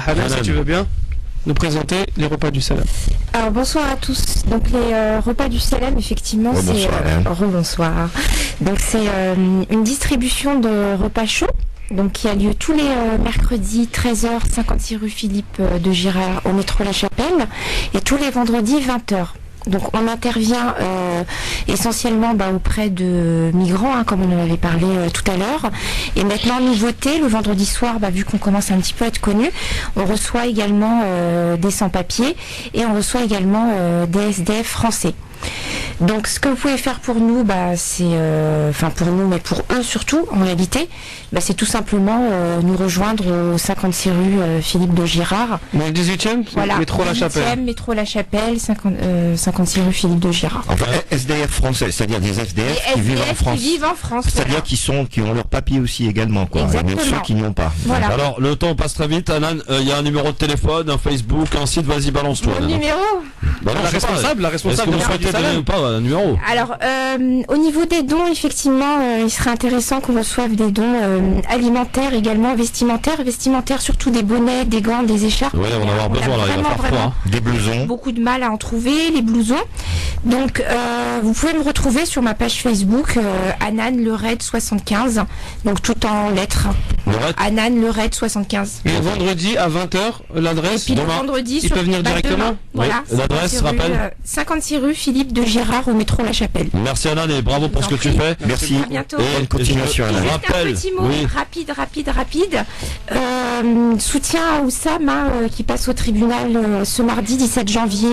[SPEAKER 12] Hanan, si tu veux bien nous présenter les repas du Salem.
[SPEAKER 18] Alors bonsoir à tous. Donc les repas du Salem, effectivement, c'est rebonsoir. Donc c'est une distribution de repas chauds. Donc qui a lieu tous les mercredis 13h 56 rue Philippe de Girard au métro La Chapelle et tous les vendredis 20h. Donc on intervient essentiellement auprès de migrants, comme on en avait parlé tout à l'heure. Et maintenant, nouveauté, le vendredi soir, vu qu'on commence un petit peu à être connu, on reçoit également des sans-papiers et on reçoit également des SDF français. Donc ce que vous pouvez faire pour nous, c'est, pour nous, mais pour eux surtout, en réalité, c'est tout simplement nous rejoindre au 56 rue Philippe de Girard.
[SPEAKER 12] Dans le 18e,
[SPEAKER 18] voilà,
[SPEAKER 12] métro La Chapelle.
[SPEAKER 18] Métro La Chapelle, 56 rue Philippe de Girard.
[SPEAKER 3] Enfin, SDF français, c'est-à-dire des SDF qui vivent en France.
[SPEAKER 18] Qui vivent en France.
[SPEAKER 3] C'est-à-dire qui ont leur papier aussi également, quoi.
[SPEAKER 18] Exactement.
[SPEAKER 3] Même ceux qui n'ont pas.
[SPEAKER 18] Voilà.
[SPEAKER 2] Alors, le temps passe très vite. Anan, il y a un numéro de téléphone, un Facebook, un site, vas-y, balance-toi.
[SPEAKER 18] Mon numéro
[SPEAKER 12] la responsable
[SPEAKER 2] Est-ce que vous souhaitez donner ou pas un numéro?
[SPEAKER 18] Alors, au niveau des dons, effectivement, il serait intéressant qu'on reçoive des dons alimentaires, également vestimentaires, surtout des bonnets, des gants, des écharpes.
[SPEAKER 2] Oui, on va avoir besoin, là, il va faire froid.
[SPEAKER 3] Des blousons.
[SPEAKER 18] Beaucoup de mal à en trouver, les blousons. Donc, vous pouvez me retrouver sur ma page Facebook, Anan Le Raid 75, donc tout en lettres. Anan Le Raid 75.
[SPEAKER 12] Et le vendredi à 20h, l'adresse.
[SPEAKER 18] Et puis le vendredi,
[SPEAKER 12] il peut venir directement.
[SPEAKER 18] Voilà.
[SPEAKER 2] L'adresse, rappelle.
[SPEAKER 18] 56 rue Philippe de Girard au métro La Chapelle.
[SPEAKER 2] Merci Anan et bravo pour ce que tu fais.
[SPEAKER 3] Merci.
[SPEAKER 18] À bientôt.
[SPEAKER 3] Et bonne continuation Anan.
[SPEAKER 18] Juste un petit mot rapide. Soutien à Oussam qui passe au tribunal ce mardi 17 janvier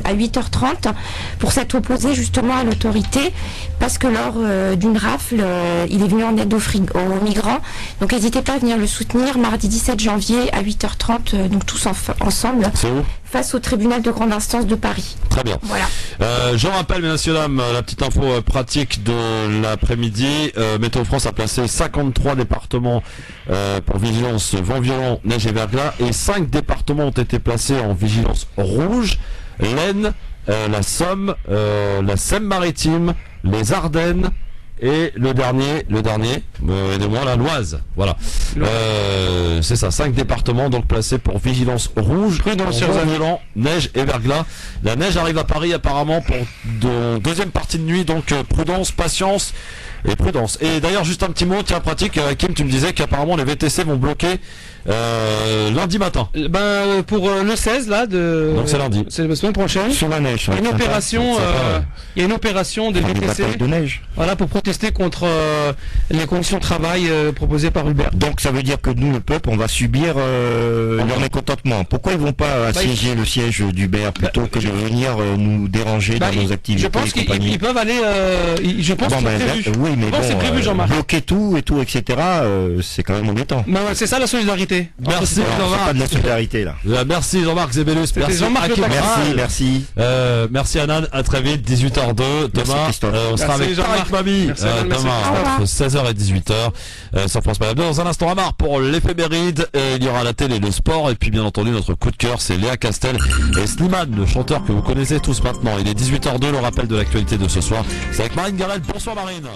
[SPEAKER 18] à 8h30 pour s'être opposé justement à l'autorité parce que lors d'une rafle, il est venu en aide aux migrants. Donc n'hésitez pas à venir le soutenir mardi 17 janvier à 8h30, donc tous ensemble.
[SPEAKER 2] C'est où ?
[SPEAKER 18] Face au tribunal de grande instance de Paris.
[SPEAKER 2] Très bien.
[SPEAKER 18] Voilà.
[SPEAKER 2] Je rappelle, messieurs dames, la petite info pratique de l'après-midi. Météo France a placé 53 départements pour vigilance vent violent, neige et verglas, et 5 départements ont été placés en vigilance rouge: l'Aisne, la Somme, la Seine-Maritime, les Ardennes Et le dernier, aidez-moi là, l'Oise. Voilà. C'est ça, 5 départements donc placés pour vigilance rouge.
[SPEAKER 12] Prudence sur
[SPEAKER 2] violent, neige et verglas. La neige arrive à Paris apparemment pour deuxième partie de nuit, donc prudence, patience et prudence. Et d'ailleurs, juste un petit mot, tiens, pratique, Kim, tu me disais qu'apparemment les VTC vont bloquer lundi matin.
[SPEAKER 12] Pour le 16 là
[SPEAKER 2] donc c'est lundi.
[SPEAKER 12] C'est la semaine prochaine.
[SPEAKER 3] Sur la neige.
[SPEAKER 12] Il y a une opération des VTC.
[SPEAKER 3] De neige.
[SPEAKER 12] Voilà, pour protester contre les conditions de travail proposées par Uber.
[SPEAKER 3] Donc ça veut dire que nous, le peuple, on va subir leur mécontentement. Pourquoi ils vont pas assiéger le siège d'Uber plutôt que de venir nous déranger dans nos activités?
[SPEAKER 12] Je pense qu'ils peuvent aller. Je pense que c'est prévu.
[SPEAKER 3] Oui, mais
[SPEAKER 12] c'est prévu, Jean-Marc.
[SPEAKER 3] Bloquer tout, etc. C'est quand même embêtant.
[SPEAKER 12] C'est ça la solidarité.
[SPEAKER 2] Merci Jean-Marc.
[SPEAKER 3] Pas de la solidarité là.
[SPEAKER 2] Merci Jean-Marc Zébélus. Merci
[SPEAKER 12] Jean-Marc.
[SPEAKER 3] Merci.
[SPEAKER 2] Merci Anan. À très vite. 18h02. Demain, on sera avec Tarek Mami. Demain entre 16h et 18h sur France Maghreb. Dans un instant, Amar pour l'éphéméride. Il y aura la télé, le sport et puis bien entendu notre coup de cœur, c'est Léa Castel et Slimane, le chanteur que vous connaissez tous maintenant. Il est 18h02. Le rappel de l'actualité de ce soir, c'est avec Marine Garel. Bonsoir Marine.